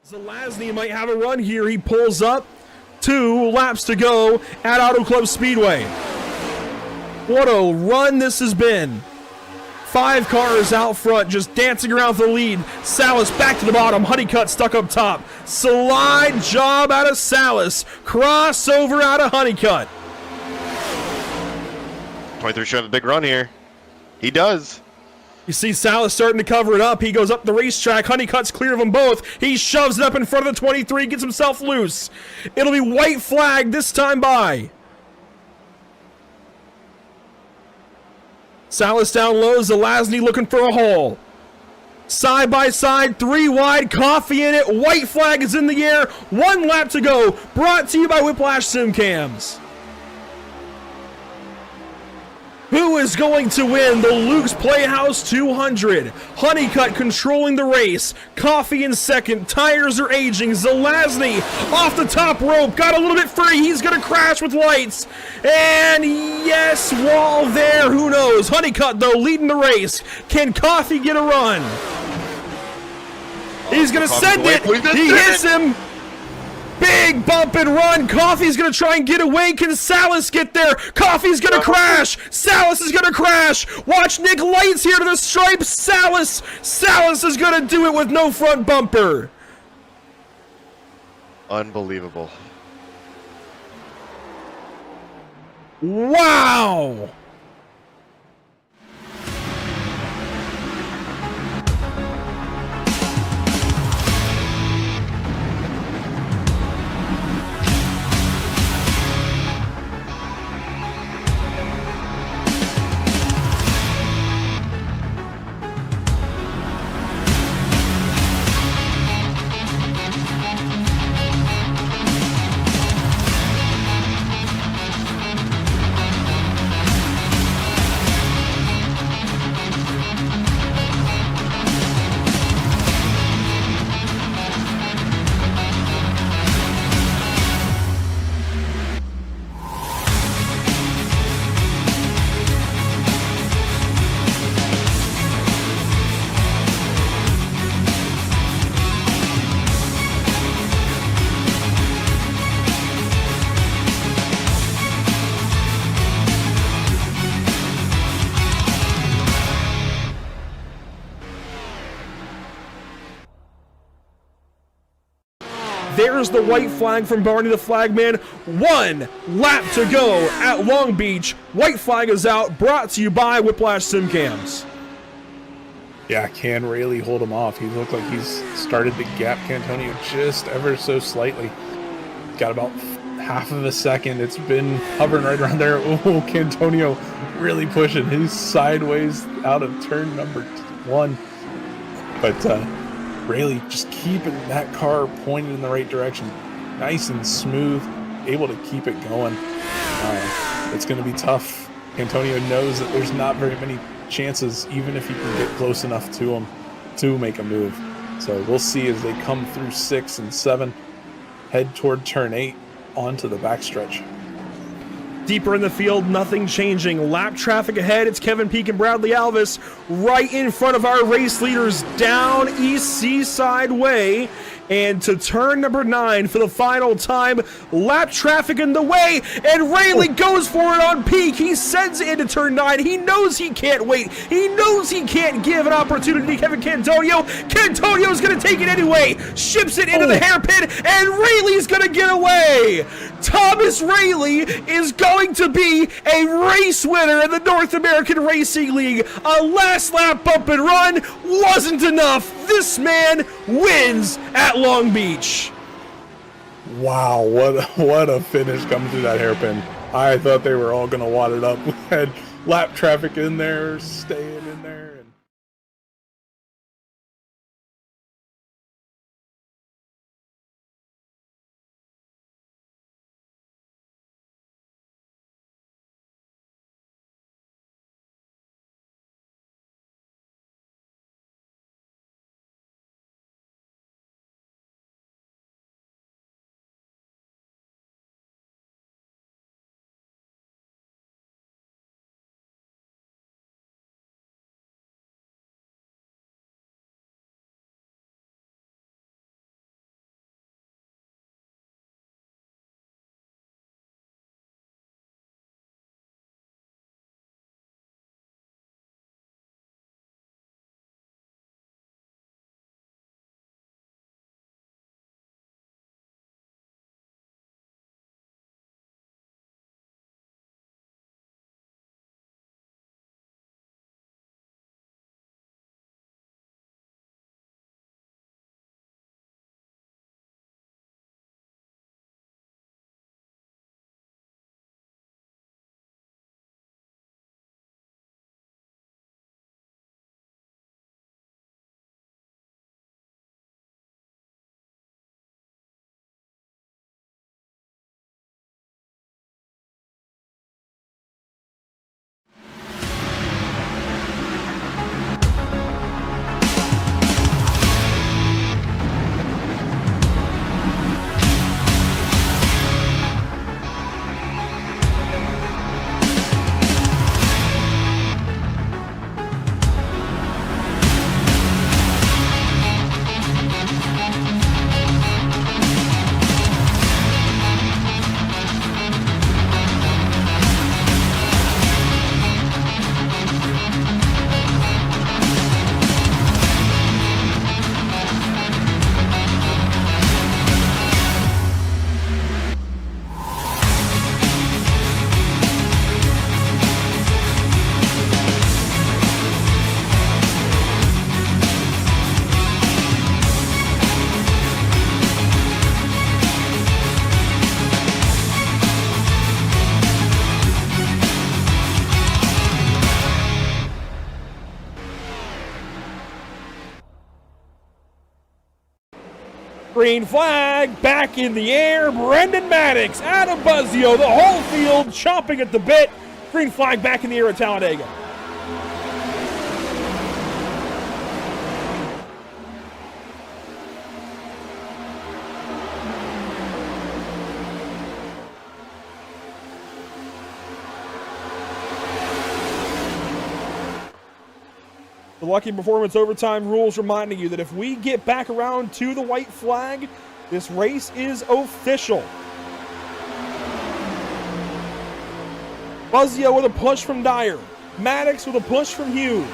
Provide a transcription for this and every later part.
Zelazny might have a run here. He pulls up. 2 laps to go at Auto Club Speedway. What a run this has been. 5 cars out front just dancing around for the lead. Salas back to the bottom. Honeycutt stuck up top. Slide job out of Salas. Crossover out of Honeycutt. 23 showing a big run here. He does. You see Salas starting to cover it up. He goes up the racetrack. Honeycutt's clear of them both. He shoves it up in front of the 23, gets himself loose. It'll be white flag this time by. Salas down low. Zelazny looking for a hole. Side by side, 3 wide, coffee in it. White flag is in the air. 1 lap to go. Brought to you by Whiplash Sim Cams. Who is going to win the Luke's Playhouse 200? Honeycutt controlling the race. Coffee in second. Tires are aging. Zelazny off the top rope. Got a little bit free. He's going to crash with lights. And yes, wall there. Who knows? Honeycutt, though, leading the race. Can Coffee get a run? He's going to send it. He hits him. Big bump and run. Coffee's going to try and get away. Can Salas get there? Coffee's going to crash. Salas is going to crash. Watch Nick Lights here to the stripe. Salas is going to do it with no front bumper. Unbelievable. Wow. There's the white flag from Barney the Flagman. 1 lap to go at Long Beach. White flag is out. Brought to you by Whiplash Sim Cams. Yeah, can really hold him off. He looked like he's started to gap Cantonio just ever so slightly. Got about half of a second. It's been hovering right around there. Oh, Cantonio really pushing. He's sideways out of turn number 1. But Rayleigh just keeping that car pointed in the right direction. Nice and smooth. Able to keep it going. It's going to be tough. Antonio knows that there's not very many chances, even if he can get close enough to him to make a move. So we'll see as they come through 6 and 7, head toward turn 8 onto the backstretch. Deeper in the field, nothing changing. Lap traffic ahead. It's Kevin Peak and Bradley Alvis right in front of our race leaders down East Seaside Way. And to turn number 9 for the final time. Lap traffic in the way, and Rayleigh goes for it on Peak. He sends it into turn 9. He knows he can't wait. He knows he can't give an opportunity to Kevin Cantonio. Cantonio's going to take it anyway. Ships it into the hairpin, and Rayleigh's going to get away. Thomas Rayleigh is going to be a race winner in the North American Racing League. A last lap bump and run wasn't enough. This man wins at Long Beach. Wow, what a finish coming through that hairpin. I thought they were all going to wad it up. We had lap traffic in there, staying in there. Green flag, back in the air. Brendan Maddox, Adam Buzzio, the whole field chomping at the bit. Green flag back in the air at Talladega. The Lucky Performance Overtime rules reminding you that if we get back around to the white flag, this race is official. Buzzio with a push from Dyer. Maddox with a push from Hughes.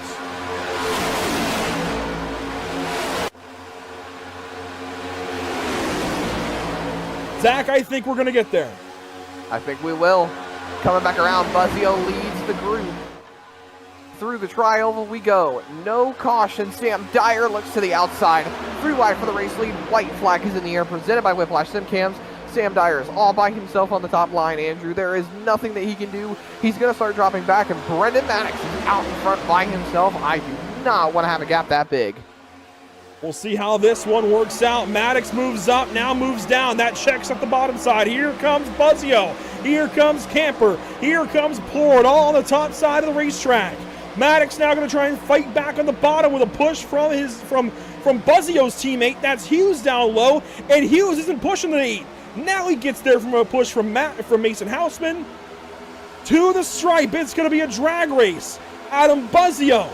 Zach, I think we're going to get there. I think we will. Coming back around, Buzzio leads the group. Through the tri-oval we go. No caution. Sam Dyer looks to the outside. 3 wide for the race lead. White flag is in the air, presented by Whiplash Sim Cams. Sam Dyer is all by himself on the top line, Andrew. There is nothing that he can do. He's going to start dropping back, and Brendan Maddox is out in front by himself. I do not want to have a gap that big. We'll see how this one works out. Maddox moves up, now moves down. That checks up the bottom side. Here comes Buzzio. Here comes Camper. Here comes Plord, all on the top side of the racetrack. Maddox now going to try and fight back on the bottom with a push from Buzzio's teammate. That's Hughes down low, and Hughes isn't pushing the lead. Now he gets there from a push from Mason Houseman to the stripe. It's going to be a drag race. Adam Buzzio,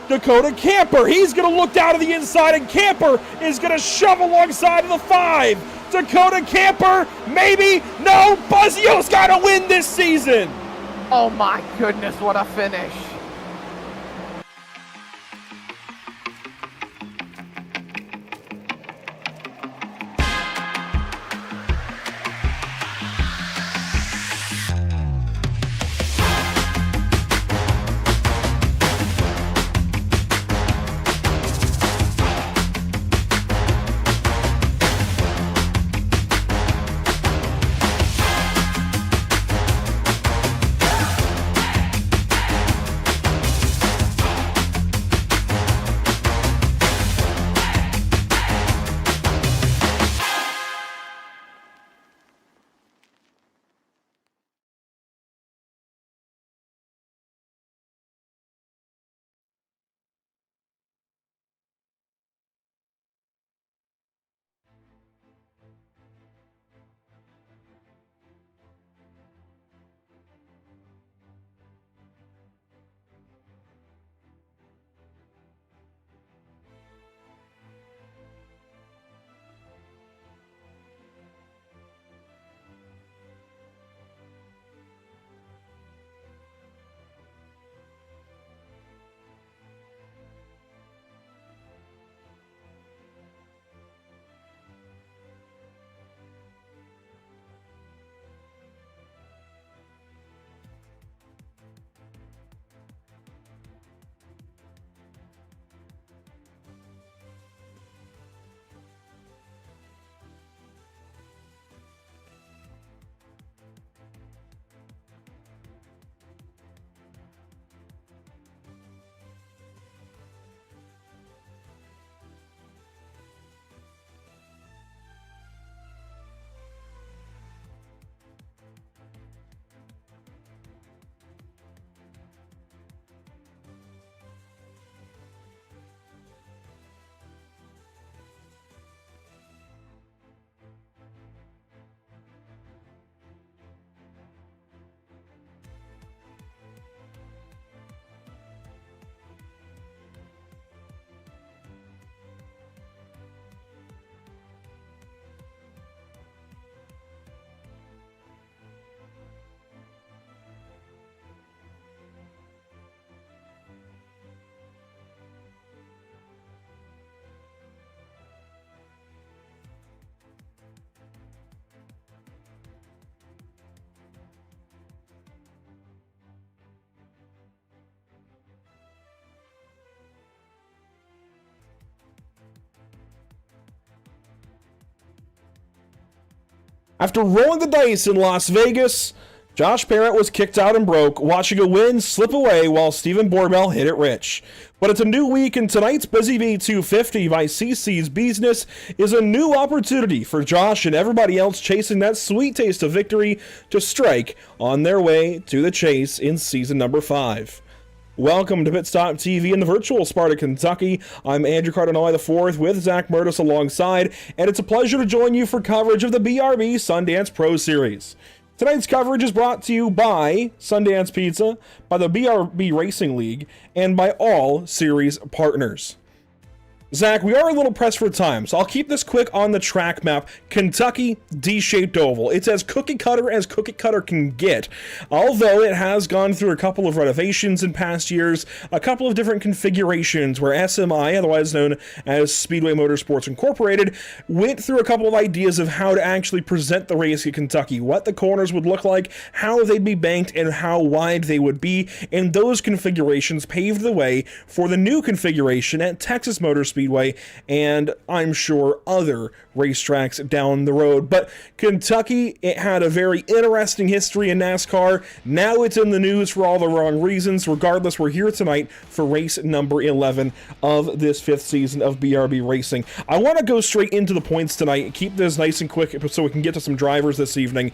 Dakota Camper. He's going to look down to the inside, and Camper is going to shove alongside of the 5. Dakota Camper, maybe, no, Buzzio's got to win this season. Oh my goodness, what a finish. After rolling the dice in Las Vegas, Josh Parent was kicked out and broke, watching a win slip away while Stephen Borbell hit it rich. But it's a new week, and tonight's Busy Bee 250 by CC's Business is a new opportunity for Josh and everybody else chasing that sweet taste of victory to strike on their way to the chase in season number 5. Welcome to Pit Stop TV in the virtual Sparta, Kentucky. I'm Andrew Cardinale IV with Zach Murtis alongside, and it's a pleasure to join you for coverage of the BRB Sundance Pro Series. Tonight's coverage is brought to you by Sundance Pizza, by the BRB Racing League, and by all series partners. Zach, we are a little pressed for time, so I'll keep this quick on the track map. Kentucky D-shaped oval. It's as cookie cutter can get, although it has gone through a couple of renovations in past years, a couple of different configurations where SMI, otherwise known as Speedway Motorsports Incorporated, went through a couple of ideas of how to actually present the race at Kentucky, what the corners would look like, how they'd be banked, and how wide they would be, and those configurations paved the way for the new configuration at Texas Motor Speedway, and I'm sure other racetracks down the road. But Kentucky, it had a very interesting history in NASCAR. Now it's in the news for all the wrong reasons. Regardless, we're here tonight for race number 11 of this 5th season of BRB Racing. I want to go straight into the points tonight, keep this nice and quick so we can get to some drivers this evening.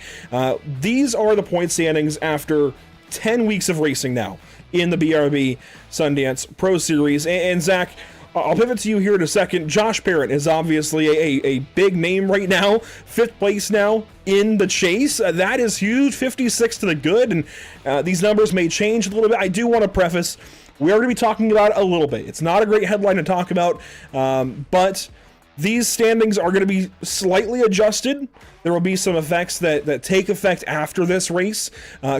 These are the point standings after 10 weeks of racing now in the BRB Sundance Pro Series. And Zach, I'll pivot to you here in a second. Josh Parent is obviously a big name right now. 5th place now in the chase. That is huge. 56 to the good, and these numbers may change a little bit. I do want to preface, we are going to be talking about it a little bit. It's not a great headline to talk about, but these standings are going to be slightly adjusted. There will be some effects that take effect after this race.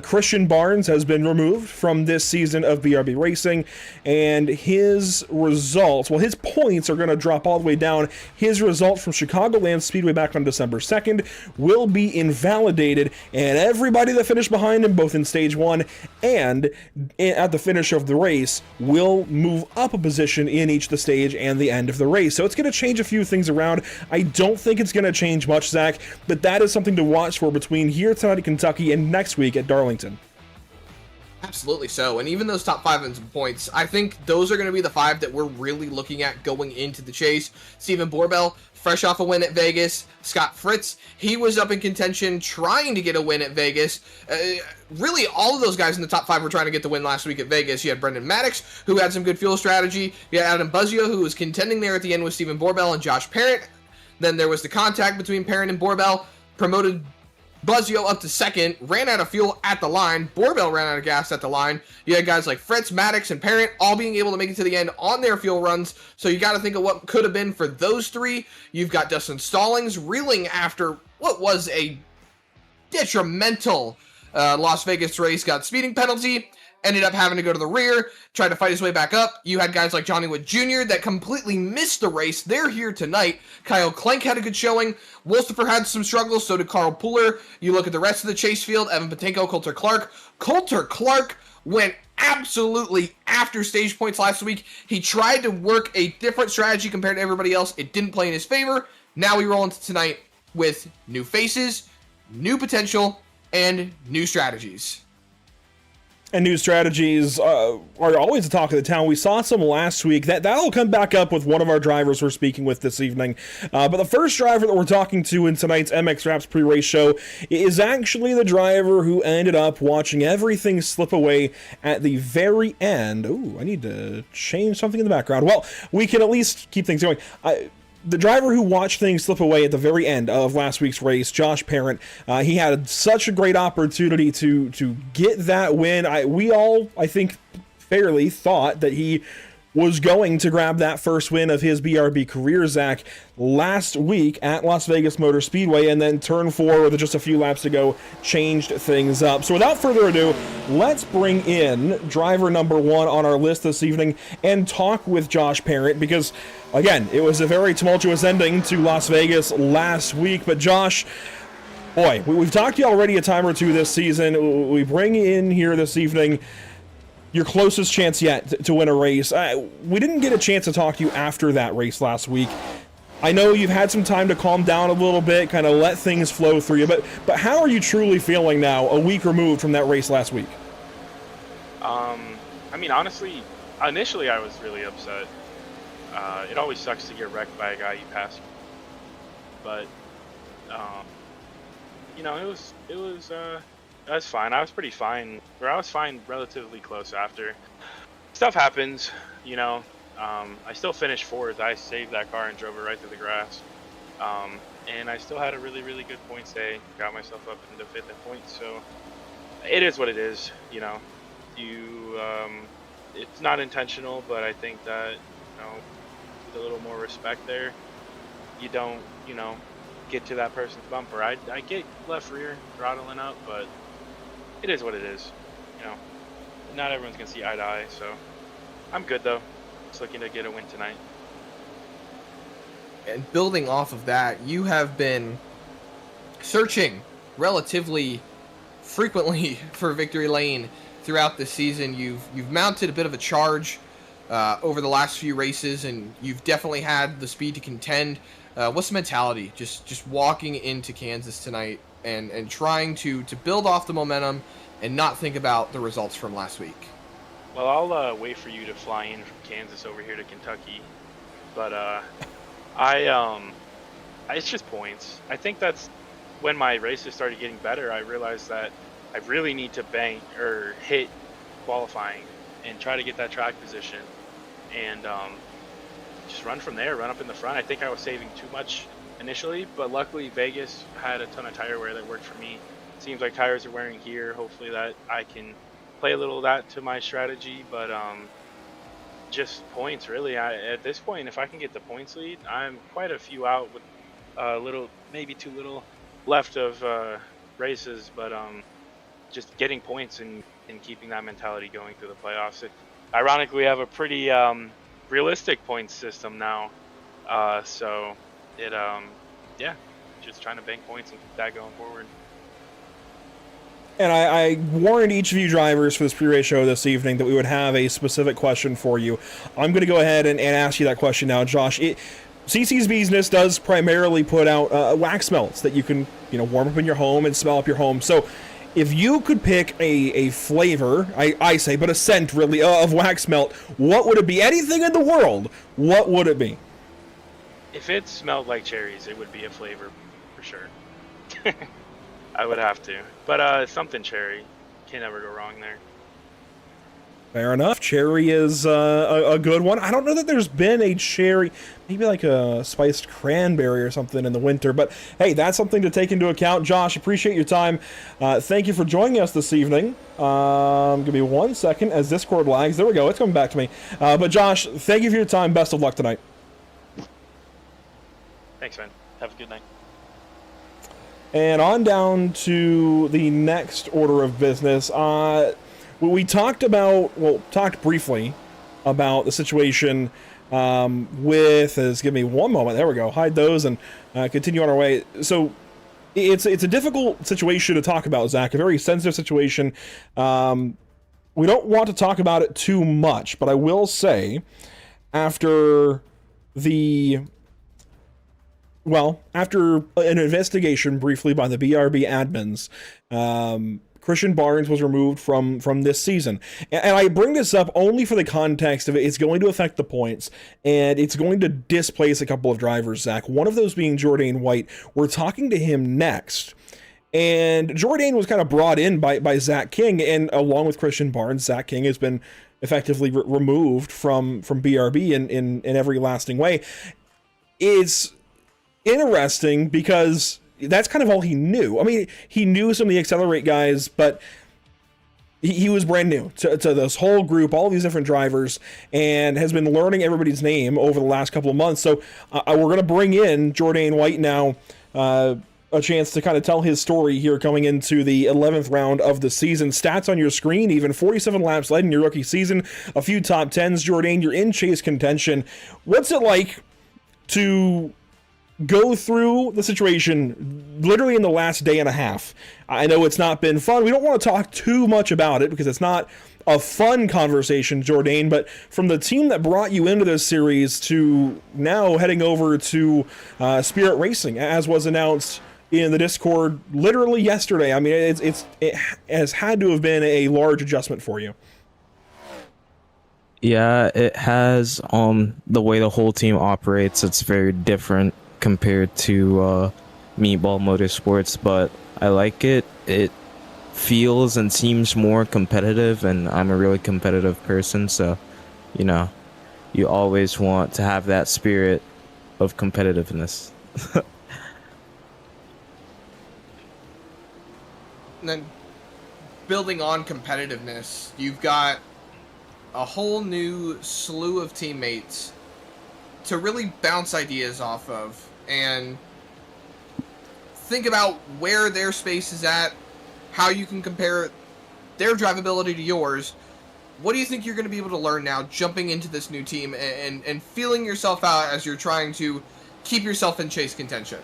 Christian Barnes has been removed from this season of BRB Racing, and his results, well, his points are going to drop all the way down. His results from Chicagoland Speedway back on December 2nd will be invalidated, and everybody that finished behind him, both in Stage 1 and at the finish of the race, will move up a position in each the stage and the end of the race. So it's going to change a few things around. I don't think it's going to change much, Zach, but that is something to watch for between here tonight at Kentucky and next week at Darlington. Absolutely so, and even those top 5 in points, I think those are going to be the 5 that we're really looking at going into the chase. Stephen Borbell, fresh off a win at Vegas. Scott Fritz, he was up in contention trying to get a win at Vegas. Really, all of those guys in the top 5 were trying to get the win last week at Vegas. You had Brendan Maddox, who had some good fuel strategy. You had Adam Buzzio, who was contending there at the end with Stephen Borbell and Josh Parent. Then there was the contact between Parent and Borbell, promoted Buzzio up to 2nd, ran out of fuel at the line. Borbell ran out of gas at the line. You had guys like Fritz, Maddox, and Parent all being able to make it to the end on their fuel runs. So you got to think of what could have been for those 3. You've got Dustin Stallings reeling after what was a detrimental Las Vegas race, got speeding penalty, ended up having to go to the rear, tried to fight his way back up. You had guys like Johnny Wood Jr. that completely missed the race. They're here tonight. Kyle Klenk had a good showing. Wolstepher had some struggles, so did Carl Puller. You look at the rest of the chase field, Evan Patenko, Coulter Clark. Coulter Clark went absolutely after stage points last week. He tried to work a different strategy compared to everybody else. It didn't play in his favor. Now we roll into tonight with new faces, new potential, and new strategies. And new strategies are always the talk of the town. We saw some last week. That'll come back up with one of our drivers we're speaking with this evening. But the first driver that we're talking to in tonight's MX Wraps pre-race show is actually the driver who ended up watching everything slip away at the very end. Ooh, I need to change something in the background. Well, we can at least keep things going. The driver who watched things slip away at the very end of last week's race, Josh Parent, he had such a great opportunity to get that win. We all, I think, fairly thought that he was going to grab that first win of his BRB career, Zach, last week at Las Vegas Motor Speedway, and then turn 4 with just a few laps to go changed things up. So without further ado, let's bring in driver number 1 on our list this evening and talk with Josh Parent, because again, it was a very tumultuous ending to Las Vegas last week. But Josh, boy, we've talked to you already a time or two this season. We bring in here this evening your closest chance yet to win a race. We didn't get a chance to talk to you after that race last week. I know you've had some time to calm down a little bit, kind of let things flow through you, but how are you truly feeling now, a week removed from that race last week? I mean, honestly, initially I was really upset. It always sucks to get wrecked by a guy you pass, but you know, it was fine. I was pretty fine, or I was fine relatively close after. Stuff happens, you know. I still finished fourth. I saved that car and drove it right through the grass. And I still had a really, really good points day. Got myself up into fifth at points. So it is what it is, you know. It's not intentional, but I think that, you know, with a little more respect there, you don't, you know, get to that person's bumper. I get left rear throttling up, but it is what it is, you know. Not everyone's gonna see eye to eye, so I'm good though. Just looking to get a win tonight. And building off of that, you have been searching relatively frequently for victory lane throughout the season. You've mounted a bit of a charge over the last few races, and you've definitely had the speed to contend. What's the mentality just walking into Kansas tonight and trying to build off the momentum and not think about the results from last week? Well, I'll wait for you to fly in from Kansas over here to Kentucky, but it's just points. I think that's when my races started getting better. I realized that I really need to bank or hit qualifying and try to get that track position, and just run from there, run up in the front. I think I was saving too much initially, but luckily Vegas had a ton of tire wear that worked for me. Seems like tires are wearing here. Hopefully that I can play a little of that to my strategy, but just points really. At this point, if I can get the points lead, I'm quite a few out with maybe too little left of races, but just getting points and keeping that mentality going through the playoffs. Ironically, we have a pretty realistic points system now, so yeah, just trying to bank points and keep that going forward. And I warned each of you drivers for this pre-race show this evening that we would have a specific question for you. I'm going to go ahead and ask you that question now, Josh. CC's Business does primarily put out wax melts that you can, you know, warm up in your home and smell up your home. So if you could pick a flavor, I say, but a scent really, of wax melt, what would it be? Anything in the world, what would it be? If it smelled like cherries, it would be a flavor for sure. I would have to, but something cherry, can't ever go wrong there. Fair enough. Cherry is a good one. I don't know that there's been a cherry, maybe like a spiced cranberry or something in the winter, but hey, that's something to take into account. Josh, appreciate your time. Thank you for joining us this evening. Give me 1 second as Discord lags. There we go. It's coming back to me. But Josh, thank you for your time. Best of luck tonight. Thanks, man. Have a good night. And on down to the next order of business. We talked briefly about the situation give me one moment. There we go. Hide those and continue on our way. So it's a difficult situation to talk about, Zach, a very sensitive situation. We don't want to talk about it too much, but I will say after an investigation briefly by the BRB admins, Christian Barnes was removed from this season. And I bring this up only for the context of it's going to affect the points, and it's going to displace a couple of drivers, Zach. One of those being Jourdain White. We're talking to him next. And Jourdain was kind of brought in by Zach King, and along with Christian Barnes, Zach King has been effectively removed from BRB in every lasting way. It's interesting because that's kind of all he knew. I mean, he knew some of the Accelerate guys, but he was brand new to this whole group, all these different drivers, and has been learning everybody's name over the last couple of months. So we're going to bring in Jourdain White now, a chance to kind of tell his story here coming into the 11th round of the season. Stats on your screen, even 47 laps led in your rookie season, a few top 10s. Jourdain, you're in chase contention. What's it like to go through the situation, literally in the last day and a half. I know it's not been fun. We don't want to talk too much about it because it's not a fun conversation, Jourdain, but from the team that brought you into this series to now heading over to Spirit Racing, as was announced in the Discord literally yesterday. I mean, it has had to have been a large adjustment for you. Yeah, it has. The way the whole team operates, it's very different compared to Meatball Motorsports, but I like it. It feels and seems more competitive, and I'm a really competitive person, so you know, you always want to have that spirit of competitiveness. And then building on competitiveness, you've got a whole new slew of teammates to really bounce ideas off of and think about where their space is at, how you can compare their drivability to yours. What do you think you're going to be able to learn now jumping into this new team and feeling yourself out as you're trying to keep yourself in chase contention?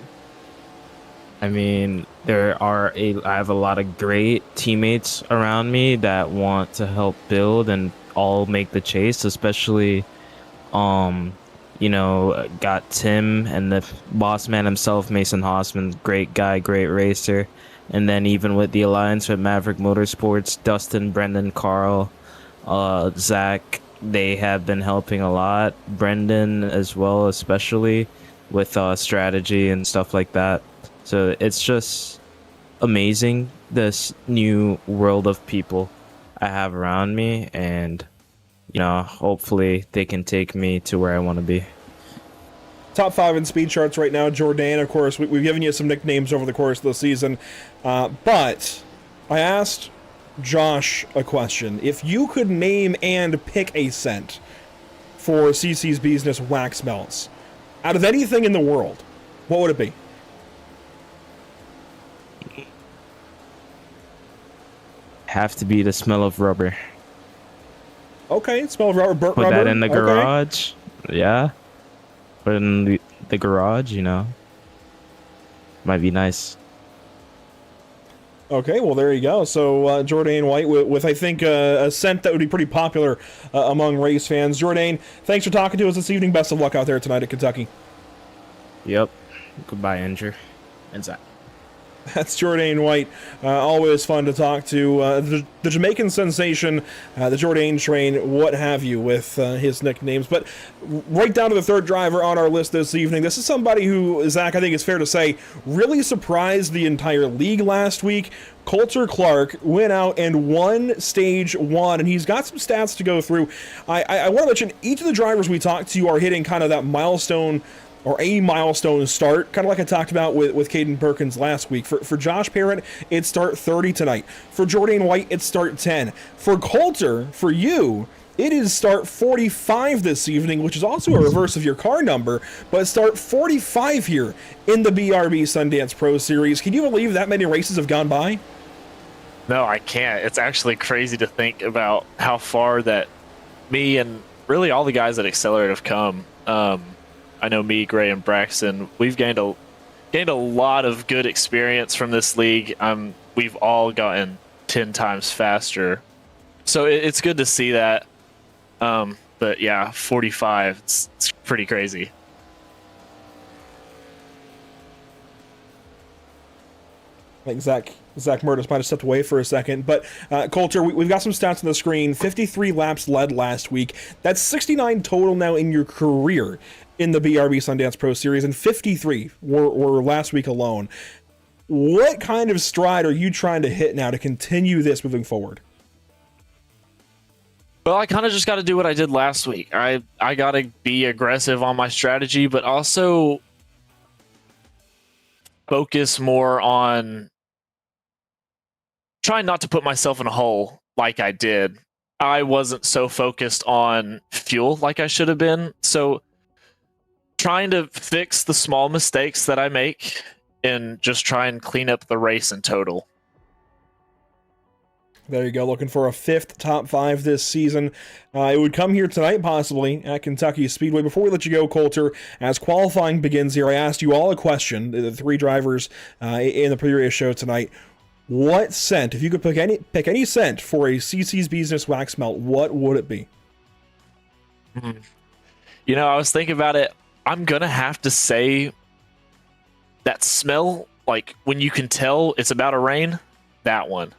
I mean, I have a lot of great teammates around me that want to help build and all make the chase, especially, you know, got Tim and the boss man himself, Mason Hossman, great guy, great racer. And then even with the alliance with Maverick Motorsports, Dustin, Brendan, Carl, Zach, they have been helping a lot. Brendan as well, especially with strategy and stuff like that. So it's just amazing, this new world of people I have around me, and you know, hopefully they can take me to where I want to be. Top 5 in speed charts right now, Jourdain. Of course, we've given you some nicknames over the course of the season, but I asked Josh a question. If you could name and pick a scent for CC's Business wax melts, out of anything in the world, what would it be? Have to be the smell of rubber. Okay, smell of rubber, burnt Put rubber. that in the Okay. garage. Yeah. Put it in the garage, you know. Might be nice. Okay, well, there you go. So, Jourdain White with I think, a scent that would be pretty popular among race fans. Jourdain, thanks for talking to us this evening. Best of luck out there tonight at Kentucky. Yep. Goodbye, Andrew. And Zach. That's Jourdain White. Always fun to talk to. The Jamaican sensation, the Jourdain train, what have you, with his nicknames. But right down to the third driver on our list this evening. This is somebody who, Zach, I think it's fair to say, really surprised the entire league last week. Coulter Clark went out and won stage 1, and he's got some stats to go through. I want to mention, each of the drivers we talked to are hitting kind of that milestone, or a milestone start, kind of like I talked about with Caden Perkins last week. For Josh Parent, it's start 30 tonight. For Jourdain White, it's start 10. For Coulter, for you, it is start 45 this evening, which is also a reverse of your car number, but start 45 here in the BRB Sundance Pro Series. Can you believe that many races have gone by? No, I can't. It's actually crazy to think about how far that me and really all the guys at Accelerate have come. I know me, Gray, and Braxton, we've gained a lot of good experience from this league. We've all gotten 10 times faster. So it's good to see that. But yeah, 45, it's pretty crazy. I think Zach Murtis might have stepped away for a second, but Coulter, we've got some stats on the screen. 53 laps led last week. That's 69 total now in your career in the BRB Sundance Pro Series, and 53 were last week alone. What kind of stride are you trying to hit now to continue this moving forward? Well, I kind of just got to do what I did last week. I got to be aggressive on my strategy, but also focus more on trying not to put myself in a hole like I did. I wasn't so focused on fuel like I should have been. So trying to fix the small mistakes that I make and just try and clean up the race in total. There you go, looking for a 5th top 5 this season. It would come here tonight, possibly, at Kentucky Speedway. Before we let you go, Coulter, as qualifying begins here, I asked you all a question, the 3 drivers in the previous show tonight. What scent, if you could pick any scent for a CC's Business wax melt, what would it be? You know, I was thinking about it. I'm going to have to say that smell, like when you can tell it's about to rain, that one.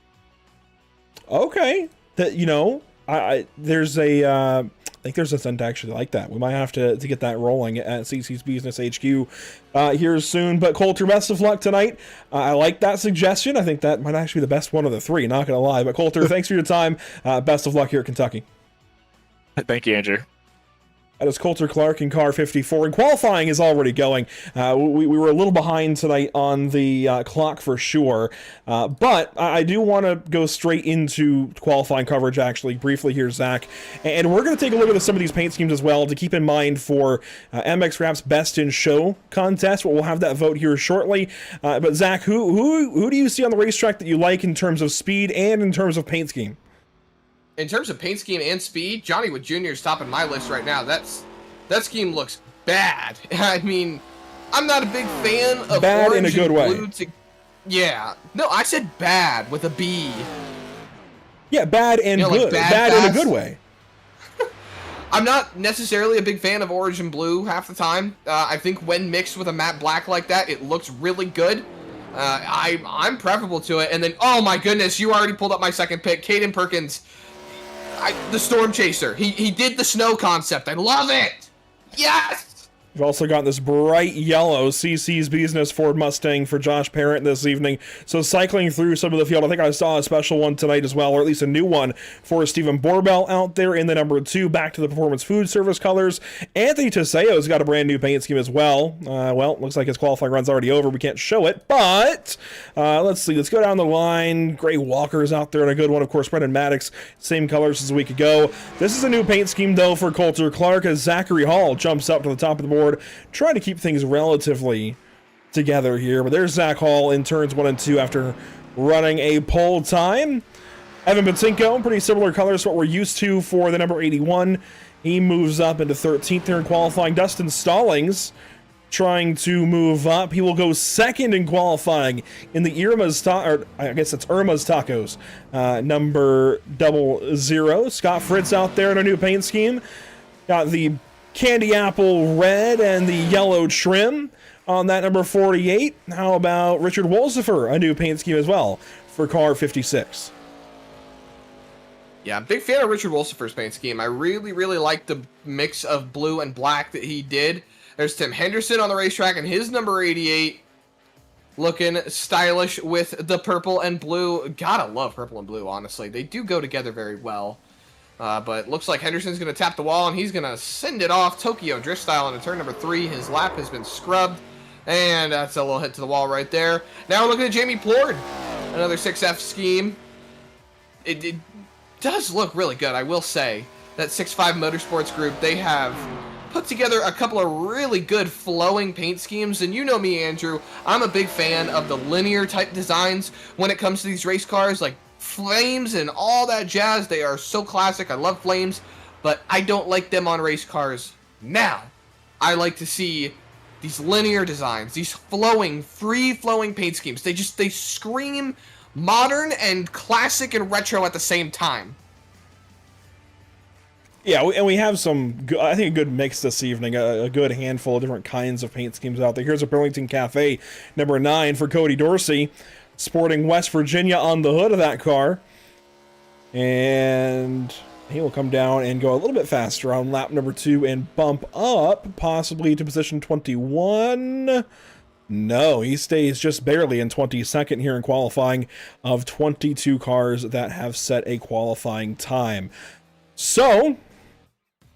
Okay, that there's a I think there's a scent actually like that. We might have to get that rolling at CC's Business HQ here soon. But Coulter, best of luck tonight. I like that suggestion. I think that might actually be the best one of the 3. Not gonna lie. But Coulter, thanks for your time. Best of luck here at Kentucky. Thank you, Andrew. That is Coulter Clark in car 54, and qualifying is already going. We were a little behind tonight on the clock for sure, but I do want to go straight into qualifying coverage actually briefly here, Zach, and we're going to take a look at some of these paint schemes as well to keep in mind for MX Rap's Best in Show contest. We'll have that vote here shortly, but Zach, who do you see on the racetrack that you like in terms of speed and in terms of paint scheme? In terms of paint scheme and speed, Johnny Wood Jr. is topping my list right now. That scheme looks bad. I mean, I'm not a big fan of bad orange in a good and blue way. Yeah. No, I said bad with a B. Yeah, bad and like good. Bad in a good way. I'm not necessarily a big fan of orange and blue half the time. I think when mixed with a matte black like that, it looks really good. I'm preferable to it. And then, oh my goodness, you already pulled up my second pick, Caden Perkins. The Storm Chaser. He did the snow concept. I love it. Yes. We've also got this bright yellow CC's Business Ford Mustang for Josh Parent this evening. So cycling through some of the field, I think I saw a special one tonight as well, or at least a new one for Stephen Borbell out there in the number 2, back to the Performance Food Service colors. Anthony Teseo's got a brand new paint scheme as well. Well, looks like his qualifying run's already over. We can't show it, but let's see. Let's go down the line. Gray Walker's out there in a good one. Of course, Brendan Maddox, same colors as a week ago. This is a new paint scheme, though, for Coulter Clark as Zachary Hall jumps up to the top of the board, trying to keep things relatively together here. But there's Zach Hall in turns 1 and 2 after running a pole time. Evan Batinko, pretty similar colors to what we're used to for the number 81. He moves up into 13th here in qualifying. Dustin Stallings trying to move up. He will go 2nd in qualifying in the Irma's Tacos, number 00. Scott Fritz out there in a new paint scheme. Got the candy apple red and the yellow trim on that number 48. How about Richard Wolsifer, a new paint scheme as well for car 56? Yeah, I'm a big fan of Richard Wolsifer's paint scheme. I really, really like the mix of blue and black that he did. There's Tim Henderson on the racetrack and his number 88 looking stylish with the purple and blue. Gotta love purple and blue, honestly. They do go together very well. But looks like Henderson's going to tap the wall, and he's going to send it off Tokyo Drift style into turn number 3. His lap has been scrubbed, and that's a little hit to the wall right there. Now we're looking at Jamie Plord, another 6F scheme. It does look really good, I will say. That 6.5 Motorsports group, they have put together a couple of really good flowing paint schemes, and you know me, Andrew, I'm a big fan of the linear type designs when it comes to these race cars, like flames and all that jazz. They are so classic. I love flames, but I don't like them on race cars. Now, I like to see these linear designs, these flowing, free-flowing paint schemes. They scream modern and classic and retro at the same time. Yeah, and we have some, I think, a good mix this evening, a good handful of different kinds of paint schemes out there. Here's a Burlington Cafe, number 9 for Cody Dorsey, sporting West Virginia on the hood of that car. And he will come down and go a little bit faster on lap number 2 and bump up, possibly to position 21. No, he stays just barely in 22nd here in qualifying of 22 cars that have set a qualifying time. So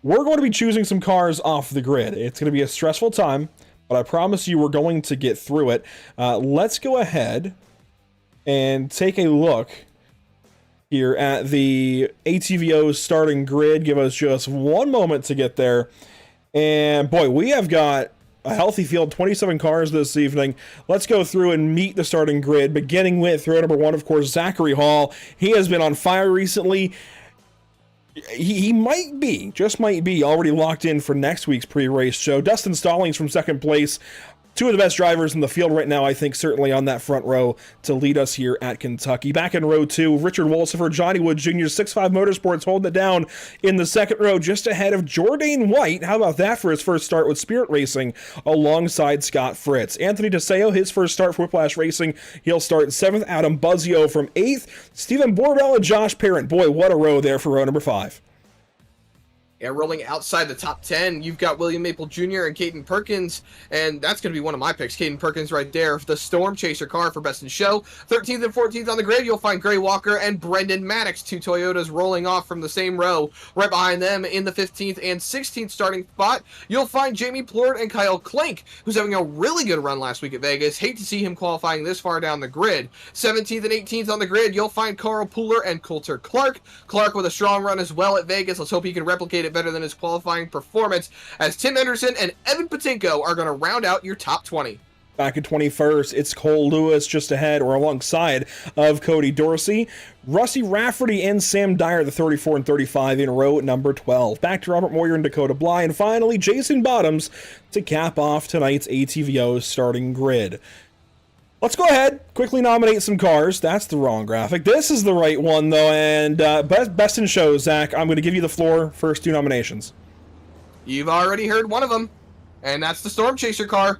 we're going to be choosing some cars off the grid. It's going to be a stressful time, but I promise you we're going to get through it. Let's go ahead and take a look here at the ATVO starting grid. Give us just one moment to get there. And boy, we have got a healthy field, 27 cars this evening. Let's go through and meet the starting grid, beginning with row number 1, of course, Zachary Hall. He has been on fire recently. He might be, just might be, already locked in for next week's pre-race show. Dustin Stallings from second place. Two of the best drivers in the field right now, I think, certainly on that front row to lead us here at Kentucky. Back in row 2, Richard Wolsifer, Johnny Wood Jr., 6'5 Motorsports holding it down in the second row, just ahead of Jourdain White. How about that for his first start with Spirit Racing alongside Scott Fritz? Anthony DeSeo, his first start for Whiplash Racing. He'll start 7th. Adam Buzzio from 8th. Stephen Borbell and Josh Parent. Boy, what a row there for row number 5. Yeah, rolling outside the top 10, you've got William Maple Jr. and Caden Perkins, and that's going to be one of my picks. Caden Perkins right there, the Storm Chaser car for Best in Show. 13th and 14th on the grid, you'll find Gray Walker and Brendan Maddox, 2 Toyotas rolling off from the same row. Right behind them in the 15th and 16th starting spot, you'll find Jamie Plord and Kyle Klink, who's having a really good run last week at Vegas. Hate to see him qualifying this far down the grid. 17th and 18th on the grid, you'll find Carl Pooler and Coulter Clark. Clark with a strong run as well at Vegas. Let's hope he can replicate it better than his qualifying performance, as Tim Henderson and Evan Patinko are going to round out your top 20. Back at 21st, it's Cole Lewis just ahead or alongside of Cody Dorsey. Rusty Rafferty and Sam Dyer, the 34 and 35 in row number 12. Back to Robert Moyer and Dakota Bly. And finally, Jason Bottoms to cap off tonight's ATVO starting grid. Let's go ahead, quickly nominate some cars. That's the wrong graphic. This is the right one, though, and best in show, Zach. I'm going to give you the floor. First 2 nominations. You've already heard one of them, and that's the Storm Chaser car.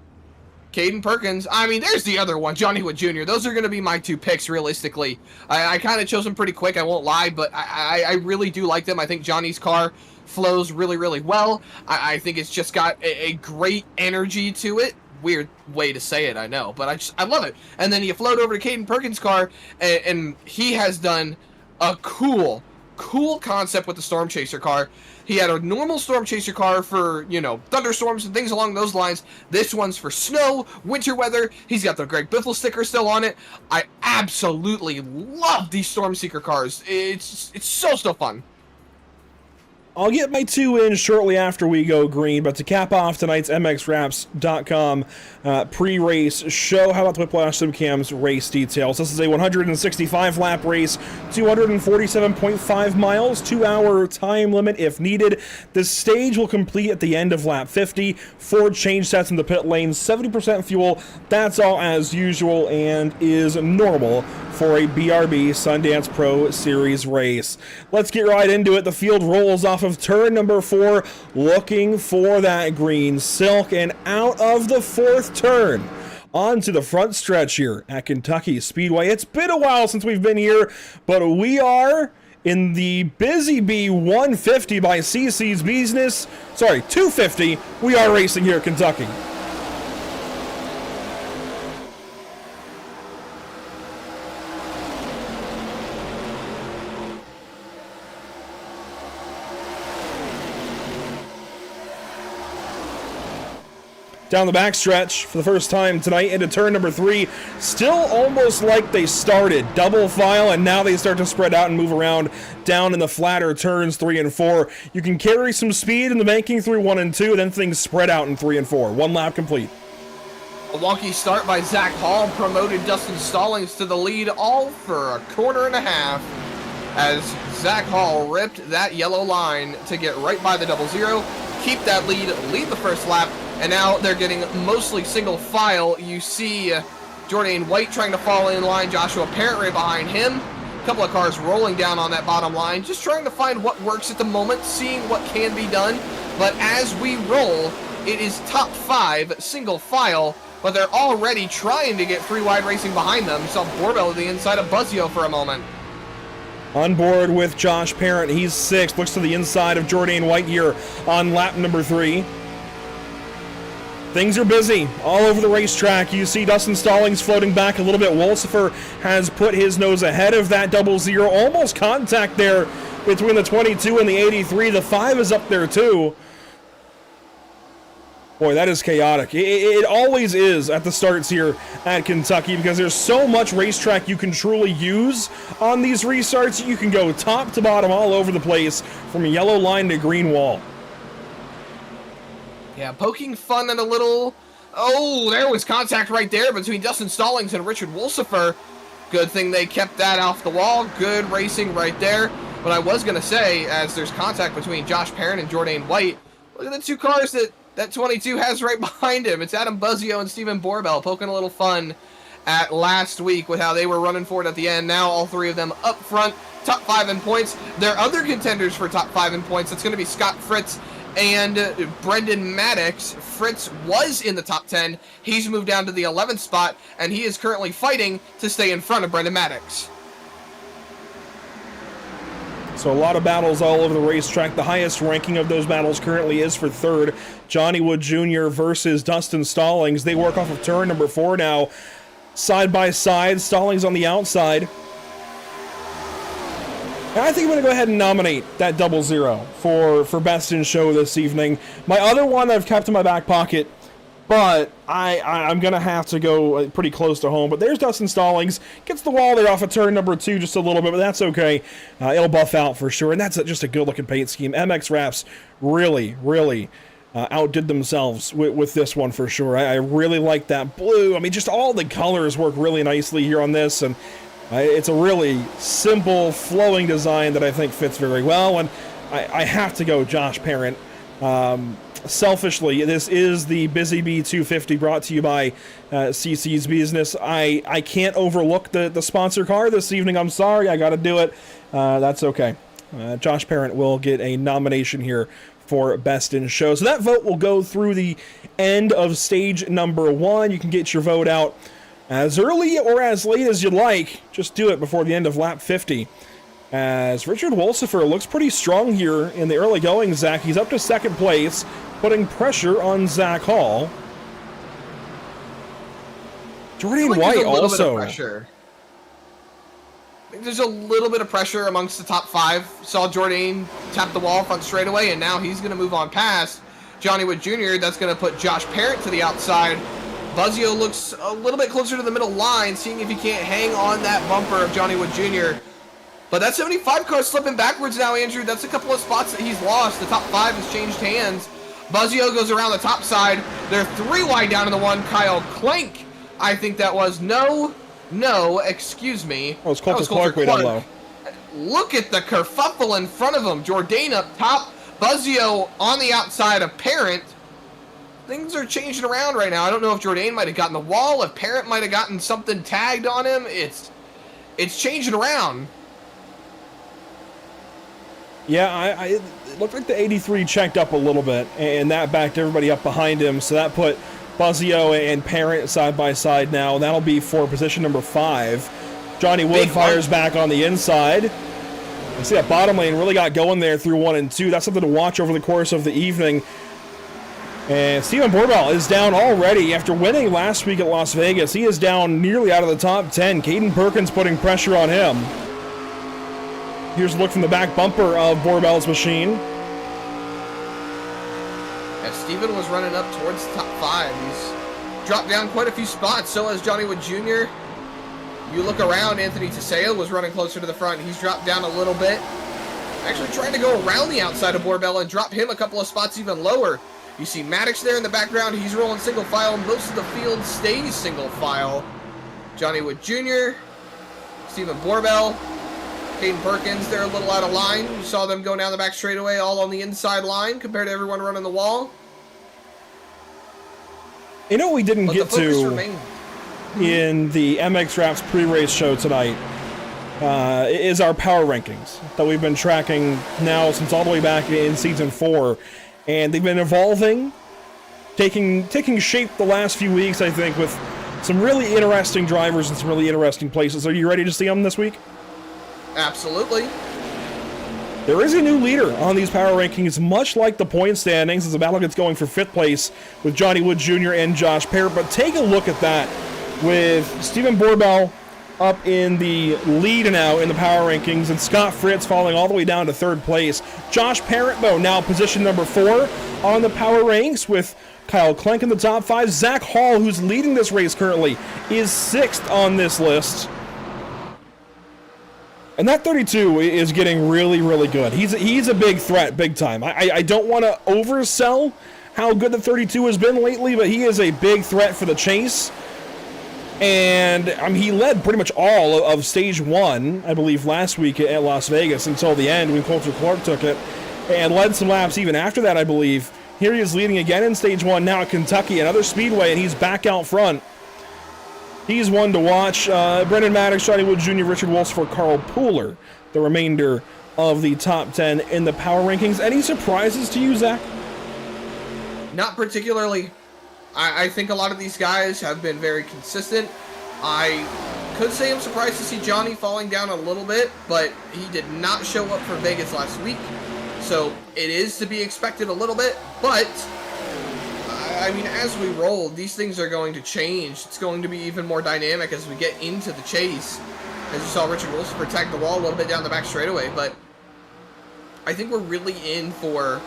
Caden Perkins. I mean, there's the other one, Johnny Wood Jr. Those are going to be my 2 picks, realistically. I kind of chose them pretty quick, I won't lie, but I really do like them. I think Johnny's car flows really, really well. I think it's just got a great energy to it. Weird way to say it, I know, but I love it. And then you float over to Caden Perkins' car, and he has done a cool concept with the Storm Chaser car. He had a normal Storm Chaser car for, you know, thunderstorms and things along those lines. This one's for snow, winter weather. He's got the Greg Biffle sticker still on it. I absolutely love these Storm Seeker cars. It's so fun. I'll get my 2 in shortly after we go green, but to cap off tonight's MXWraps.com pre-race show, how about the Whiplash SimCam's race details? This is a 165-lap race, 247.5 miles, 2-hour time limit if needed. The stage will complete at the end of lap 50. 4 change sets in the pit lane, 70% fuel. That's all as usual and is normal for a BRB Sundance Pro Series race. Let's get right into it. The field rolls off of turn number 4, looking for that green silk, and out of the 4th turn onto the front stretch here at Kentucky Speedway. It's been a while since we've been here, but we are in the Busy Bee 150 by CC's Business. Sorry, 250. We are racing here at Kentucky. Down the backstretch for the first time tonight into turn number 3. Still almost like they started double file, and now they start to spread out and move around down in the flatter turns 3 and 4. You can carry some speed in the banking through 1 and 2, then things spread out in 3 and 4. 1 lap complete. A wonky start by Zach Hall promoted Dustin Stallings to the lead, all for a corner and a half, as Zach Hall ripped that yellow line to get right by the 00, keep that lead the first lap. And now they're getting mostly single file. You see Jourdain White trying to fall in line, Joshua Parent right behind him. A couple of cars rolling down on that bottom line, just trying to find what works at the moment, seeing what can be done. But as we roll, it is top 5 single file, but they're already trying to get 3 wide racing behind them. Saw Borbell at the inside of Buzzio for a moment. On board with Josh Parent, he's 6th, looks to the inside of Jourdain White here on lap number 3. Things are busy all over the racetrack. You see Dustin Stallings floating back a little bit. Wolsifer has put his nose ahead of that 00. Almost contact there between the 22 and the 83. The 5 is up there too. Boy, that is chaotic. It always is at the starts here at Kentucky, because there's so much racetrack you can truly use on these restarts. You can go top to bottom all over the place from yellow line to green wall. Yeah, poking fun at a little... Oh, there was contact right there between Dustin Stallings and Richard Wolsifer. Good thing they kept that off the wall. Good racing right there. But I was going to say, as there's contact between Josh Parent and Jordan White, look at the two cars that 22 has right behind him. It's Adam Buzzio and Steven Borbell poking a little fun at last week with how they were running for it at the end. Now all three of them up front, top 5 in points. Their other contenders for top 5 in points, it's going to be Scott Fritz and Brendan Maddox. Fritz was in the top 10. He's moved down to the 11th spot, and he is currently fighting to stay in front of Brendan Maddox. So a lot of battles all over the racetrack. The highest ranking of those battles currently is for third. Johnny Wood Jr. versus Dustin Stallings. They work off of turn number 4 now. Side by side, Stallings on the outside. And I think I'm going to go ahead and nominate that 00 for Best in Show this evening. My other one I've kept in my back pocket, but I'm going to have to go pretty close to home. But there's Dustin Stallings. Gets the wall there off of turn number 2 just a little bit, but that's okay. It'll buff out for sure. And that's just a good-looking paint scheme. MX Wraps really outdid themselves with this one for sure. I really like that blue. I mean, just all the colors work really nicely here on this. And it's a really simple, flowing design that I think fits very well. And I have to go Josh Parent. Selfishly, this is the Busy Bee 250 brought to you by CC's Business. I can't overlook the sponsor car this evening. I'm sorry, I got to do it. That's okay. Josh Parent will get a nomination here for Best in Show. So that vote will go through the end of stage number 1. You can get your vote out as early or as late as you like. Just do it before the end of lap 50. As Richard Wolsifer looks pretty strong here in the early going, Zach. He's up to second place, putting pressure on Zach Hall. Jordan White also. I think there's a little bit of pressure amongst the top 5. Saw Jordan tap the wall front straightaway, and now he's going to move on past Johnny Wood Jr. That's going to put Josh Parent to the outside. Buzzio looks a little bit closer to the middle line, seeing if he can't hang on that bumper of Johnny Wood Jr. But that 75 car slipping backwards now, Andrew. That's a couple of spots that he's lost. The top 5 has changed hands. Buzzio goes around the top side. They're 3 wide down to the 1. Kyle Clank, I think that was. No, excuse me. Oh, it's Coulter Clark way down low. Look at the kerfuffle in front of him. Jourdain up top. Buzzio on the outside of Parent. Things are changing around right now. I don't know if Jourdain might have gotten the wall, if Parent might have gotten something tagged on him. It's changing around. Yeah, it looked like the 83 checked up a little bit, and that backed everybody up behind him, so that put Buzzio and Parent side by side now. That'll be for position number 5. Johnny Wood fires back on the inside. You see that bottom lane really got going there through 1 and 2. That's something to watch over the course of the evening. And Steven Borbell is down already after winning last week at Las Vegas. He is down nearly out of the top 10. Caden Perkins putting pressure on him. Here's a look from the back bumper of Borbell's machine. As Steven was running up towards the top 5, he's dropped down quite a few spots. So has Johnny Wood Jr. You look around, Anthony Teseo was running closer to the front. He's dropped down a little bit. Actually trying to go around the outside of Borbell and drop him a couple of spots even lower. You see Maddox there in the background. He's rolling single file. Most of the field stays single file. Johnny Wood Jr., Steven Borbell, Caden Perkins, they're a little out of line. You saw them go down the back straightaway all on the inside line compared to everyone running the wall. You know what we didn't get to in the MX Wraps pre-race show tonight is our power rankings that we've been tracking now since all the way back in Season 4. And they've been evolving, taking shape the last few weeks, I think, with some really interesting drivers and some really interesting places. Are you ready to see them this week? Absolutely. There is a new leader on these power rankings, much like the point standings, as the battle gets going for 5th place with Johnny Wood Jr. and Josh Parent. But take a look at that with Steven Borbell up in the lead now in the power rankings, and Scott Fritz falling all the way down to 3rd place. Josh Parent, though, now position number 4 on the power ranks with Kyle Clank in the top 5. Zach Hall, who's leading this race currently, is 6th on this list. And that 32 is getting really, really good. He's a big threat, big time. I don't want to oversell how good the 32 has been lately, but he is a big threat for the chase. And I mean, he led pretty much all of stage 1, I believe, last week at Las Vegas until the end when Coulter Clark took it, and led some laps even after that, I believe. Here he is leading again in stage 1 now at Kentucky, another speedway, and he's back out front. He's one to watch. Brendan Maddox, Johnny Wood Jr., Richard Wolfsford, Carl Pooler, the remainder of the top 10 in the power rankings. Any surprises to you, Zach? Not particularly. I think a lot of these guys have been very consistent. I could say I'm surprised to see Johnny falling down a little bit, but he did not show up for Vegas last week, so it is to be expected a little bit. But I mean, as we roll, these things are going to change. It's going to be even more dynamic as we get into the chase. As you saw Richard Wilson tag the wall a little bit down the back straightaway, but I think we're really in for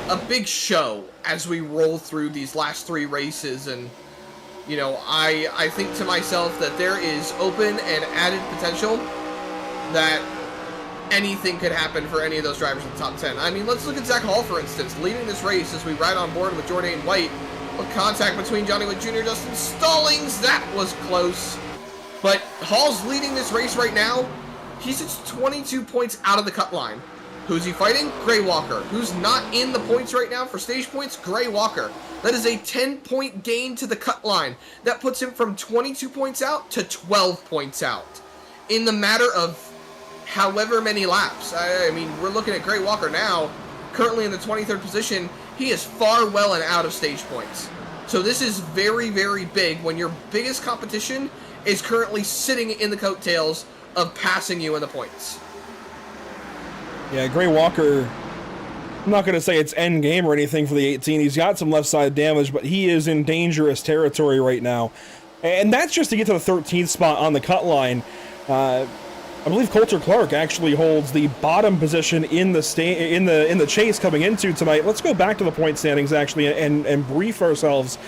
a big show as we roll through these last 3 races. And you know, I think to myself that there is open and added potential that anything could happen for any of those drivers in the top 10. I mean, let's look at Zach Hall, for instance, leading this race as we ride on board with Jordan White. A contact between Johnny Wood Jr. Justin Stallings. That was close. But Hall's leading this race right now. He's just 22 points out of the cut line. Who's he fighting? Gray Walker. Who's not in the points right now for stage points? Gray Walker. That is a 10-point gain to the cut line. That puts him from 22 points out to 12 points out in the matter of however many laps. I mean, we're looking at Gray Walker now, currently in the 23rd position. He is far well and out of stage points. So this is very, very big when your biggest competition is currently sitting in the coattails of passing you in the points. Yeah, Gray Walker, I'm not going to say it's end game or anything for the 18. He's got some left side damage, but he is in dangerous territory right now. And that's just to get to the 13th spot on the cut line. I believe Coulter Clark actually holds the bottom position in the chase coming into tonight. Let's go back to the point standings actually and brief ourselves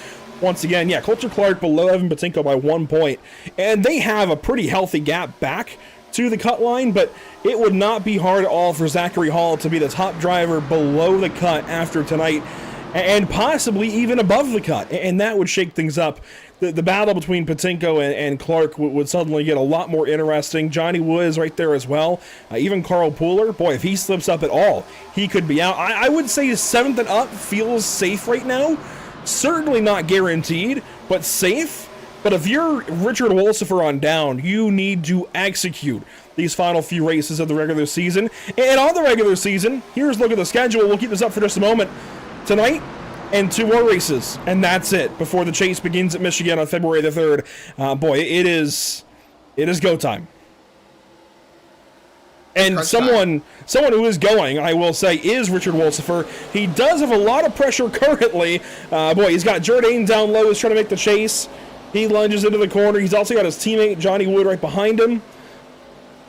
once again. Yeah, Coulter Clark below Evan Patinko by 1 point, and they have a pretty healthy gap back to the cut line, but it would not be hard at all for Zachary Hall to be the top driver below the cut after tonight, and possibly even above the cut, and that would shake things up. The battle between Patinko and Clark would suddenly get a lot more interesting. Johnny Wood is right there as well. Even Carl Pooler, boy, if he slips up at all, he could be out. I would say 7th and up feels safe right now. Certainly not guaranteed, but safe. But if you're Richard Wolsifer on down, you need to execute these final few races of the regular season. And on the regular season, here's a look at the schedule. We'll keep this up for just a moment. Tonight, and 2 more races, and that's it before the chase begins at Michigan on February the 3rd. Boy, it is go time. And someone who is going, I will say, is Richard Wolsifer. He does have a lot of pressure currently. Boy, he's got Jourdain down low. He's trying to make the chase. He lunges into the corner. He's also got his teammate, Johnny Wood, right behind him.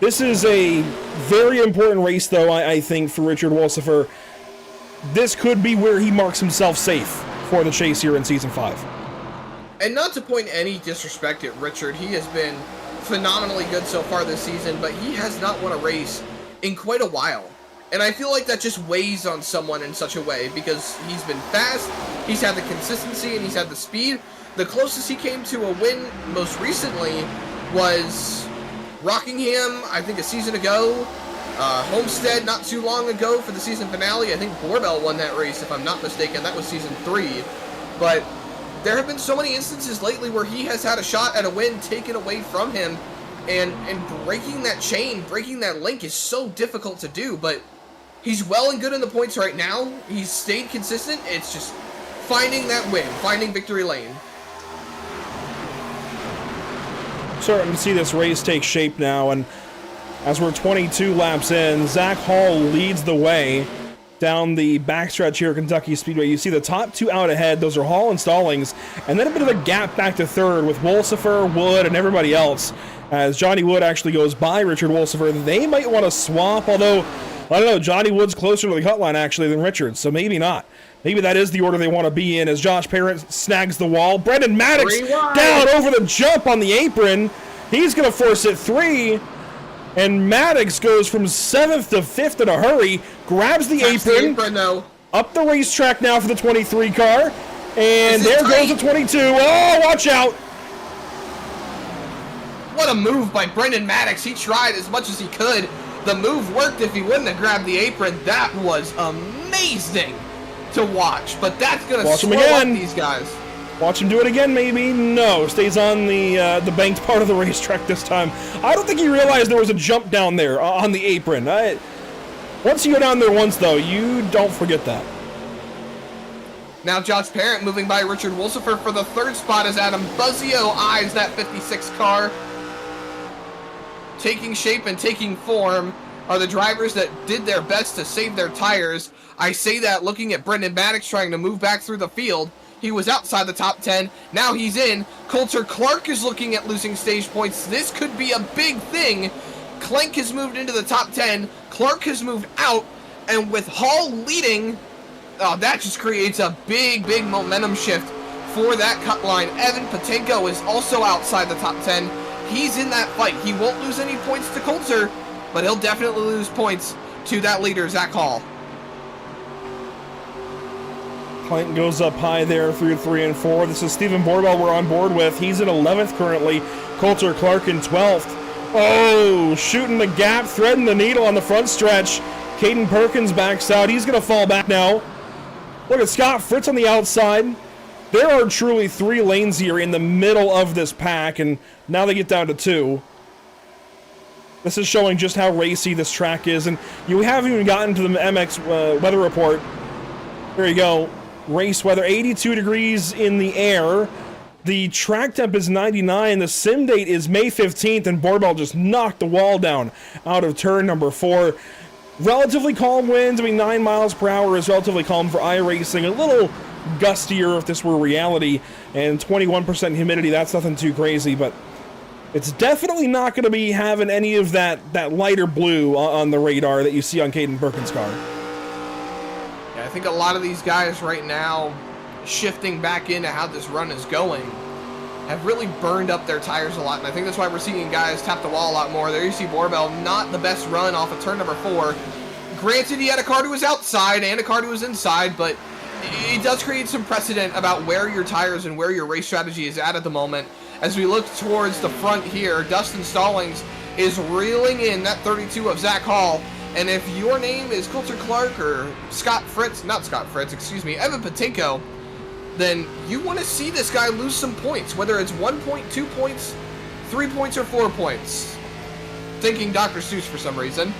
This is a very important race, though, I think, for Richard Wolsifer. This could be where he marks himself safe for the chase here in Season 5. And not to point any disrespect at Richard, he has been phenomenally good so far this season, but he has not won a race in quite a while. And I feel like that just weighs on someone in such a way, because he's been fast, he's had the consistency, and he's had the speed. The closest he came to a win most recently was Rockingham, I think a season ago. Homestead not too long ago for the season finale. I think Borbell won that race, if I'm not mistaken. That was season 3. But there have been so many instances lately where he has had a shot at a win taken away from him, and breaking that chain, breaking that link is so difficult to do. But he's well and good in the points right now. He's stayed consistent. It's just finding that win, finding victory lane. Starting to see this race take shape now, and as we're 22 laps in, Zach Hall leads the way down the backstretch here at Kentucky Speedway. You see the top 2 out ahead. Those are Hall and Stallings. And then a bit of a gap back to 3rd with Wolsifer, Wood, and everybody else. As Johnny Wood actually goes by Richard Wolsifer. They might want to swap, although, I don't know, Johnny Wood's closer to the cut line actually than Richard, so maybe not. Maybe that is the order they want to be in as Josh Parent snags the wall. Brendan Maddox down over the jump on the apron. He's going to force it 3. And Maddox goes from 7th to 5th in a hurry, grabs the apron. Though. Up the racetrack now for the 23 car. And This is there goes tight. the 22. Oh, watch out. What a move by Brendan Maddox. He tried as much as he could. The move worked if he wouldn't have grabbed the apron. That was amazing to watch. But that's going to Watch him slow up again. these guys. Watch him do it again, maybe. No, stays on the banked part of the racetrack this time. I don't think he realized there was a jump down there on the apron. Once you go down there once, though, you don't forget that. Now Josh Parent moving by Richard Wolsifer for the third spot as Adam Buzzio eyes that 56 car. Taking shape and taking form are the drivers that did their best to save their tires. I say that looking at Brendan Maddox trying to move back through the field. He was outside the top 10. Now he's in. Coulter Clark is looking at losing stage points. This could be a big thing. Clank has moved into the top 10. Clark has moved out. And with Hall leading, that just creates a big, big momentum shift for that cut line. Evan Patenko is also outside the top 10. He's in that fight. He won't lose any points to Coulter, but he'll definitely lose points to that leader, Zach Hall. Clank goes up high there through 3 and 4. This is Stephen Borbell we're on board with. He's in 11th currently. Coulter Clark in 12th. Oh, shooting the gap, threading the needle on the front stretch. Caden Perkins backs out. He's going to fall back now. Look at Scott Fritz on the outside. There are truly 3 lanes here in the middle of this pack, and now they get down to 2. This is showing just how racy this track is, and you haven't even gotten to the MX weather report. There you go. Race weather, 82 degrees in the air. The track temp is 99. The sim date is May 15th, and Borbell just knocked the wall down out of turn number 4. Relatively calm winds. I mean, 9 miles per hour is relatively calm for iRacing. A little gustier if this were reality, and 21% humidity. That's nothing too crazy, but it's definitely not going to be having any of that lighter blue on the radar that you see on Caden Perkins' car. Yeah, I think a lot of these guys right now, shifting back into how this run is going, have really burned up their tires a lot, and I think that's why we're seeing guys tap the wall a lot more. There you see Borbell, not the best run off of turn number 4. Granted, he had a car who was outside and a car who was inside, but it does create some precedent about where your tires and where your race strategy is at the moment. As we look towards the front here, Dustin Stallings is reeling in that 32 of Zach Hall, and if your name is Coulter Clark or Evan Patenko, then you want to see this guy lose some points, whether it's 1 point, 2 points, 3 points, or 4 points. Thinking Dr. Seuss for some reason.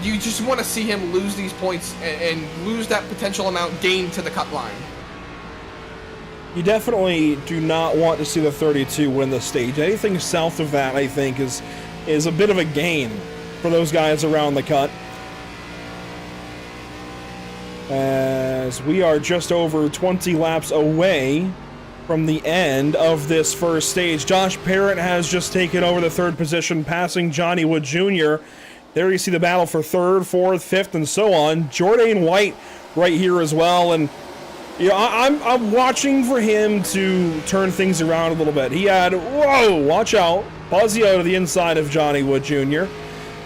You just want to see him lose these points and lose that potential amount gained to the cut line. You definitely do not want to see the 32 win the stage. Anything south of that, I think, is a bit of a gain for those guys around the cut. As we are just over 20 laps away from the end of this first stage. Josh Parent has just taken over the 3rd position, passing Johnny Wood Jr. There you see the battle for 3rd, 4th, 5th, and so on. Jordan White right here as well, and you know, I'm watching for him to turn things around a little bit. He had, whoa, watch out, Buzzio to the inside of Johnny Wood Jr.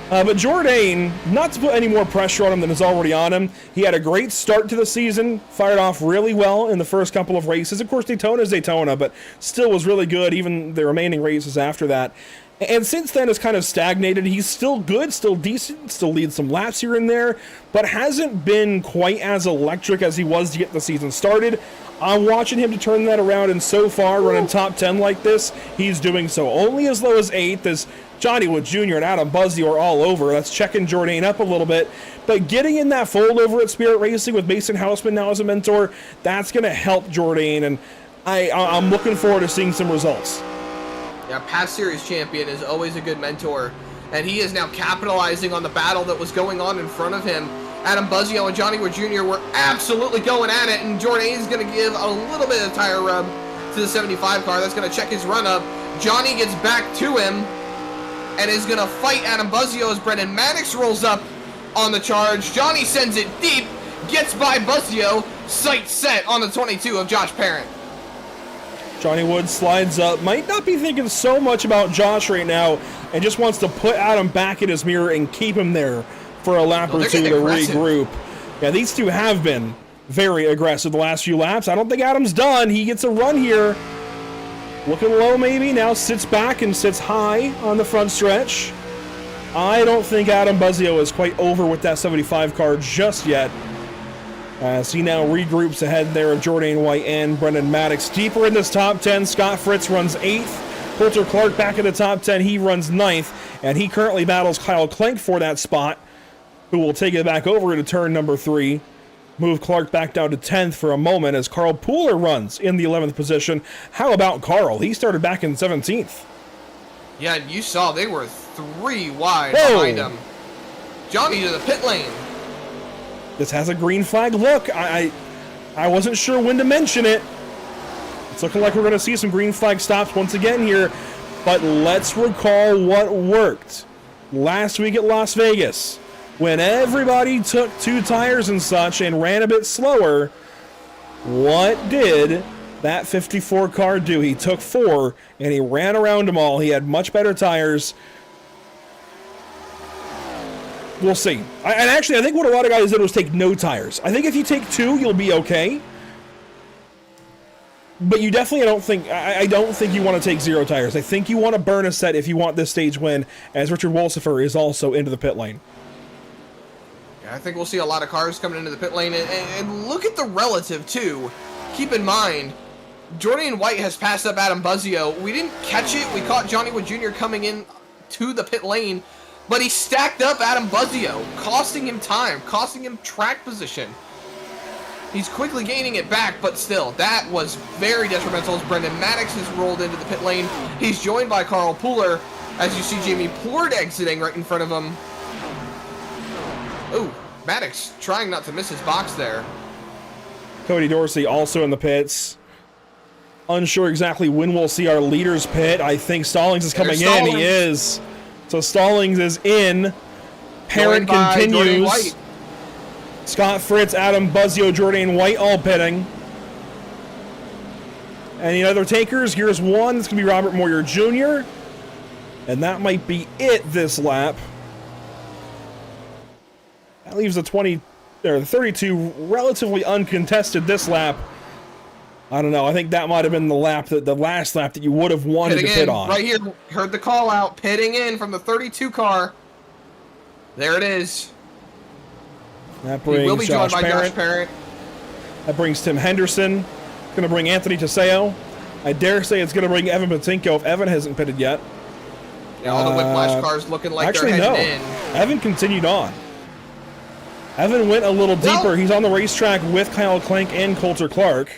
But Jourdain, not to put any more pressure on him than is already on him, he had a great start to the season, fired off really well in the first couple of races. Of course, Daytona is Daytona, but still was really good, even the remaining races after that. And since then has kind of stagnated. He's still good, still decent, still leads some laps here and there, but hasn't been quite as electric as he was to get the season started. I'm watching him to turn that around, and so far, running top 10 like this, he's doing so. Only as low as 8th, as Johnny Wood Jr. and Adam Buzzio are all over. That's checking Jourdain up a little bit. But getting in that fold over at Spirit Racing with Mason Houseman now as a mentor, that's going to help Jourdain, and I'm looking forward to seeing some results. Yeah, past series champion is always a good mentor, and he is now capitalizing on the battle that was going on in front of him. Adam Buzzio and Johnny Wood Jr. were absolutely going at it, and Jourdain is going to give a little bit of tire rub to the 75 car. That's going to check his run up. Johnny gets back to him and is going to fight Adam Buzzio as Brendan Maddox rolls up on the charge. Johnny sends it deep, gets by Buzzio, sight set on the 22 of Josh Parent. Johnny Wood slides up, might not be thinking so much about Josh right now, and just wants to put Adam back in his mirror and keep him there for a lap or two to regroup. Yeah, these two have been very aggressive the last few laps. I don't think Adam's done. He gets a run here. Looking low maybe, now sits back and sits high on the front stretch. I don't think Adam Buzzio is quite over with that 75 car just yet. As he now regroups ahead there of Jordan White and Brendan Maddox. Deeper in this top 10, Scott Fritz runs 8th. Coulter Clark back in the top 10, he runs 9th. And he currently battles Kyle Klenk for that spot, who will take it back over to turn number 3. Move Clark back down to 10th for a moment as Carl Pooler runs in the 11th position. How about Carl? He started back in 17th. Yeah, you saw they were 3 wide Whoa. behind him. Johnny to the pit lane. This has a green flag look. I wasn't sure when to mention it. It's looking like we're going to see some green flag stops once again here. But let's recall what worked last week at Las Vegas. When everybody took 2 tires and such and ran a bit slower, what did that 54 car do? He took 4 and he ran around them all. He had much better tires. We'll see. And actually, I think what a lot of guys did was take no tires. I think if you take 2, you'll be okay. But you definitely I don't think you want to take 0 tires. I think you want to burn a set if you want this stage win, as Richard Wolsifer is also into the pit lane. I think we'll see a lot of cars coming into the pit lane, and look at the relative too. Keep in mind, Jordan White has passed up Adam Buzzio. We didn't catch it. We caught Johnny Wood Jr. coming in to the pit lane, but he stacked up Adam Buzzio, costing him time, costing him track position. He's quickly gaining it back, but still, that was very detrimental as Brendan Maddox has rolled into the pit lane. He's joined by Carl Pooler, as you see Jamie Plord exiting right in front of him. Ooh, Maddox trying not to miss his box there. Cody Dorsey also in the pits. Unsure exactly when we'll see our leaders pit. I think Stallings is coming in. He is. So Stallings is in. Parent continues. Scott Fritz, Adam Buzzio, Jordan White all pitting. Any other takers? Here's one. It's going to be Robert Moyer Jr. And that might be it this lap. That leaves the 32 relatively uncontested this lap. I don't know. I think that might have been the last lap that you would have wanted to pit on. Right here, heard the call out, pitting in from the 32 car. There it is. That brings he will be joined by Josh Josh Parent. That brings Tim Henderson. It's going to bring Anthony Teseo. I dare say it's going to bring Evan Patinko if Evan hasn't pitted yet. Yeah, all the Whiplash cars looking like they're heading in. Evan continued on. Evan went a little deeper. He's on the racetrack with Kyle Klenk and Coulter Clark.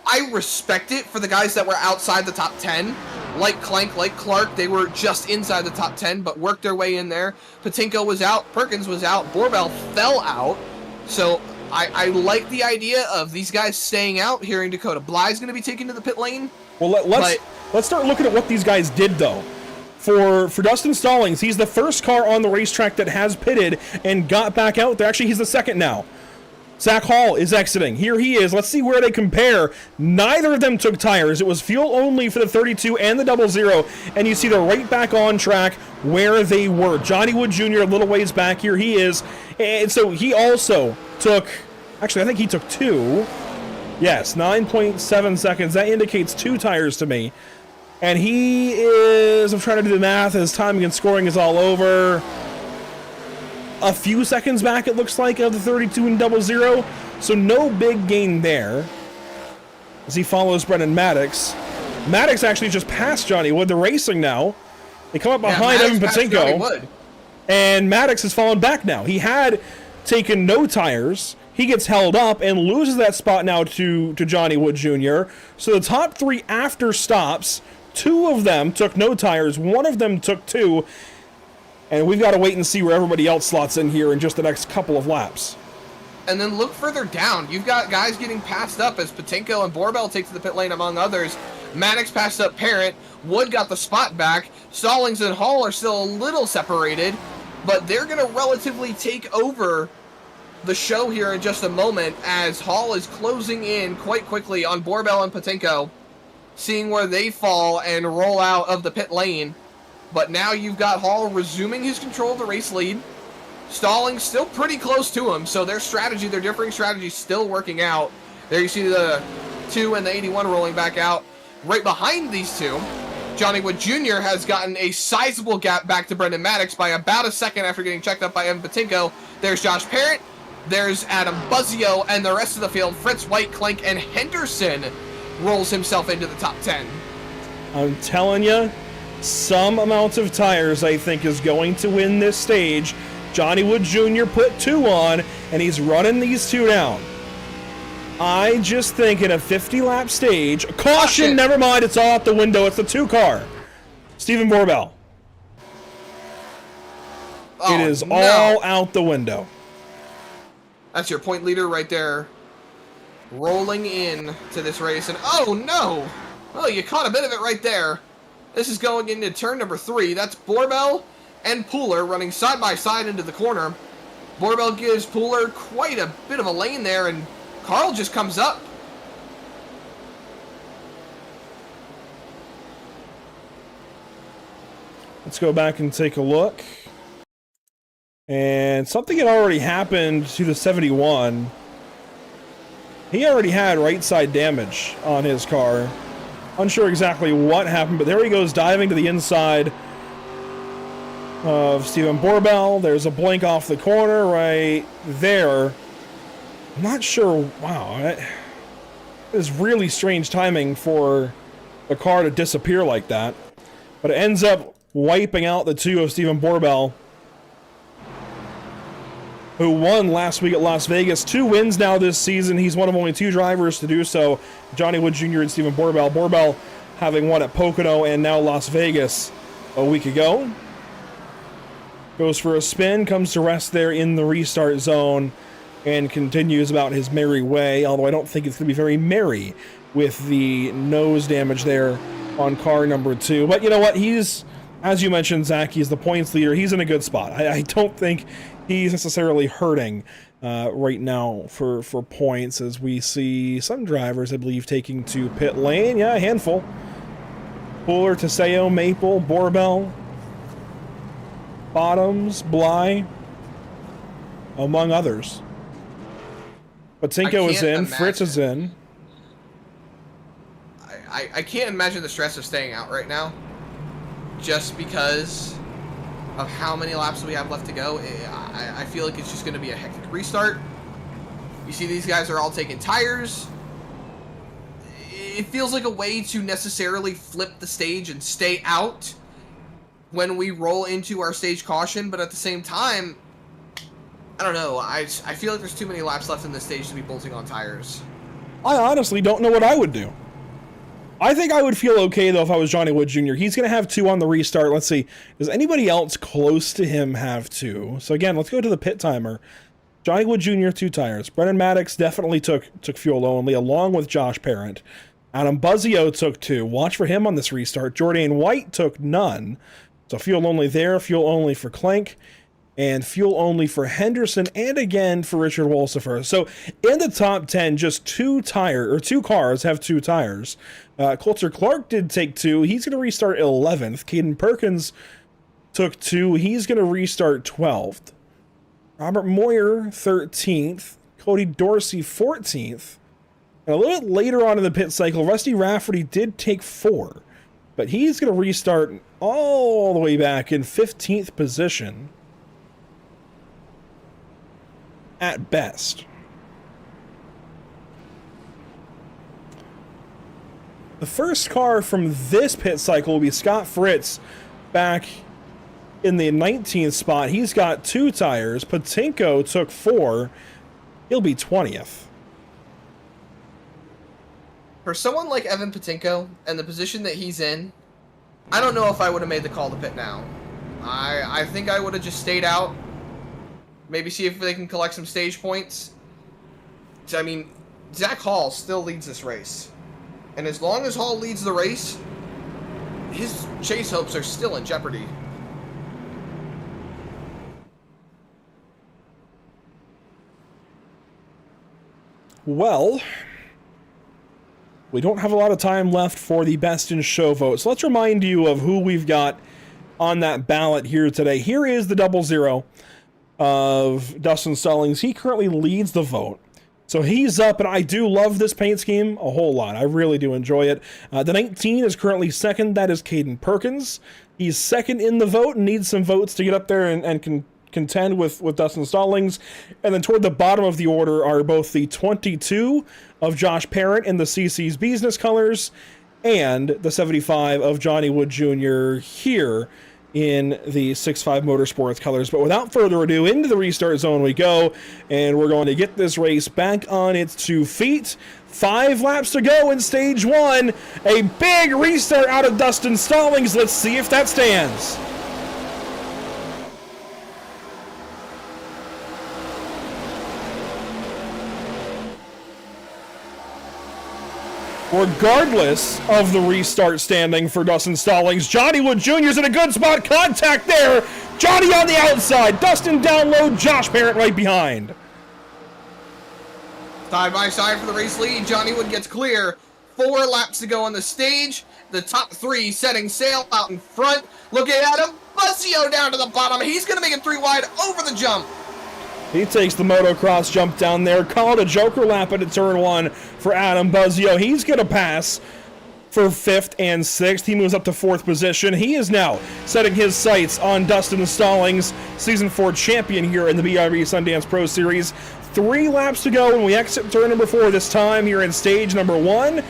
I respect it for the guys that were outside the top 10. Like Klenk, like Clark, they were just inside the top 10, but worked their way in there. Patinko was out, Perkins was out, Borbell fell out. So I like the idea of these guys staying out. Hearing Dakota Bly's going to be taken to the pit lane. Well, let's start looking at what these guys did, though. For Dustin Stallings, he's the first car on the racetrack that has pitted and got back out there. Actually, he's the second now. Zach Hall is exiting. Here he is. Let's see where they compare. Neither of them took tires. It was fuel only for the 32 and the 00, and you see they're right back on track where they were. Johnny Wood Jr. a little ways back. Here he is. And so he also took, actually I think he took 2. Yes, 9.7 seconds. That indicates 2 tires to me. And he is, I'm trying to do the math, his timing and scoring is all over. A few seconds back, it looks like, of the 32 and 00. So no big gain there as he follows Brendan Maddox. Maddox actually just passed Johnny Wood. They're racing now. They come up behind Evan Patinko. And Maddox has fallen back now. He had taken no tires. He gets held up and loses that spot now to Johnny Wood Jr. So the top 3 after stops, 2 of them took no tires. 1 of them took 2. And we've got to wait and see where everybody else slots in here in just the next couple of laps. And then look further down. You've got guys getting passed up as Patinko and Borbell take to the pit lane, among others. Maddox passed up Parent. Wood got the spot back. Stallings and Hall are still a little separated, but they're going to relatively take over the show here in just a moment as Hall is closing in quite quickly on Borbell and Patinko, seeing where they fall and roll out of the pit lane. But now you've got Hall resuming his control of the race lead. stalling, still pretty close to him. So their differing strategy, still working out. There you see the 2 and the 81 rolling back out. Right behind these two, Johnny Wood Jr. has gotten a sizable gap back to Brendan Maddox by about a second after getting checked up by Evan Patinko. There's Josh Parent, there's Adam Buzzio, and the rest of the field, Fritz White, Clank, and Henderson rolls himself into the top 10. I'm telling you, some amount of tires, I think, is going to win this stage. Johnny Wood Jr. put 2 on, and he's running these 2 down. I just think in a 50-lap stage, caution, never mind, it's all out the window. It's the 2 car. Stephen Borbell. It is all out the window. That's your point leader right there. Rolling in to this race, and oh no! Oh, you caught a bit of it right there. This is going into turn number 3. That's Borbell and Pooler running side by side into the corner. Borbell gives Pooler quite a bit of a lane there, and Carl just comes up. Let's go back and take a look. And something had already happened to the 71. He already had right side damage on his car. Unsure exactly what happened, but there he goes diving to the inside of Stephen Borbell. There's a blink off the corner right there. I'm not sure. Wow, that is really strange timing for the car to disappear like that. But it ends up wiping out the 2 of Stephen Borbell, who won last week at Las Vegas. 2 wins now this season. He's one of only 2 drivers to do so. Johnny Wood Jr. and Stephen Borbell. Borbell having won at Pocono and now Las Vegas a week ago. Goes for a spin, comes to rest there in the restart zone, and continues about his merry way, although I don't think it's going to be very merry with the nose damage there on car number 2. But you know what? He's, as you mentioned, Zach, he's the points leader. He's in a good spot. I don't think he's necessarily hurting right now for points, as we see some drivers, I believe, taking to pit lane. Yeah, a handful. Pooler, Teseo, Maple, Borbell, Bottoms, Bly, among others. Patinko is in, Fritz is in. I can't imagine the stress of staying out right now, just because of how many laps we have left to go. I feel like it's just going to be a hectic restart. You see these guys are all taking tires. It feels like a way to necessarily flip the stage and stay out when we roll into our stage caution, but at the same time, I don't know. I feel like there's too many laps left in this stage to be bolting on tires. I honestly don't know what I would do. I think I would feel okay, though, if I was Johnny Wood Jr. He's going to have 2 on the restart. Let's see. Does anybody else close to him have 2? So, again, let's go to the pit timer. Johnny Wood Jr., 2 tires. Brendan Maddox definitely took fuel only, along with Josh Parent. Adam Buzzio took 2. Watch for him on this restart. Jordan White took none. So, fuel only there. Fuel only for Clank. And fuel only for Henderson, and again for Richard Wolsifer. So in the top 10, just 2 cars have 2 tires. Coulter Clark did take 2. He's going to restart 11th. Caden Perkins took 2. He's going to restart 12th. Robert Moyer, 13th. Cody Dorsey, 14th. And a little bit later on in the pit cycle, Rusty Rafferty did take 4. But he's going to restart all the way back in 15th position. At best. The first car from this pit cycle will be Scott Fritz back in the 19th spot. He's got 2 tires. Patinko took 4. He'll be 20th. For someone like Evan Patinko and the position that he's in, I don't know if I would have made the call to pit now. I think I would have just stayed out. Maybe see if they can collect some stage points. I mean, Zach Hall still leads this race. And as long as Hall leads the race, his chase hopes are still in jeopardy. Well, we don't have a lot of time left for the best in show vote. So let's remind you of who we've got on that ballot here today. Here is the 00. of Dustin Stallings, he currently leads the vote. So he's up, and I do love this paint scheme a whole lot. I really do enjoy it. The 19 is currently second. That is Caden Perkins. He's second in the vote and needs some votes to get up there and contend with Dustin Stallings. And then toward the bottom of the order are both the 22 of Josh Parent in the CC's business colors and the 75 of Johnny Wood Jr. here in the 6.5 Motorsports colors. But without further ado, into the restart zone we go, and we're going to get this race back on its 2 feet. 5 laps to go in stage 1. A big restart out of Dustin Stallings. Let's see if that stands. Regardless of the restart standing for Dustin Stallings, Johnny Wood Jr. is in a good spot. Contact there. Johnny on the outside. Dustin down low. Josh Parent right behind. Side by side for the race lead. Johnny Wood gets clear. 4 laps to go on the stage. The top 3 setting sail out in front. Looking at him. Buzzio down to the bottom. He's going to make it 3 wide over the jump. He takes the motocross jump down there. Called a joker lap into turn 1 for Adam Buzzio. He's going to pass for 5th and 6th. He moves up to 4th position. He is now setting his sights on Dustin Stallings, Season 4 champion here in the BRB Sundance Pro Series. 3 laps to go when we exit turn number 4 this time here in stage number 1.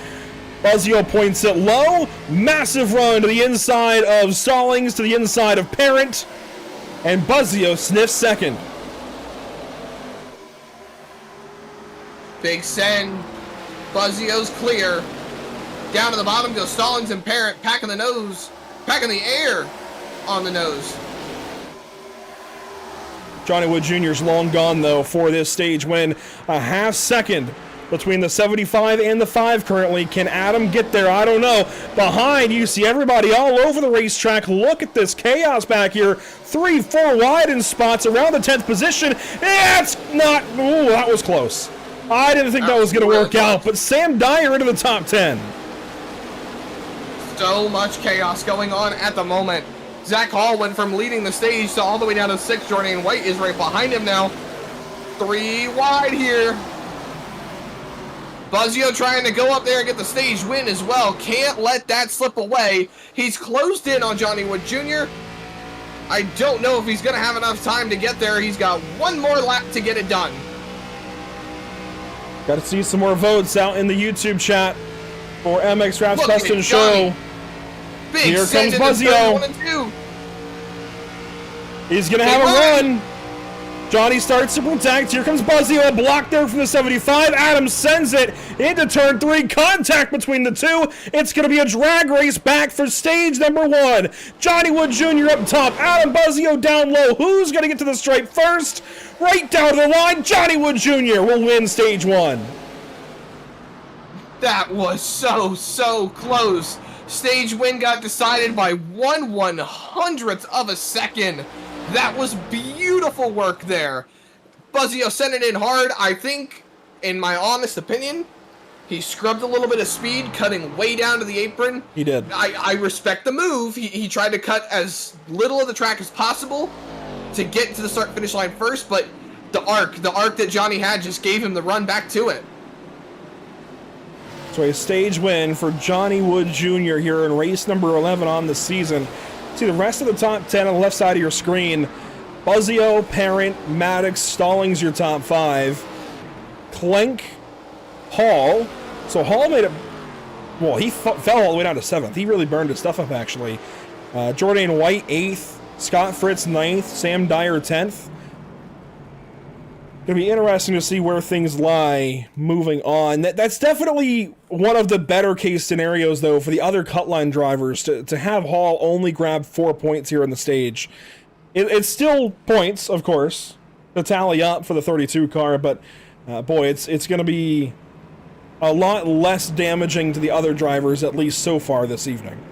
Buzzio points it low. Massive run to the inside of Stallings, to the inside of Parent. And Buzzio sniffs second. Big send. Buzzio's clear. Down to the bottom goes Stallings and Parent, packing the nose, packing the air on the nose. Johnny Wood Jr.'s long gone, though, for this stage win. A half second between the 75 and the 5 currently. Can Adam get there? I don't know. Behind, you see everybody all over the racetrack. Look at this chaos back here. 3, 4 wide in spots around the 10th position. It's not... Ooh, that was close. I didn't think that was going to work out, but Sam Dyer into the top 10. So much chaos going on at the moment. Zach Hall went from leading the stage to all the way down to 6th. Jordan White is right behind him now. 3 wide here. Buzzio trying to go up there and get the stage win as well. Can't let that slip away. He's closed in on Johnny Wood Jr. I don't know if he's going to have enough time to get there. He's got 1 more lap to get it done. Got to see some more votes out in the YouTube chat for MX Raps Best in Show. Big Here comes send in Buzzio. 1 and 2. He's going to have a run. Johnny starts to protect. Here comes Buzzio. A block there from the 75. Adam sends it into turn 3. Contact between the 2. It's going to be a drag race back for stage number 1. Johnny Wood Jr. up top. Adam Buzzio down low. Who's going to get to the stripe first? Right down to the line. Johnny Wood Jr. will win stage 1. That was so close. Stage win got decided by 1/100th of a second. That was beautiful work there. Buzzio sent it in hard. I think, in my honest opinion, he scrubbed a little bit of speed, cutting way down to the apron. He did. I respect the move. He tried to cut as little of the track as possible to get to the start-finish line first, but the arc that Johnny had just gave him the run back to it. So a stage win for Johnny Wood Jr. here in race number 11 on the season. See the rest of the top 10 on the left side of your screen. Buzzio, Parent, Maddox, Stallings your top 5. Clenk, Hall. So Hall made it... Well, he fell all the way down to 7th. He really burned his stuff up, actually. Jordan White, 8th. Scott Fritz, 9th. Sam Dyer, 10th. Going to be interesting to see where things lie moving on. That's definitely one of the better case scenarios, though, for the other cutline drivers to have Hall only grab 4 points here in the stage. It's still points, of course, to tally up for the 32 car, but boy, it's going to be a lot less damaging to the other drivers, at least so far this evening.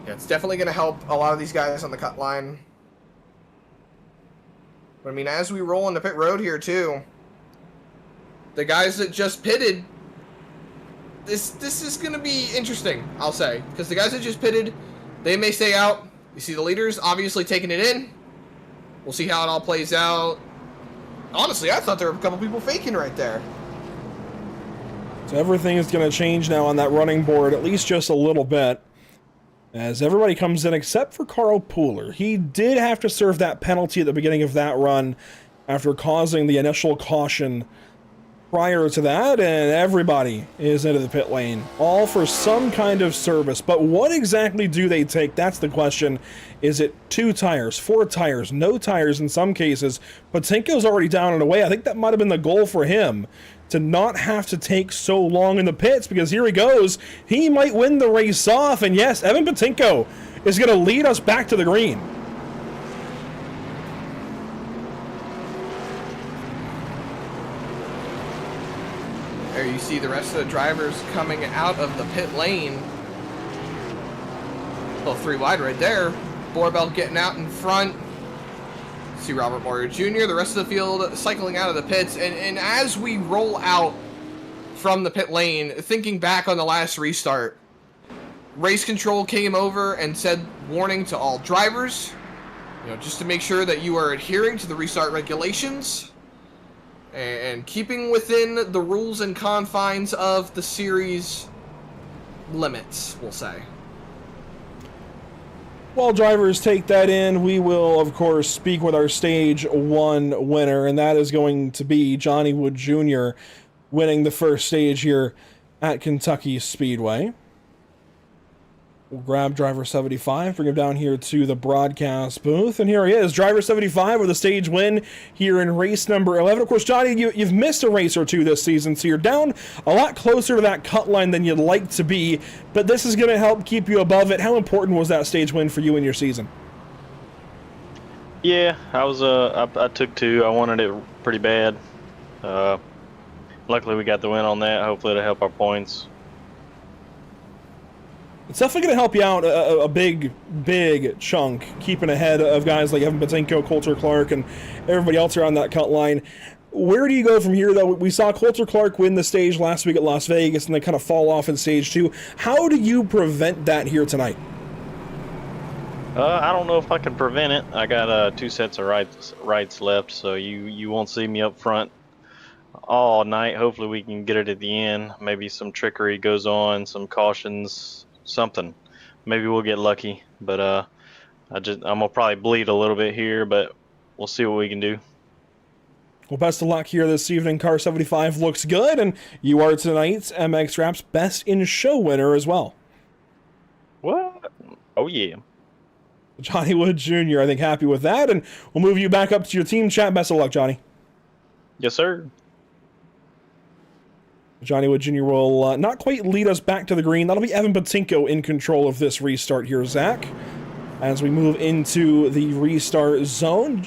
Yeah, it's definitely going to help a lot of these guys on the cut line. But I mean, as we roll into pit road here too, the guys that just pitted, this is going to be interesting, I'll say. Because the guys that just pitted, they may stay out. You see the leaders obviously taking it in. We'll see how it all plays out. Honestly, I thought there were a couple people faking right there. So everything is going to change now on that running board, at least just a little bit, as everybody comes in except for Carl Pooler. He did have to serve that penalty at the beginning of that run after causing the initial caution prior to that, and everybody is into the pit lane, all for some kind of service. But what exactly do they take? That's the question. Is it 2 tires, 4 tires, no tires in some cases? Patinko's already down and away. I think that might have been the goal for him, to not have to take so long in the pits, because here he goes. He might win the race off, and yes, Evan Patinko is going to lead us back to the green. There you see the rest of the drivers coming out of the pit lane. Little 3 wide right there. Borbell getting out in front. See Robert Moyer Jr., the rest of the field cycling out of the pits. And as we roll out from the pit lane, thinking back on the last restart, race control came over and said, warning to all drivers, just to make sure that you are adhering to the restart regulations and keeping within the rules and confines of the series limits, we'll say. While drivers take that in, we will, of course, speak with our Stage 1 winner, and that is going to be Johnny Wood Jr. winning the first stage here at Kentucky Speedway. We'll grab driver 75, bring him down here to the broadcast booth, and here he is, driver 75 with a stage win here in race number 11. Of course, Johnny, you've missed a race or two this season, so you're down a lot closer to that cut line than you'd like to be, but this is going to help keep you above it. How important was that stage win for you in your season? Yeah, I took 2. I wanted it pretty bad. Luckily, we got the win on that. Hopefully, it'll help our points. It's definitely going to help you out a big chunk, keeping ahead of guys like Evan Patinko, Coulter Clark, and everybody else around that cut line. Where do you go from here, though? We saw Coulter Clark win the stage last week at Las Vegas, and they kind of fall off in stage 2. How do you prevent that here tonight? I don't know if I can prevent it. I got 2 sets of rights left, so you won't see me up front all night. Hopefully, we can get it at the end. Maybe some trickery goes on, some cautions. Something. Maybe we'll get lucky, but I'm gonna probably bleed a little bit here, but we'll see what we can do. Well, best of luck here this evening. Car 75 looks good, and you are tonight's MX Raps Best in Show winner as well. What? Oh yeah. Johnny Wood Jr., I think, happy with that, and we'll move you back up to your team chat. Best of luck, Johnny. Yes, sir. Johnny Wood Jr. will not quite lead us back to the green. That'll be Evan Patinko in control of this restart here, Zach. As we move into the restart zone,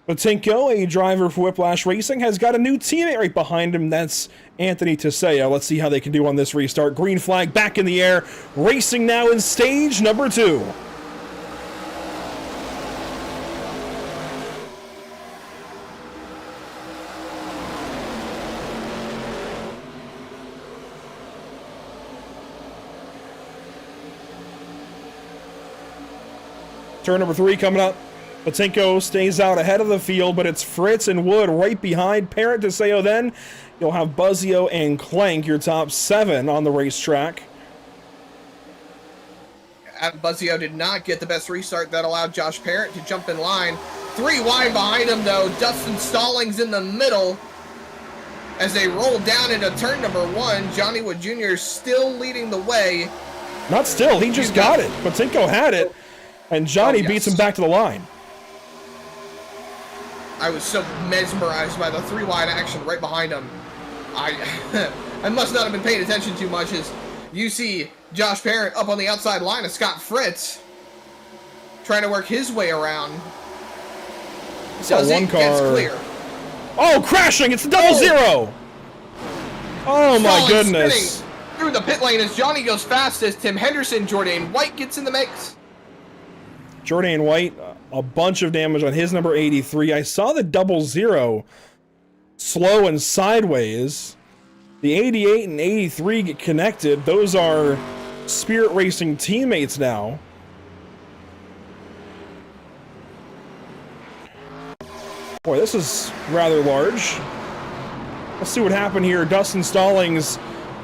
Patinko, a driver for Whiplash Racing, has got a new teammate right behind him. That's Anthony Teseo. Let's see how they can do on this restart. Green flag back in the air. Racing now in stage number 2. Turn number 3 coming up. Patinko stays out ahead of the field, but it's Fritz and Wood right behind. Parent Teseo then. You'll have Buzzio and Clank, your top 7 on the racetrack. Buzzio did not get the best restart. That allowed Josh Parent to jump in line. 3 wide behind him, though. Dustin Stallings in the middle. As they roll down into turn number 1, Johnny Wood Jr. still leading the way. Not still, he just got it. Patinko had it. And Johnny beats him back to the line. I was so mesmerized by the 3 wide action right behind him. I must not have been paying attention too much as you see Josh Parent up on the outside line of Scott Fritz trying to work his way around. Does one car gets clear. Oh, crashing! It's the double zero! Oh my goodness. Through the pit lane as Johnny goes fastest. Tim Henderson, Jordan White gets in the mix. Jordan White, a bunch of damage on his number 83. I saw the double zero slow and sideways. The 88 and 83 get connected. Those are Spirit Racing teammates now. Boy, this is rather large. Let's see what happened here. Dustin Stallings,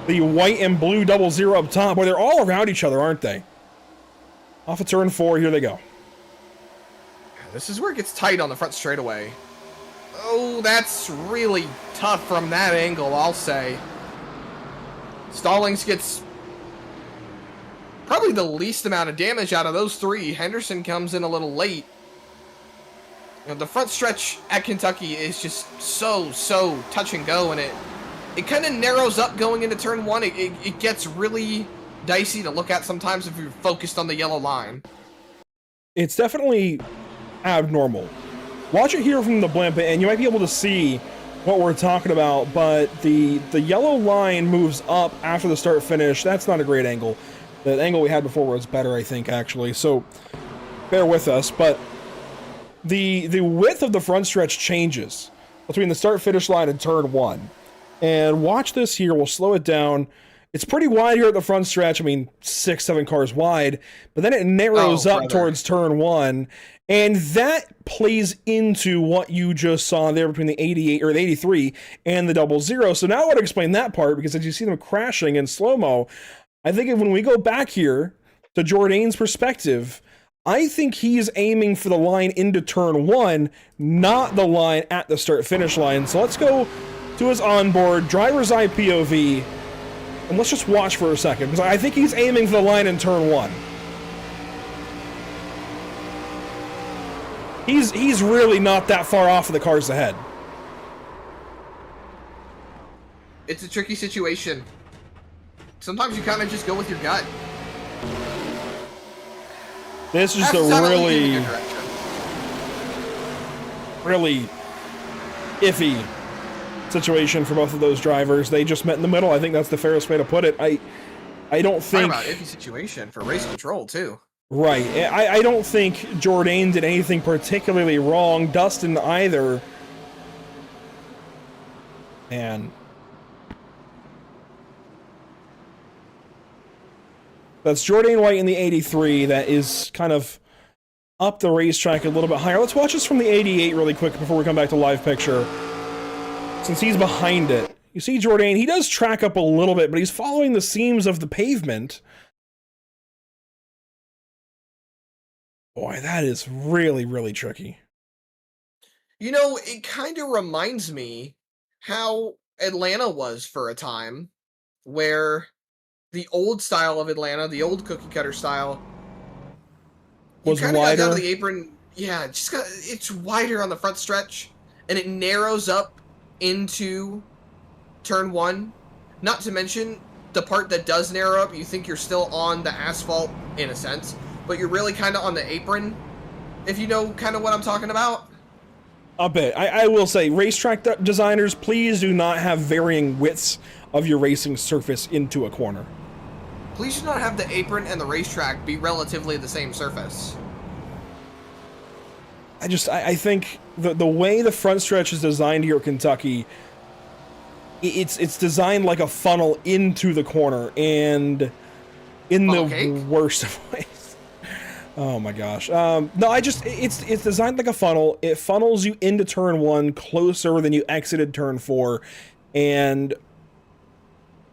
the white and blue 00 up top. Boy, they're all around each other, aren't they? Off of turn 4, here they go. This is where it gets tight on the front straightaway. Oh, that's really tough from that angle, I'll say. Stallings gets probably the least amount of damage out of those three. Henderson comes in a little late. You know, the front stretch at Kentucky is just so touch and go, and it kind of narrows up going into turn 1. It gets really dicey to look at sometimes if you're focused on the yellow line. It's definitely abnormal. Watch it here from the blimp, and you might be able to see what we're talking about, but the yellow line moves up after the start finish. That's not a great angle. The angle we had before was better, I think, actually, so bear with us. But the width of the front stretch changes between the start finish line and turn 1. And watch this here. We'll slow it down. It's pretty wide here at the front stretch. I mean, 6-7 cars wide, but then it narrows up towards turn 1. And that plays into what you just saw there between the 88 or the 83 and the 00. So now I want to explain that part, because as you see them crashing in slow-mo, I think when we go back here to Jourdain's perspective, I think he's aiming for the line into turn 1, not the line at the start-finish line. So let's go to his onboard, driver's eye POV, and let's just watch for a second, because I think he's aiming for the line in turn 1. He's really not that far off of the cars ahead. It's a tricky situation. Sometimes you kind of just go with your gut. This is just a really iffy situation for both of those drivers. They just met in the middle. I think that's the fairest way to put it. I don't think... Talk about iffy situation for race control, too. Right. I don't think Jourdain did anything particularly wrong. Dustin either. And that's Jourdain White in the 83 that is kind of up the racetrack a little bit higher. Let's watch this from the 88 really quick before we come back to live picture. Since he's behind it. You see Jourdain, he does track up a little bit, but he's following the seams of the pavement. Boy, that is really tricky. You know, it kind of reminds me how Atlanta was for a time, where the old style of Atlanta, the old cookie cutter style, was wider. Got down to the apron, yeah, it's wider on the front stretch, and it narrows up into turn 1. Not to mention the part that does narrow up, you think you're still on the asphalt in a sense, but you're really kind of on the apron, if you know kind of what I'm talking about. A bit. I will say, racetrack designers, please do not have varying widths of your racing surface into a corner. Please do not have the apron and the racetrack be relatively the same surface. I think the way the front stretch is designed here at Kentucky, it's designed like a funnel into the corner, and in the worst of ways. Oh my gosh. No, it's designed like a funnel. It funnels you into turn 1 closer than you exited turn 4. And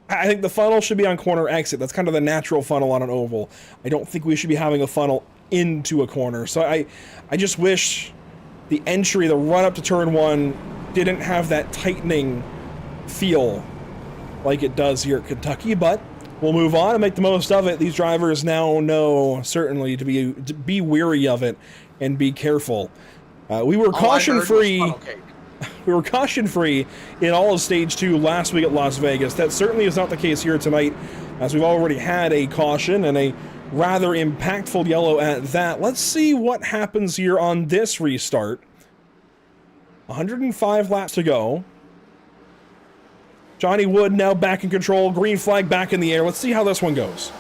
I think the funnel should be on corner exit. That's kind of the natural funnel on an oval. I don't think we should be having a funnel into a corner. So I just wish the entry, the run up to turn 1 didn't have that tightening feel like it does here at Kentucky, but we'll move on and make the most of it. These drivers now know certainly to be wary of it and be careful. We were caution-free. We were caution-free in all of Stage 2 last week at Las Vegas. That certainly is not the case here tonight, as we've already had a caution and a rather impactful yellow at that. Let's see what happens here on this restart. 105 laps to go. Johnny Wood now back in control. Green flag back in the air. Let's see how this one goes.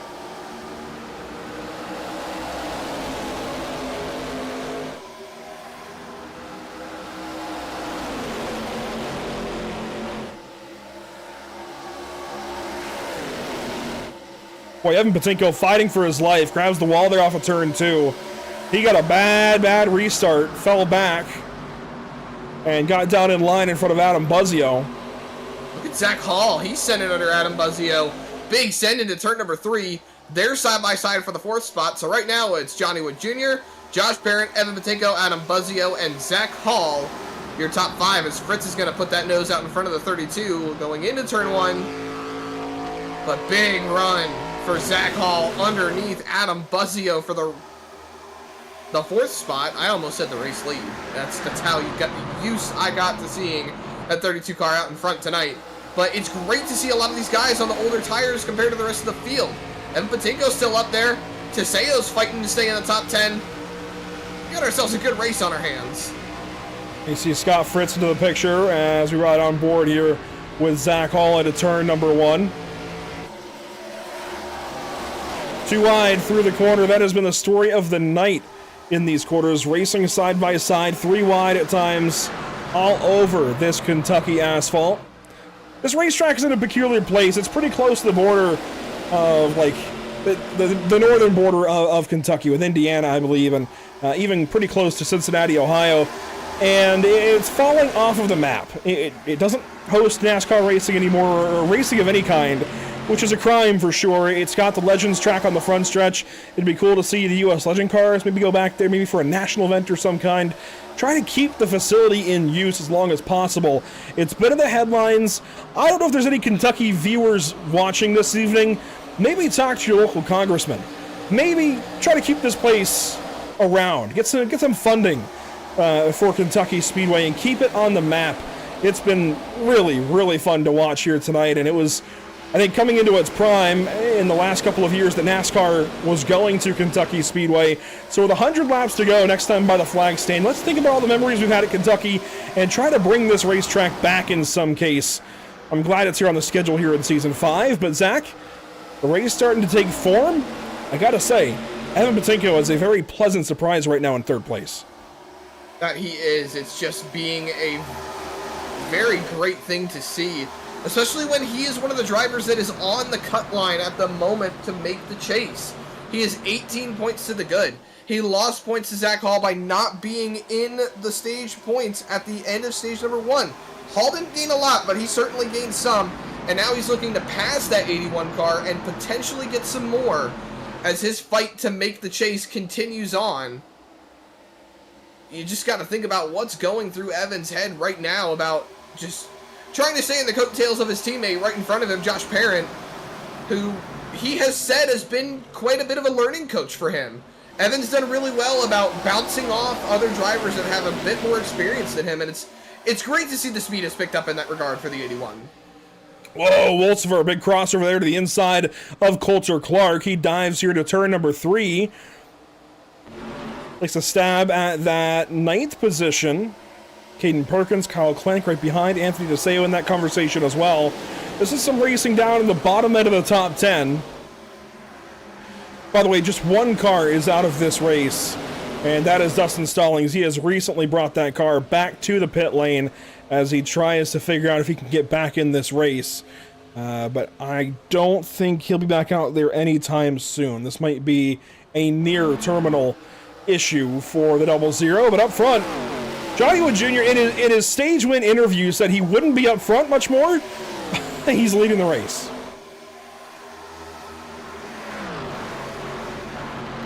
Boy, Evan Patinko fighting for his life. Grabs the wall there off of turn 2. He got a bad restart. Fell back. and got down in line in front of Adam Buzzio. Look at Zach Hall. He's sending under Adam Buzzio. Big send into turn number 3. They're side by side for the 4th spot. So right now it's Johnny Wood Jr., Josh Parent, Evan Patinko, Adam Buzzio, and Zach Hall. Your top 5 as Fritz is going to put that nose out in front of the 32 going into turn 1. But big run for Zach Hall underneath Adam Buzzio for the 4th spot. I almost said the race lead. That's how you got the use I got to seeing that 32 car out in front tonight. But it's great to see a lot of these guys on the older tires compared to the rest of the field. Evan Patinko's still up there. Teseo's fighting to stay in the top 10. We got ourselves a good race on our hands. You see Scott Fritz into the picture as we ride on board here with Zach Hall into turn number 1. Too wide through the corner. That has been the story of the night in these quarters. Racing side by side, 3 wide at times, all over this Kentucky asphalt. This racetrack is in a peculiar place. It's pretty close to the border of, like, the northern border of Kentucky with Indiana, I believe, and even pretty close to Cincinnati, Ohio. And it's falling off of the map. It doesn't host NASCAR racing anymore, or racing of any kind, which is a crime for sure. It's got the Legends track on the front stretch. It'd be cool to see the U.S. Legend cars maybe go back there, maybe for a national event or some kind. Try to keep the facility in use as long as possible. It's been in the headlines. I don't know if there's any Kentucky viewers watching this evening. Maybe talk to your local congressman. Maybe try to keep this place around. Get some funding for Kentucky Speedway and keep it on the map. It's been really, really fun to watch here tonight, and it was, I think, coming into its prime in the last couple of years that NASCAR was going to Kentucky Speedway. So with 100 laps to go next time by the flag stand, let's think about all the memories we've had at Kentucky and try to bring this racetrack back in some case. I'm glad it's here on the schedule here in Season 5, but Zach, the race starting to take form. I gotta say, Evan Patinko is a very pleasant surprise right now in 3rd place. That he is. It's just being a very great thing to see, especially when he is one of the drivers that is on the cut line at the moment to make the chase. He is 18 points to the good. He lost points to Zach Hall by not being in the stage points at the end of stage number 1. Hall didn't gain a lot, but he certainly gained some, and now he's looking to pass that 81 car and potentially get some more as his fight to make the chase continues on. You just got to think about what's going through Evan's head right now about just trying to stay in the coattails of his teammate right in front of him, Josh Parent, who he has said has been quite a bit of a learning coach for him. Evan's done really well about bouncing off other drivers that have a bit more experience than him, and it's great to see the speed has picked up in that regard for the 81. Whoa, Wolfsver, a big crossover there to the inside of Coulter Clark. He dives here to turn number 3. Takes a stab at that 9th position. Caden Perkins, Kyle Clank right behind Anthony Deseo in that conversation as well. This is some racing down in the bottom end of the top 10. By the way, just 1 car is out of this race, and that is Dustin Stallings. He has recently brought that car back to the pit lane as he tries to figure out if he can get back in this race. But I don't think he'll be back out there anytime soon. This might be a near terminal issue for the 00. But up front, Johnny Wood Jr. in his stage win interview said he wouldn't be up front much more. He's leading the race.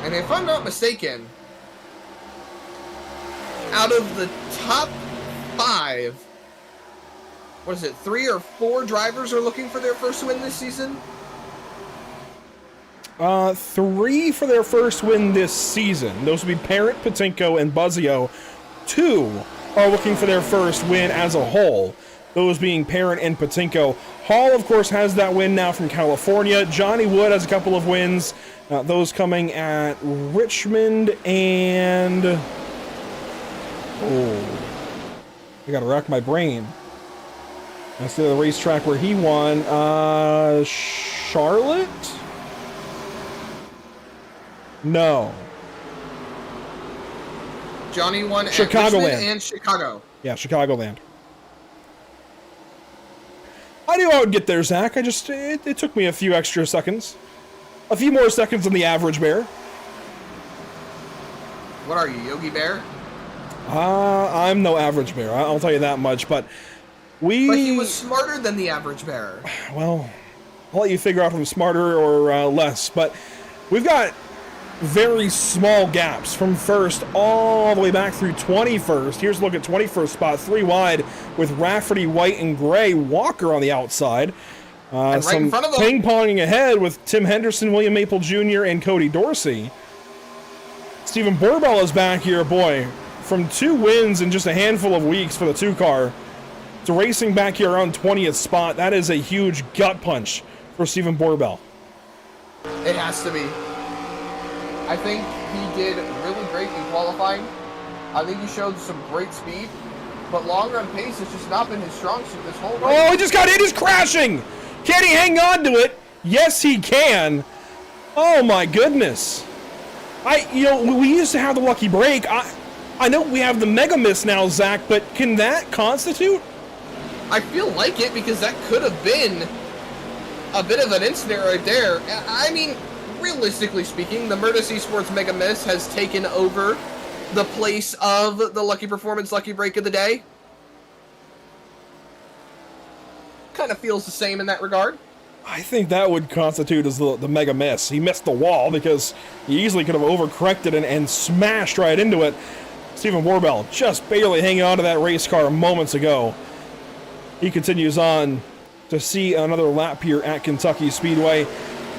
And if I'm not mistaken, out of the top 5, what is it, 3 or 4 drivers are looking for their first win this season? 3 for their first win this season. Those would be Parent, Patinko, and Buzzio. 2 are looking for their first win as a whole. Those being Parent and Patinko. Hall, of course, has that win now from California. Johnny Wood has a couple of wins. Those coming at Richmond and... Oh, I gotta rack my brain. That's the racetrack where he won. Charlotte? No. Johnny won at Chicagoland. Richmond and Chicago. Yeah, Chicagoland. I knew I would get there, Zach. It took me a few extra seconds. A few more seconds than the average bear. What are you, Yogi Bear? I'm no average bear, I'll tell you that much, but But he was smarter than the average bearer. Well, I'll let you figure out if I'm smarter or less, but we've got very small gaps from first all the way back through 21st. Here's a look at 21st spot, 3 wide with Rafferty, White, and Gray. Walker on the outside. And right in front of them, ping-ponging ahead with Tim Henderson, William Maple Jr., and Cody Dorsey. Stephen Borbell is back here, boy. From 2 wins in just a handful of weeks for the 2-car to racing back here around 20th spot. That is a huge gut punch for Stephen Borbell. it has to be. I think he did really great in qualifying. I think he showed some great speed, but long run pace has just not been his strong suit this whole race. Oh, he just got hit. He's crashing. Can he hang on to it? Yes, he can. Oh my goodness. We used to have the lucky break. I know we have the mega miss now, Zach, but can that constitute? I feel like it, because that could have been a bit of an incident right there. I mean, realistically speaking, the Murtis Esports Mega Miss has taken over the place of the Lucky Performance Lucky Break of the day. Kind of feels the same in that regard. I think that would constitute as the mega miss. He missed the wall because he easily could have overcorrected and smashed right into it. Stephen Borbell just barely hanging on to that race car moments ago. He continues on to see another lap here at Kentucky Speedway.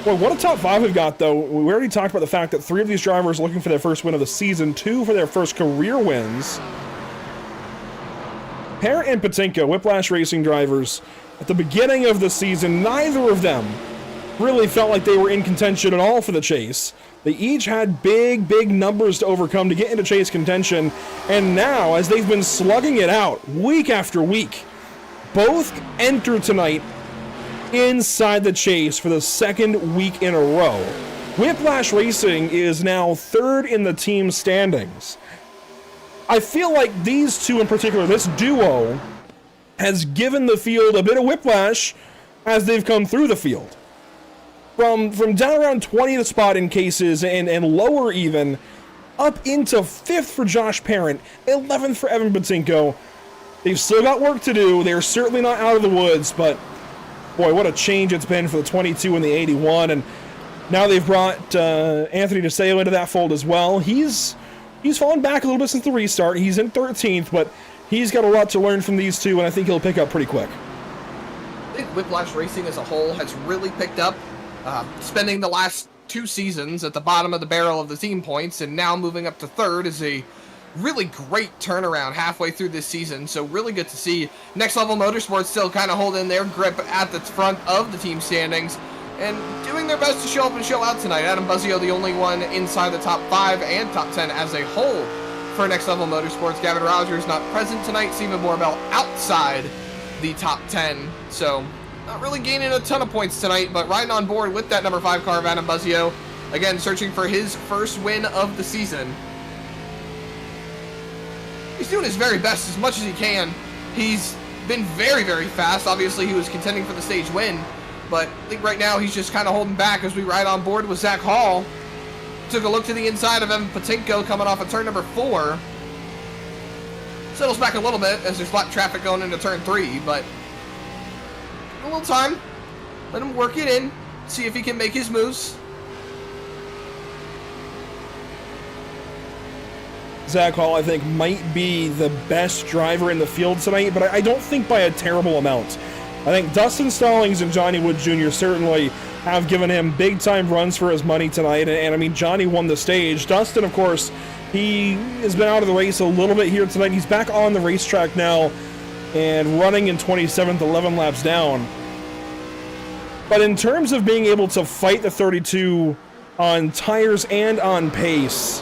Boy, what a top 5 we've got, though. We already talked about the fact that 3 of these drivers are looking for their first win of the season, 2 for their first career wins. Parent and Patinka, Whiplash Racing drivers, at the beginning of the season, neither of them really felt like they were in contention at all for the chase. They each had big numbers to overcome to get into chase contention, and now, as they've been slugging it out week after week, both enter tonight inside the chase for the second week in a row. Whiplash Racing is now 3rd in the team standings. I feel like these two in particular, this duo, has given the field a bit of whiplash as they've come through the field. From down around 20th spot in cases and lower even, up into 5th for Josh Parent, 11th for Evan Patinko. They've still got work to do. They're certainly not out of the woods, but boy, what a change it's been for the 22 and the 81. And now they've brought Anthony DeSeo into that fold as well. He's fallen back a little bit since the restart. He's in 13th, but he's got a lot to learn from these two, and I think he'll pick up pretty quick. I think Whiplash Racing as a whole has really picked up, spending the last 2 seasons at the bottom of the barrel of the team points, and now moving up to 3rd is a really great turnaround halfway through this season. So really good to see Next Level Motorsports still kind of holding their grip at the front of the team standings and doing their best to show up and show out tonight. Adam Buzzio, the only one inside the top 5 and top 10 as a whole for Next Level Motorsports. Gavin Rogers not present tonight. Stephen Borbell outside the top 10. So not really gaining a ton of points tonight, but riding on board with that number 5 car of Adam Buzzio. Again, searching for his first win of the season. He's doing his very best as much as he can. He's been very fast. Obviously, he was contending for the stage win, but I think right now he's just kind of holding back as we ride on board with Zach Hall. Took a look to the inside of Evan Patinko coming off of turn number 4. Settles back a little bit as there's flat traffic going into turn 3, but a little time. Let him work it in, see if he can make his moves. Zach Hall, I think, might be the best driver in the field tonight, but I don't think by a terrible amount. I think Dustin Stallings and Johnny Wood Jr. certainly have given him big-time runs for his money tonight, and I mean, Johnny won the stage. Dustin, of course, he has been out of the race a little bit here tonight. He's back on the racetrack now and running in 27th, 11 laps down. But in terms of being able to fight the 32 on tires and on pace,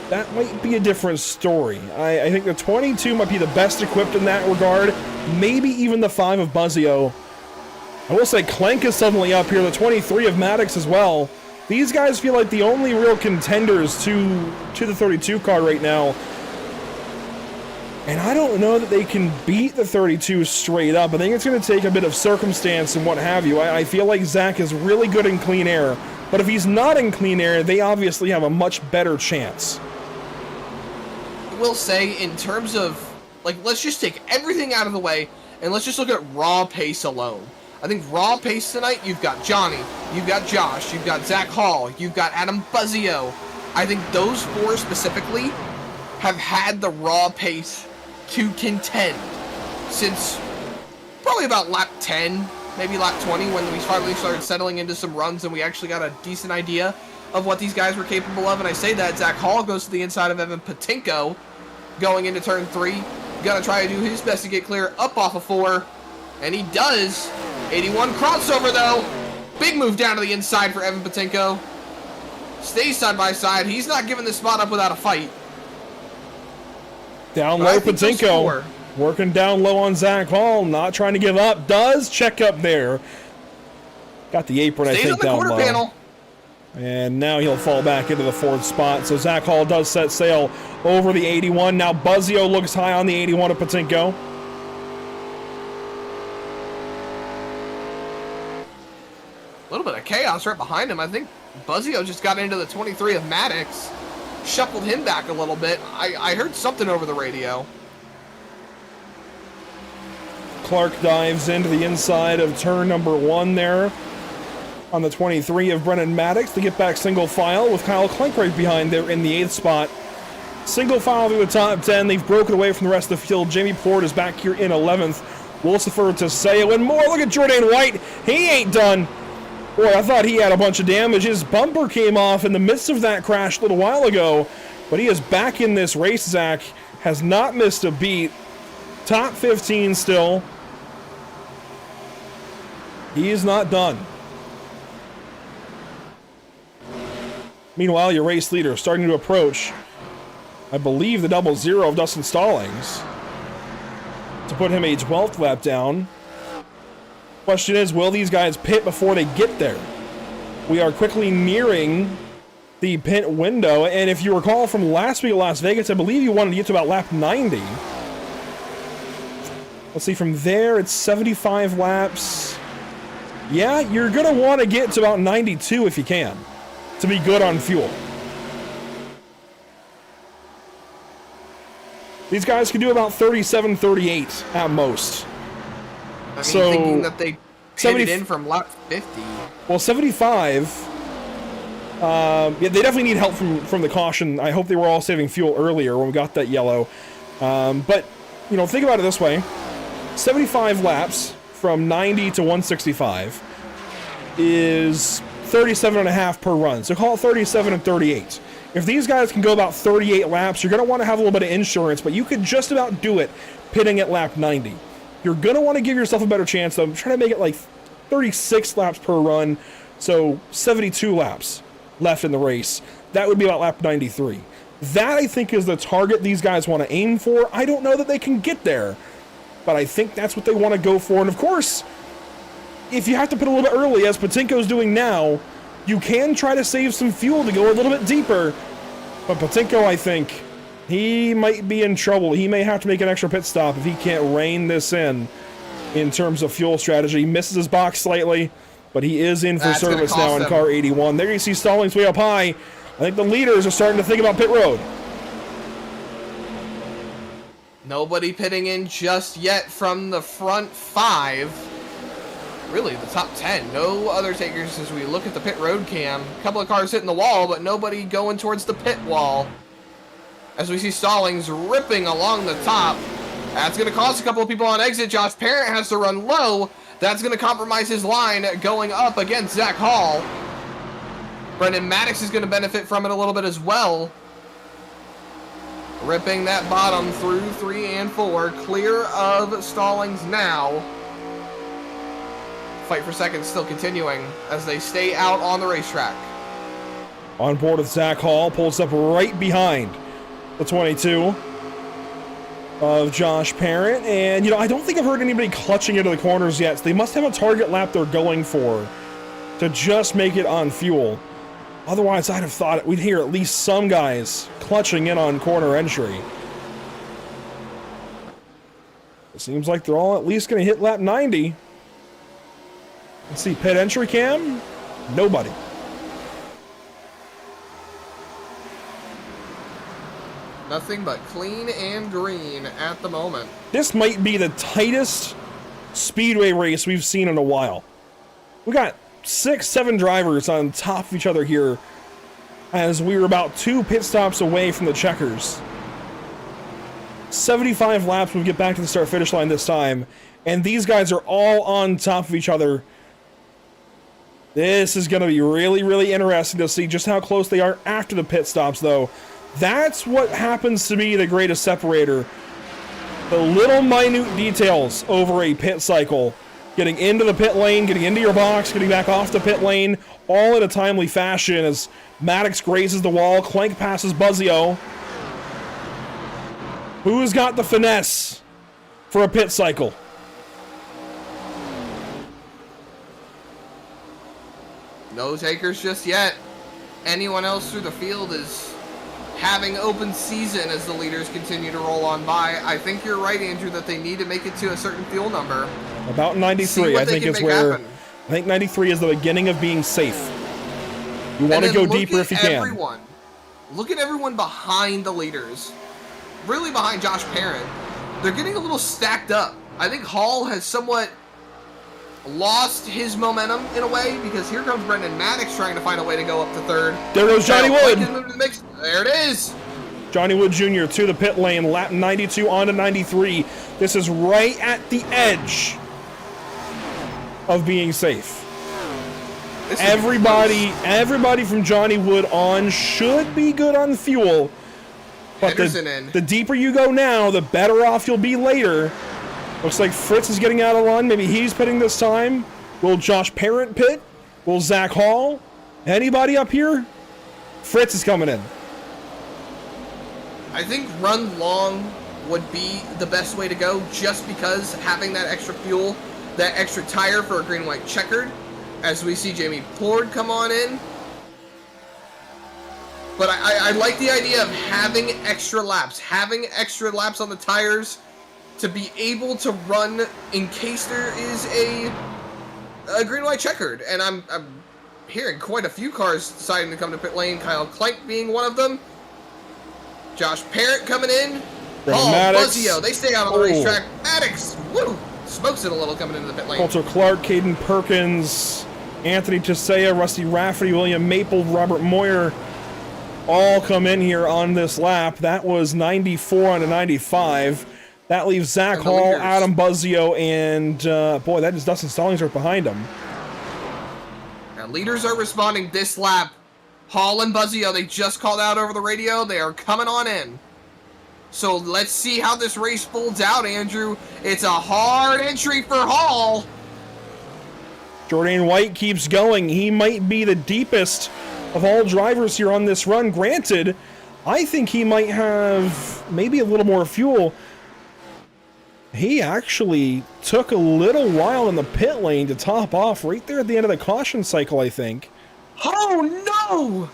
that might be a different story. I think the 22 might be the best equipped in that regard, maybe even the 5 of Buzzio. I will say Clank is suddenly up here, the 23 of Maddox as well. These guys feel like the only real contenders to the 32 car right now. And I don't know that they can beat the 32 straight up. I think it's going to take a bit of circumstance and what have you. I feel like Zach is really good in clean air, but if he's not in clean air, they obviously have a much better chance. will say, in terms of, like, let's just take everything out of the way, and let's just look at raw pace alone. I think raw pace tonight, you've got Johnny, you've got Josh, you've got Zach Hall, you've got Adam Buzzio. I think those four specifically have had the raw pace to contend since probably about lap 10, maybe lap 20, when we finally started settling into some runs and we actually got a decent idea of what these guys were capable of. And I say that Zach Hall goes to the inside of Evan Patinko going into turn 3. Gonna try to do his best to get clear up off of 4, and he does. 81 crossover though. Big move down to the inside for Evan Patinko. Stays side by side. He's not giving this spot up without a fight. Down low, Patinko. Working down low on Zach Hall. Not trying to give up. Does check up there. Got the apron, I think, down low. Panel. And now he'll fall back into the 4th spot. So Zach Hall does set sail over the 81. Now Buzzio looks high on the 81 of Patinko. A little bit of chaos right behind him. I think Buzzio just got into the 23 of Maddox. Shuffled him back a little bit. I heard something over the radio. Clark dives into the inside of turn number 1 there on the 23 of Brennan Maddox to get back single file with Kyle Clank right behind there in the 8th spot. Single file through the top 10. They've broken away from the rest of the field. Jamie Port is back here in 11th. Wolcifer Teseo and more. Look at Jordan White. He ain't done. Boy, I thought he had a bunch of damage. His bumper came off in the midst of that crash a little while ago, but he is back in this race. Zach has not missed a beat. Top 15 still. He is not done. Meanwhile, your race leader is starting to approach, I believe, the 00 of Dustin Stallings to put him a 12th lap down. Question is, will these guys pit before they get there? We are quickly nearing the pit window, and if you recall from last week at Las Vegas, I believe you wanted to get to about lap 90. Let's see, from there it's 75 laps. Yeah, you're going to want to get to about 92 if you can, to be good on fuel. These guys can do about 37, 38 at most. I mean, so, thinking that they pitted in from lap 50. Well, 75. Yeah, they definitely need help from the caution. I hope they were all saving fuel earlier when we got that yellow. But, you know, think about it this way. 75 laps from 90 to 165 is 37.5 per run. So call it 37 and 38. If these guys can go about 38 laps, you're going to want to have a little bit of insurance, but you could just about do it pitting at lap 90. You're going to want to give yourself a better chance, though. Try to make it like 36 laps per run, so 72 laps left in the race. That would be about lap 93. That, I think, is the target these guys want to aim for. I don't know that they can get there, but I think that's what they want to go for. And, of course, if you have to put a little bit early, as Patinko's doing now, you can try to save some fuel to go a little bit deeper. But Patinko, I think, he might be in trouble. He may have to make an extra pit stop if he can't rein this in terms of fuel strategy. He misses his box slightly, but he is in for service now in car 81. There you see Stallings way up high. I think the leaders are starting to think about pit road. Nobody pitting in just yet from the front 5. Really, the top 10. No other takers as we look at the pit road cam. A couple of cars hitting the wall, but nobody going towards the pit wall. As we see Stallings ripping along the top. That's going to cost a couple of people on exit. Josh Parent has to run low. That's going to compromise his line going up against Zach Hall. Brendan Maddox is going to benefit from it a little bit as well. Ripping that bottom through 3 and 4. Clear of Stallings now. Fight for second still continuing as they stay out on the racetrack. On board with Zach Hall, pulls up right behind the 22 of Josh Parent. And, you know, I don't think I've heard anybody clutching into the corners yet. So they must have a target lap they're going for to just make it on fuel. Otherwise, I'd have thought we'd hear at least some guys clutching in on corner entry. It seems like they're all at least going to hit lap 90. Let's see, pit entry cam? Nobody. Nothing but clean and green at the moment. This might be the tightest speedway race we've seen in a while. We got 6, 7 drivers on top of each other here as we were about 2 pit stops away from the checkers. 75 laps when we get back to the start-finish line this time, and these guys are all on top of each other. This is going to be really, really interesting to see just how close they are after the pit stops, though. That's what happens to be the greatest separator. The little minute details over a pit cycle. Getting into the pit lane, getting into your box, getting back off the pit lane, all in a timely fashion as Maddox grazes the wall, Clank passes Buzzio. Who's got the finesse for a pit cycle? No takers just yet. Anyone else through the field is having open season as the leaders continue to roll on by. I think you're right, Andrew, that they need to make it to a certain fuel number. About 93, I think is where... I think 93 is the beginning of being safe. You want to go deeper if you can. Look at everyone behind the leaders. Really behind Josh Parent. They're getting a little stacked up. I think Hall has somewhat lost his momentum in a way because here comes Brendan Maddox trying to find a way to go up to third. There goes Johnny Wood. There it is. Johnny Wood Jr. to the pit lane, lap 92 on to 93. This is right at the edge of being safe. Everybody from Johnny Wood on should be good on fuel. But the deeper you go now, the better off you'll be later. Looks like Fritz is getting out of line. Maybe he's pitting this time. Will Josh Parent pit? Will Zach Hall? Anybody up here? Fritz is coming in. I think run long would be the best way to go just because having that extra fuel, that extra tire for a green-white checkered, as we see Jamie Pord come on in. But I like the idea of having extra laps on the tires to be able to run in case there is a green-white checkered. And I'm hearing quite a few cars deciding to come to pit lane, Kyle Clank being one of them. Josh Parent coming in. Buzzio, they stay out on the racetrack. Maddox, woo, smokes it a little coming into the pit lane. Coulter Clark, Caden Perkins, Anthony Tisea, Rusty Rafferty, William Maple, Robert Moyer, all come in here on this lap. That was 94 on to 95. That leaves Zach Hall, Adam Buzzio, and boy, that is Dustin Stallings right behind him. Now, leaders are responding this lap. Hall and Buzzio, they just called out over the radio. They are coming on in. So let's see how this race folds out, Andrew. It's a hard entry for Hall. Jordan White keeps going. He might be the deepest of all drivers here on this run. Granted, I think he might have maybe a little more fuel. He actually took a little while in the pit lane to top off right there at the end of the caution cycle, I think. Oh no!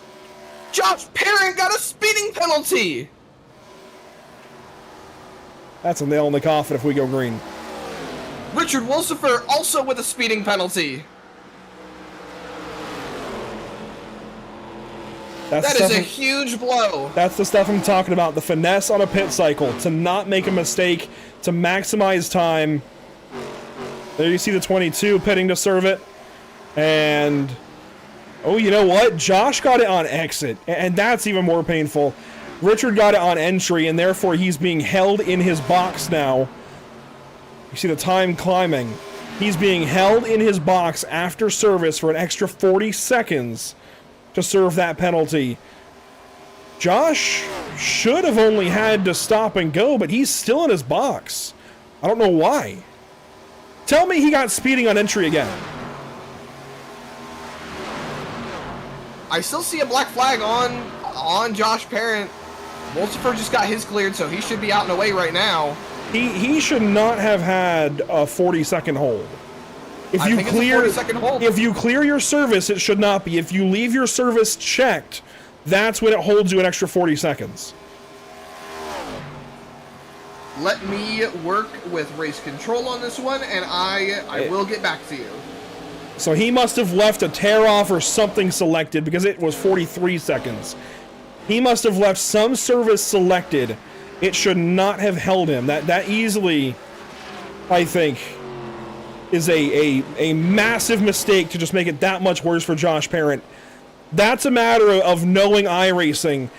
Josh Parent got a speeding penalty! That's a nail in the coffin if we go green. Richard Wolsifer also with a speeding penalty. That is a huge blow. That's the stuff I'm talking about. The finesse on a pit cycle. To not make a mistake. To maximize time. There you see the 22 pitting to serve it. And... oh, you know what? Josh got it on exit. And that's even more painful. Richard got it on entry, and therefore he's being held in his box now. You see the time climbing. He's being held in his box after service for an extra 40 seconds to serve that penalty. Josh should have only had to stop and go, but he's still in his box. I don't know why. Tell me he got speeding on entry again. I still see a black flag on Josh Parent. Wolsifer just got his cleared, so he should be out and away right now. He should not have had a 40-second hold. If you clear your service, it should not be. If you leave your service checked, that's when it holds you an extra 40 seconds. Let me work with race control on this one, and I will get back to you. So he must have left a tear off or something selected because it was 43 seconds. He must have left some service selected. It should not have held him. That easily, I think, is a massive mistake to just make it that much worse for Josh Parent. That's a matter of knowing iRacing.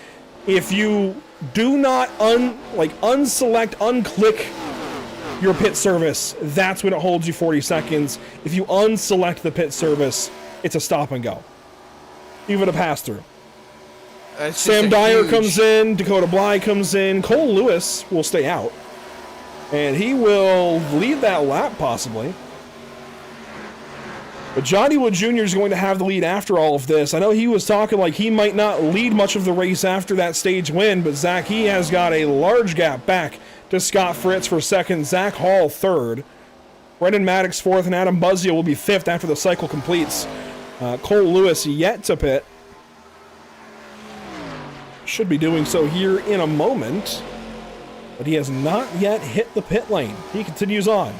If you do not unselect, unclick your pit service, that's when it holds you 40 seconds. If you unselect the pit service, it's a stop and go. Even a pass through. Sam Dyer comes in, Dakota Bly comes in, Cole Lewis will stay out. And he will lead that lap, possibly. But Johnny Wood Jr. is going to have the lead after all of this. I know he was talking like he might not lead much of the race after that stage win, but Zach, he has got a large gap back to Scott Fritz for second, Zach Hall third, Brendan Maddox fourth, and Adam Buzzio will be fifth after the cycle completes. Cole Lewis yet to pit. Should be doing so here in a moment, but he has not yet hit the pit lane. He continues on.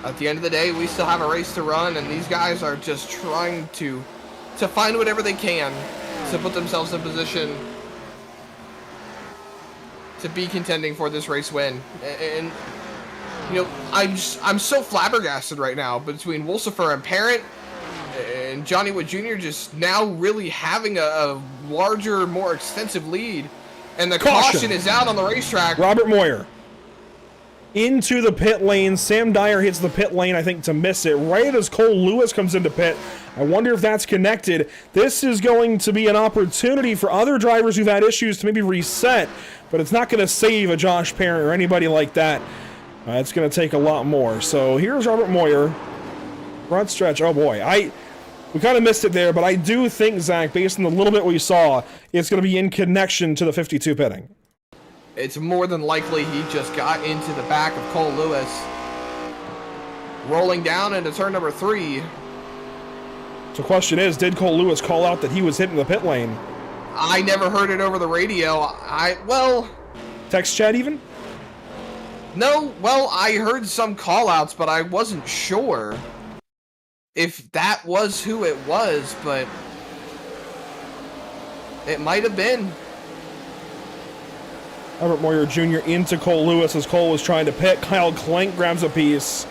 At the end of the day, we still have a race to run, and these guys are just trying to find whatever they can to put themselves in position to be contending for this race win. And you know, I'm so flabbergasted right now between Wolsifer and Parent and Johnny Wood Jr. just now really having a larger, more extensive lead. And the caution is out on the racetrack. Robert Moyer into the pit lane. Sam Dyer hits the pit lane, I think, to miss it. Right as Cole Lewis comes into pit. I wonder if that's connected. This is going to be an opportunity for other drivers who've had issues to maybe reset, but it's not going to save a Josh Parent or anybody like that. It's going to take a lot more. So here's Robert Moyer. Front stretch. Oh boy. We kind of missed it there, but I do think, Zach, based on the little bit we saw, it's going to be in connection to the 52 pitting. It's more than likely he just got into the back of Cole Lewis. Rolling down into turn number 3. So the question is, did Cole Lewis call out that he was hitting the pit lane? I never heard it over the radio. Text chat even? No, well, I heard some call-outs, but I wasn't sure if that was who it was, but it might have been. Robert Moyer Jr. into Cole Lewis as Cole was trying to pit. Kyle Clank grabs a piece.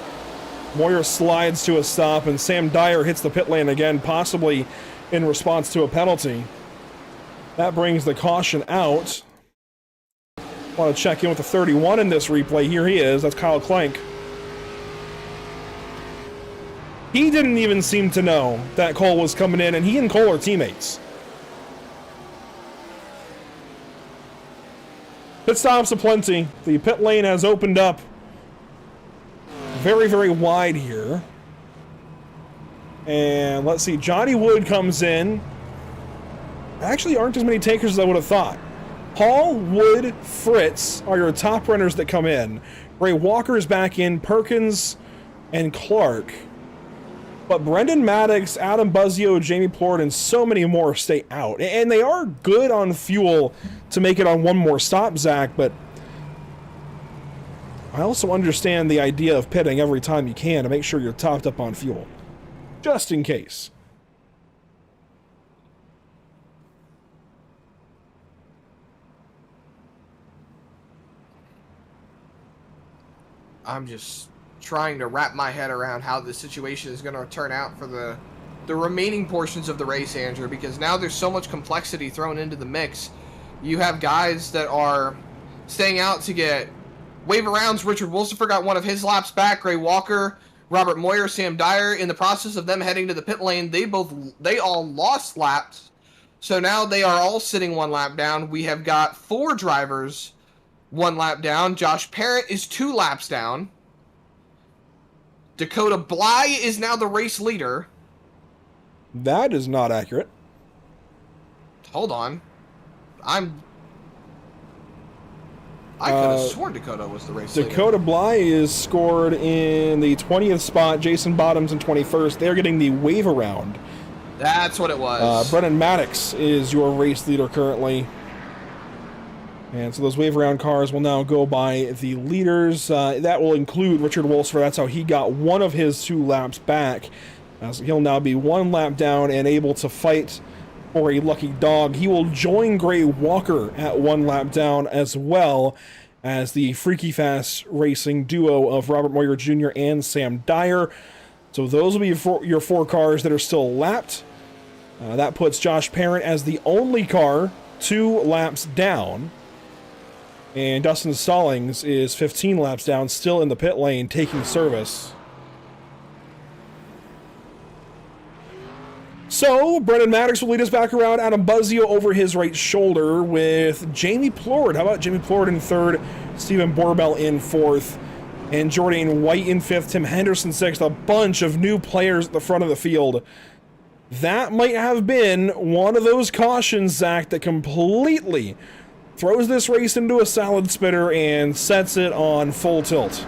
Moyer slides to a stop, and Sam Dyer hits the pit lane again, possibly in response to a penalty. That brings the caution out. Want to check in with the 31 in this replay. Here he is. That's Kyle Clank. He didn't even seem to know that Cole was coming in, and he and Cole are teammates. Pit stops aplenty. The pit lane has opened up very, very wide here. And let's see. Johnny Wood comes in. Actually, aren't as many takers as I would have thought. Hall, Wood, Fritz are your top runners that come in. Ray Walker is back in, Perkins, and Clark. But Brendan Maddox, Adam Buzzio, Jamie Plord, and so many more stay out. And they are good on fuel to make it on one more stop, Zach, but I also understand the idea of pitting every time you can to make sure you're topped up on fuel. Just in case. I'm just trying to wrap my head around how this situation is going to turn out for the remaining portions of the race, Andrew, because now there's so much complexity thrown into the mix. You have guys that are staying out to get waiver rounds. Richard Wolsifer got one of his laps back. Ray Walker, Robert Moyer, Sam Dyer, in the process of them heading to the pit lane, they all lost laps. So now they are all sitting one lap down. We have got 4 drivers 1 lap down. Josh Parent is 2 laps down. Dakota Bly is now the race leader. That is not accurate. Hold on. I could have sworn Dakota was the race leader. Dakota Bly is scored in the 20th spot. Jason Bottoms in 21st. They're getting the wave around. That's what it was. Brennan Maddox is your race leader currently. And so those wave around cars will now go by the leaders. That will include Richard Wolsifer. That's how he got one of his 2 laps back. as he'll now be 1 lap down and able to fight for a lucky dog. He will join Gray Walker at 1 lap down, as well as the Freaky Fast racing duo of Robert Moyer Jr. and Sam Dyer. So those will be your 4 cars that are still lapped. That puts Josh Parent as the only car 2 laps down. And Dustin Stallings is 15 laps down, still in the pit lane, taking service. So, Brendan Maddox will lead us back around. Adam Buzzio over his right shoulder with Jamie Plord. How about Jamie Plord in 3rd, Stephen Borbell in 4th, and Jordan White in 5th, Tim Henderson 6th. A bunch of new players at the front of the field. That might have been one of those cautions, Zach, that completely throws this race into a salad spitter and sets it on full tilt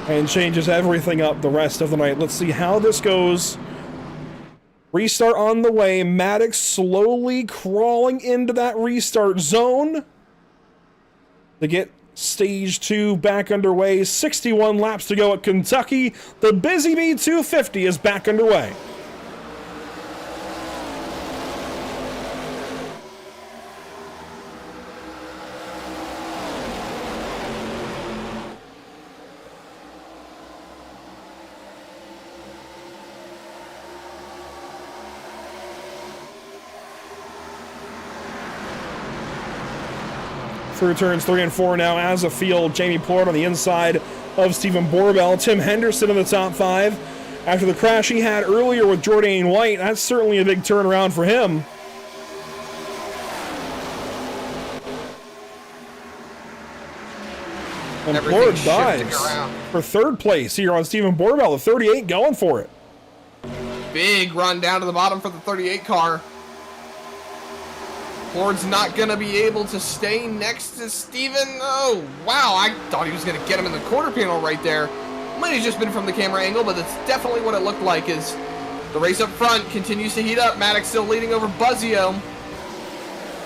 and changes everything up the rest of the night. Let's see how this goes. Restart on the way. Maddox slowly crawling into that restart zone to get stage 2 back underway. 61 laps to go at Kentucky. The Busy Bee 250 is back underway. Through turns 3 and 4 now as a field. Jamie Plord on the inside of Stephen Borbell. Tim Henderson in the top 5. After the crash he had earlier with Jordan White, that's certainly a big turnaround for him. And Plord dives for 3rd place here on Stephen Borbell. The 38 going for it. Big run down to the bottom for the 38 car. Plord's not going to be able to stay next to Steven. Oh, wow. I thought he was going to get him in the quarter panel right there. Might have just been from the camera angle, but that's definitely what it looked like. As the race up front continues to heat up. Maddox still leading over Buzzio.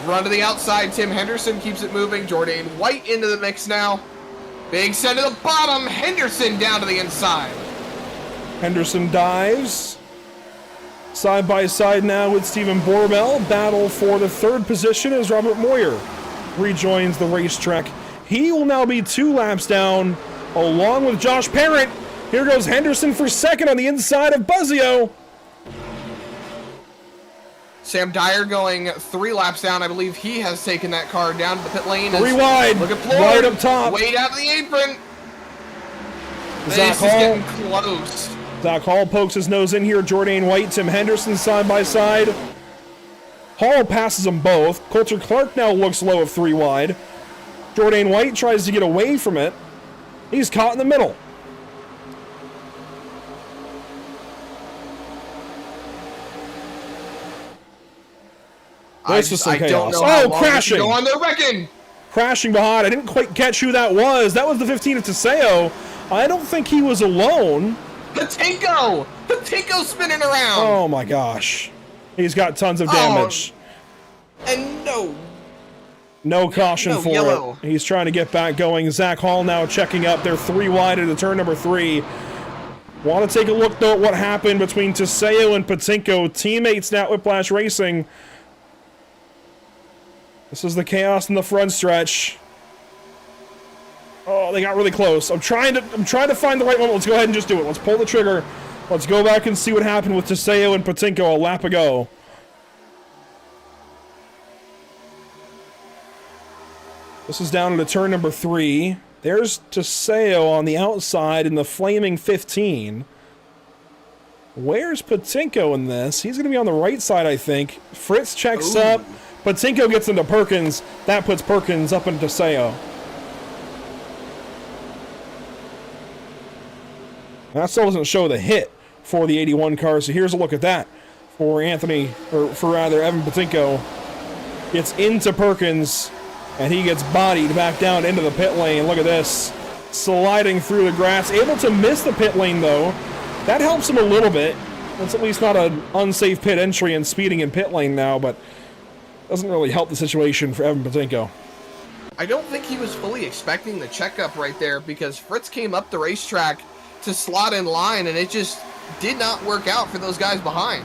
Run to the outside. Tim Henderson keeps it moving. Jordan White into the mix now. Big send to the bottom. Henderson down to the inside. Henderson dives. Side by side now with Stephen Borbell. Battle for the 3rd position as Robert Moyer rejoins the racetrack. He will now be 2 laps down along with Josh Parent. Here goes Henderson for 2nd on the inside of Buzzio. Sam Dyer going 3 laps down. I believe he has taken that car down to the pit lane. 3 wide. Look at Plord. Right up top. Way down to the apron. Zach This is Hall. getting close. Zach Hall pokes his nose in here. Jordan White, Tim Henderson side by side. Hall passes them both. Coulter Clark now looks low of 3 wide. Jordan White tries to get away from it. He's caught in the middle. This was some chaos. Oh, crashing! Go on there, wrecking. Crashing behind. I didn't quite catch who that was. That was the 15 of Teseo. I don't think he was alone. Patinko! Patinko spinning around! Oh my gosh. He's got tons of damage. And no caution for yellow. it. He's trying to get back going. Zach Hall now checking up. They're 3 wide into turn number 3. Want to take a look, though, at what happened between Teseo and Patinko. Teammates now at Whiplash Racing. This is the chaos in the front stretch. Oh, they got really close. I'm trying to find the right moment. Let's go ahead and just do it. Let's pull the trigger. Let's go back and see what happened with Teseo and Patinko a lap ago. This is down into turn number 3. There's Teseo on the outside in the flaming 15. Where's Patinko in this? He's going to be on the right side, I think. Fritz checks up. Patinko gets into Perkins. That puts Perkins up into Teseo. That still doesn't show the hit for the 81 car, so here's a look at that for Evan Patinko. Gets into Perkins, and he gets bodied back down into the pit lane. Look at this. Sliding through the grass. Able to miss the pit lane, though. That helps him a little bit. That's at least not an unsafe pit entry and speeding in pit lane now, but doesn't really help the situation for Evan Patinko. I don't think he was fully expecting the checkup right there because Fritz came up the racetrack to slot in line, and it just did not work out for those guys behind.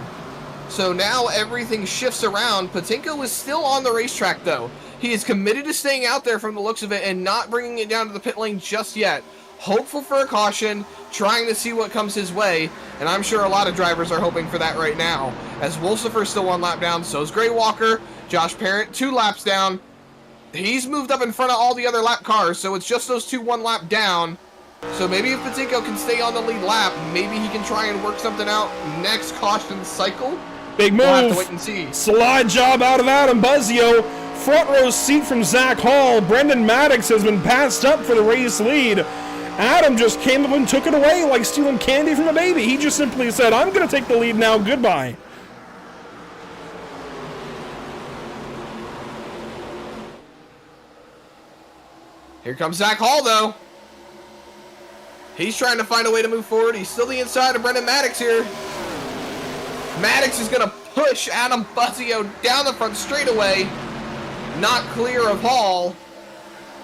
So now everything shifts around. Patinko is still on the racetrack, though. He is committed to staying out there from the looks of it and not bringing it down to the pit lane just yet. Hopeful for a caution, trying to see what comes his way, and I'm sure a lot of drivers are hoping for that right now. As Wolsifer's still 1 lap down, so is Gray Walker. Josh Parent 2 laps down. He's moved up in front of all the other lap cars, so it's just those 2 1 lap down. So maybe if Patinko can stay on the lead lap, maybe he can try and work something out next caution cycle. Big move. We'll have to wait and see. Slide job out of Adam Buzzio. Front row seat from Zach Hall. Brendan Maddox has been passed up for the race lead. Adam just came up and took it away like stealing candy from a baby. He just simply said, I'm going to take the lead now. Goodbye. Here comes Zach Hall, though. He's trying to find a way to move forward. He's still the inside of Brendan Maddox here. Maddox is going to push Adam Buzzio down the front straightaway. Not clear of Hall.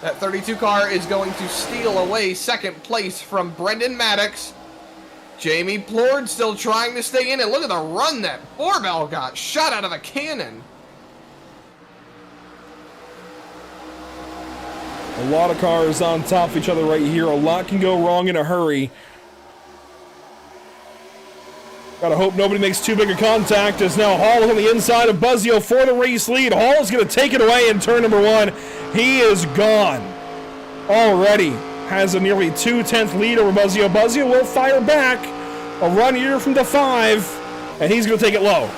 That 32 car is going to steal away second place from Brendan Maddox. Jamie Plord still trying to stay in it. Look at the run that Borbell got. Shot out of a cannon. A lot of cars on top of each other right here. A lot can go wrong in a hurry. Gotta hope nobody makes too big a contact, as now Hall is on the inside of Buzzio for the race lead. Hall is going to take it away in turn number 1. He is gone. Already has a nearly 2/10 lead over Buzzio. Buzzio will fire back. A run here from the 5, and he's going to take it low.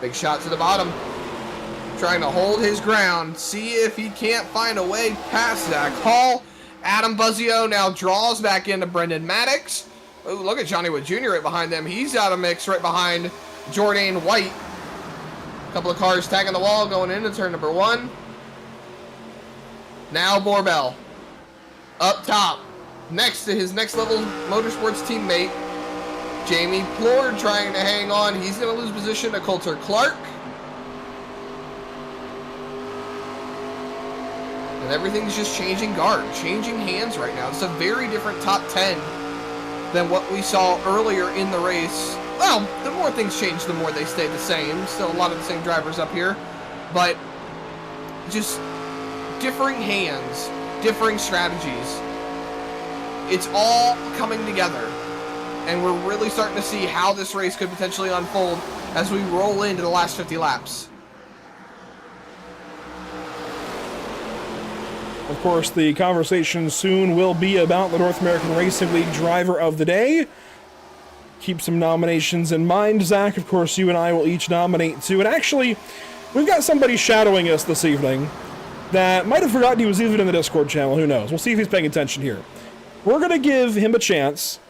Big shot to the bottom. Trying to hold his ground. See if he can't find a way past Zach Hall. Adam Buzzio now draws back into Brendan Maddox. Ooh, look at Johnny Wood Jr. right behind them. He's out of mix right behind Jordan White. A couple of cars tagging the wall going into turn number 1. Now Borbell. Up top. Next to his next level motorsports teammate. Jamie Plord trying to hang on. He's going to lose position to Coulter Clark. And everything's just changing guard, changing hands right now. It's a very different top 10 than what we saw earlier in the race. Well, the more things change, the more they stay the same. Still a lot of the same drivers up here. But just differing hands, differing strategies. It's all coming together. And we're really starting to see how this race could potentially unfold as we roll into the last 50 laps. Of course, the conversation soon will be about the North American Racing League Driver of the Day. Keep some nominations in mind, Zach. Of course, you and I will each nominate 2. And actually, we've got somebody shadowing us this evening that might have forgotten he was even in the Discord channel. Who knows? We'll see if he's paying attention here. We're going to give him a chance,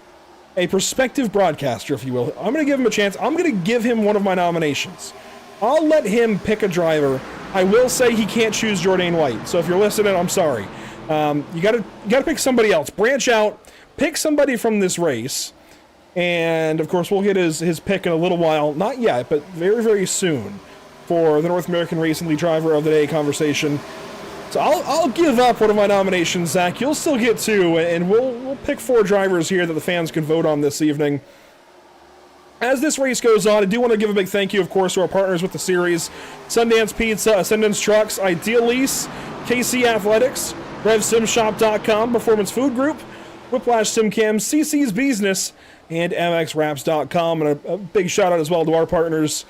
a prospective broadcaster, if you will. I'm going to give him a chance. I'm going to give him one of my nominations. I'll let him pick a driver. I will say he can't choose Jordan White. So if you're listening, I'm sorry. You gotta pick somebody else. Branch out, pick somebody from this race, and of course we'll get his pick in a little while. Not yet, but very, very soon for the North American Racing League Driver of the Day conversation. So I'll give up one of my nominations, Zach. You'll still get 2, and we'll pick 4 drivers here that the fans can vote on this evening. As this race goes on, I do want to give a big thank you, of course, to our partners with the series: Sundance Pizza, Sundance Trucks, Ideal Lease, KC Athletics, RevSimShop.com, Performance Food Group, Whiplash SimCam, CC's Business, and MXWraps.com. And a big shout out as well to our partners.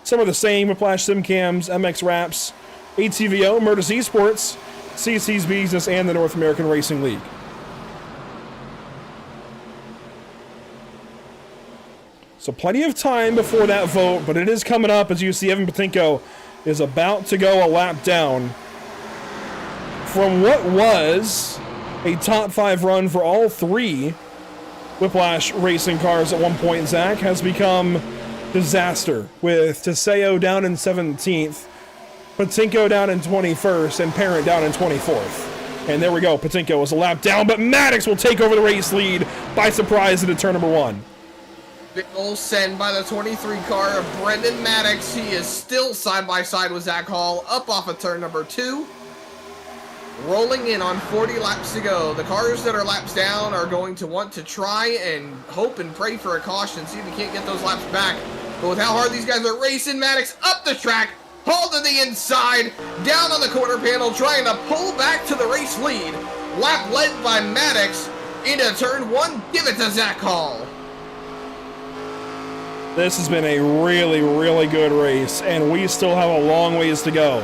Some of the same: Whiplash SimCams, MX Wraps, ATVO, Murtis Esports, CC's Business, and the North American Racing League. So plenty of time before that vote, but it is coming up. As you see, Evan Patinko is about to go a lap down from what was a top 5 run for all 3 Whiplash racing cars at one point. Zach has become disaster, with Teseo down in 17th, Patinko down in 21st, and Parent down in 24th. And there we go. Patinko was a lap down, but Maddox will take over the race lead by surprise into turn number 1. Big ol' send by the 23 car of Brendan Maddox. He is still side by side with Zach Hall, up off of turn number 2. rolling in on 40 laps to go. The cars that are laps down are going to want to try and hope and pray for a caution, see if we can't get those laps back. But with how hard these guys are racing, Maddox up the track, hauled to the inside, down on the quarter panel, trying to pull back to the race lead. Lap led by Maddox into turn 1. Give it to Zach Hall. This has been a really, really good race, and we still have a long ways to go.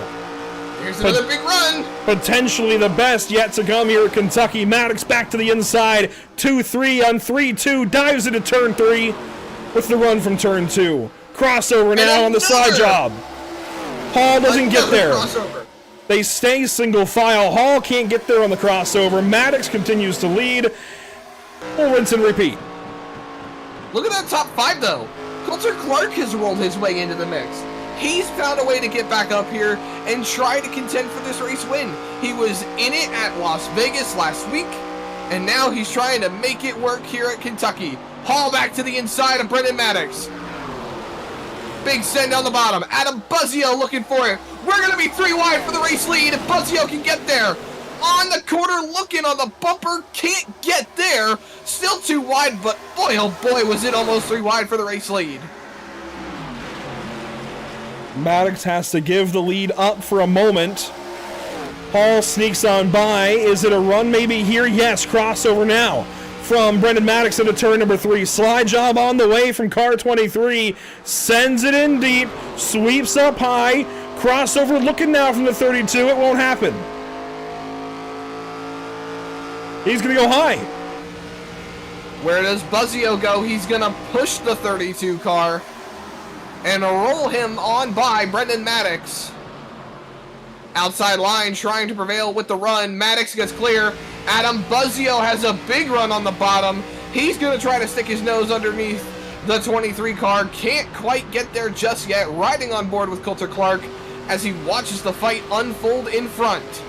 Here's another big run. Potentially the best yet to come here at Kentucky. Maddox back to the inside. 2-3 on 3-2. Dives into turn 3 with the run from turn 2. Crossover now on the side job. Hall doesn't get there. Crossover. They stay single file. Hall can't get there on the crossover. Maddox continues to lead. We'll rinse and repeat. Look at that top 5 though. Coulter Clark has rolled his way into the mix. He's found a way to get back up here and try to contend for this race win. He was in it at Las Vegas last week, and now he's trying to make it work here at Kentucky. Hall back to the inside of Brendan Maddox. Big send down the bottom. Adam Buzzio looking for it. We're going to be 3 wide for the race lead if Buzzio can get there. On the corner, looking on the bumper, can't get there. Still 2 wide, but boy, oh boy, was it almost 3 wide for the race lead. Maddox has to give the lead up for a moment. Hall sneaks on by. Is it a run maybe here? Yes, crossover now from Brendan Maddox into turn number 3. Slide job on the way from car 23. Sends it in deep. Sweeps up high. Crossover looking now from the 32. It won't happen. He's going to go high. Where does Buzzio go? He's going to push the 32 car and roll him on by Brendan Maddox. Outside line trying to prevail with the run. Maddox gets clear. Adam Buzzio has a big run on the bottom. He's going to try to stick his nose underneath the 23 car. Can't quite get there just yet. Riding on board with Coulter Clark as he watches the fight unfold in front.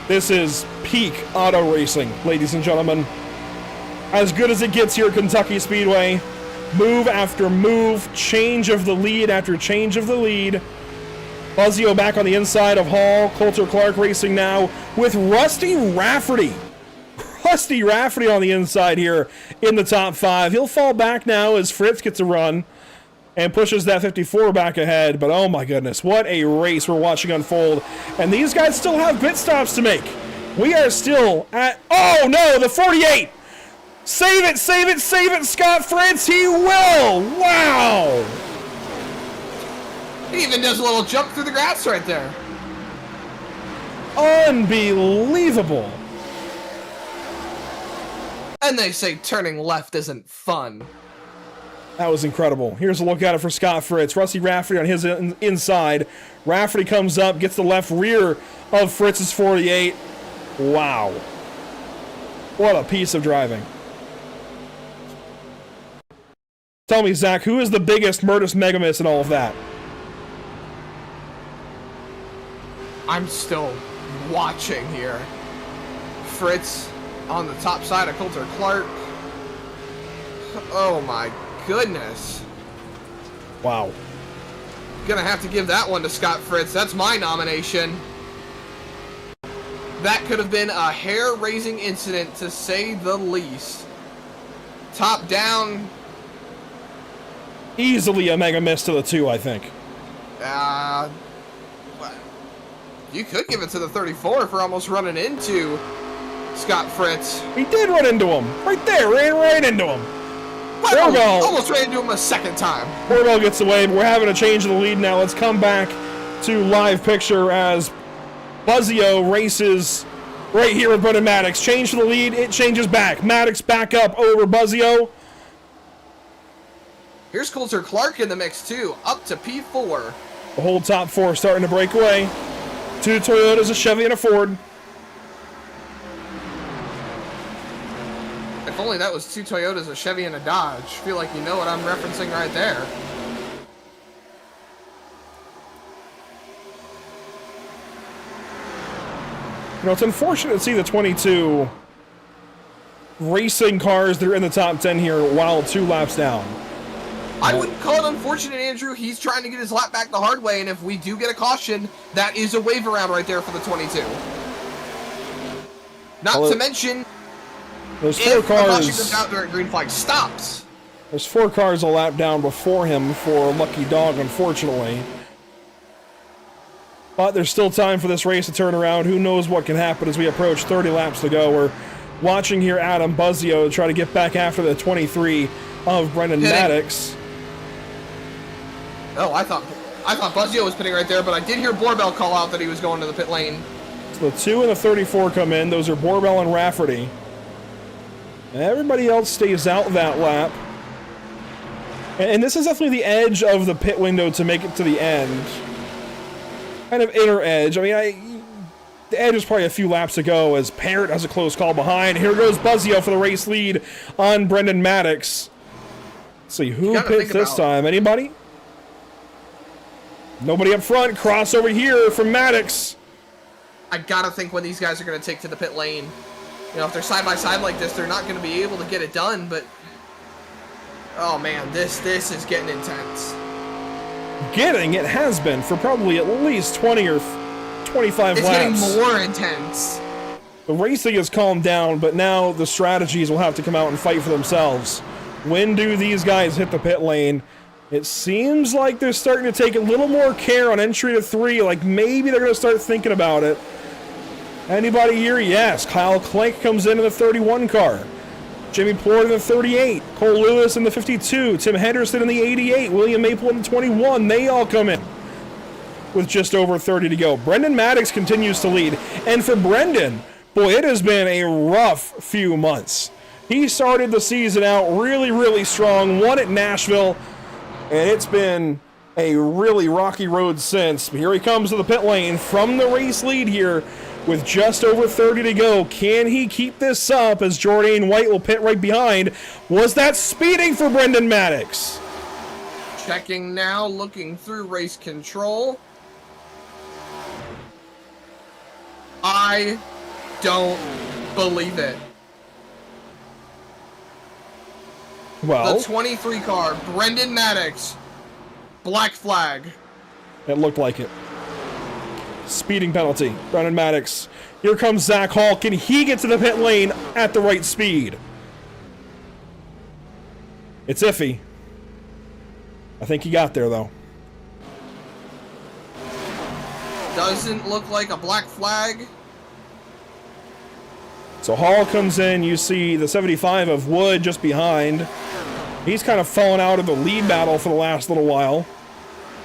This is peak auto racing, ladies and gentlemen. As good as it gets here at Kentucky Speedway. Move after move, change of the lead after change of the lead. Buzzio back on the inside of Hall. Coulter Clark racing now with Rusty Rafferty. Rusty Rafferty on the inside here in the top 5. He'll fall back now as Fritz gets a run and pushes that 54 back ahead. But oh my goodness, what a race we're watching unfold. And these guys still have pit stops to make. We are still at, oh no, the 48. Save it, save it, save it, Scott Fritz. He will. Wow. He even does a little jump through the grass right there. Unbelievable. And they say turning left isn't fun. That was incredible. Here's a look at it for Scott Fritz. Rusty Rafferty on his inside. Rafferty comes up, gets the left rear of Fritz's 48. Wow. What a piece of driving. Tell me, Zach, who is the biggest Murtis Megamis in all of that? I'm still watching here. Fritz on the top side of Coulter Clark. Oh my goodness. Wow. Gonna have to give that one to Scott Fritz. That's my nomination. That could have been a hair-raising incident, to say the least. Top down. Easily a mega miss to the 2, I think. You could give it to the 34 for almost running into Scott Fritz. He did run into him. Right there, ran right into him. Almost ran into him a second time. Corbell gets away, but we're having a change of the lead now. Let's come back to live picture as Buzzio races right here with Brendan Maddox. Change to the lead, it changes back. Maddox back up over Buzzio. Here's Coulter Clark in the mix too, up to P4. The whole top 4 starting to break away. 2 Toyotas, a Chevy, and a Ford. If only that was 2 Toyotas, a Chevy, and a Dodge. Feel like you know what I'm referencing right there. You know, it's unfortunate to see the 22 racing cars that are in the top 10 here while 2 laps down. I wouldn't call it unfortunate, Andrew. He's trying to get his lap back the hard way, and if we do get a caution, that is a wave around right there for the 22. Not to mention, there's if four the caution cars. goes out there at green flag stops. There's 4 cars a lap down before him for Lucky Dog, unfortunately. But there's still time for this race to turn around. Who knows what can happen as we approach 30 laps to go. We're watching here Adam Buzzio try to get back after the 23 of Brendan Maddox. Oh, I thought Buzzio was pitting right there, but I did hear Borbell call out that he was going to the pit lane. So the 2 and the 34 come in. Those are Borbell and Rafferty. Everybody else stays out that lap. And this is definitely the edge of the pit window to make it to the end. Kind of inner edge. I mean, the edge is probably a few laps ago as Parrott has a close call behind. Here goes Buzzio for the race lead on Brendan Maddox. Let's see, who pits this time? Anybody? Nobody up front. Crossover here from Maddox. I gotta think when these guys are gonna take to the pit lane. You know, if they're side by side like this, they're not gonna be able to get it done, but oh man, this is getting intense. It has been for probably at least 20 or 25 it's laps. It's getting more intense. The racing has calmed down, but now the strategies will have to come out and fight for themselves. When do these guys hit the pit lane? It seems like they're starting to take a little more care on entry to 3, like maybe they're going to start thinking about it. Anybody here? Yes. Kyle Clank comes in the 31 car. Jimmy Plord in the 38, Cole Lewis in the 52, Tim Henderson in the 88, William Maple in the 21. They all come in with just over 30 to go. Brendan Maddox continues to lead. And for Brendan, boy, it has been a rough few months. He started the season out really, really strong, won at Nashville, and it's been a really rocky road since. But here he comes to the pit lane from the race lead here with just over 30 to go. Can he keep this up as Jordan White will pit right behind? Was that speeding for Brendan Maddox? Checking now, looking through race control. I don't believe it. Well, the 23 car, Brendan Maddox, black flag. It looked like it. Speeding penalty. Brendan Maddox. Here comes Zach Hall. Can he get to the pit lane at the right speed? It's iffy. I think he got there, though. Doesn't look like a black flag. So Hall comes in. You see the 75 of Wood just behind. He's kind of fallen out of the lead battle for the last little while.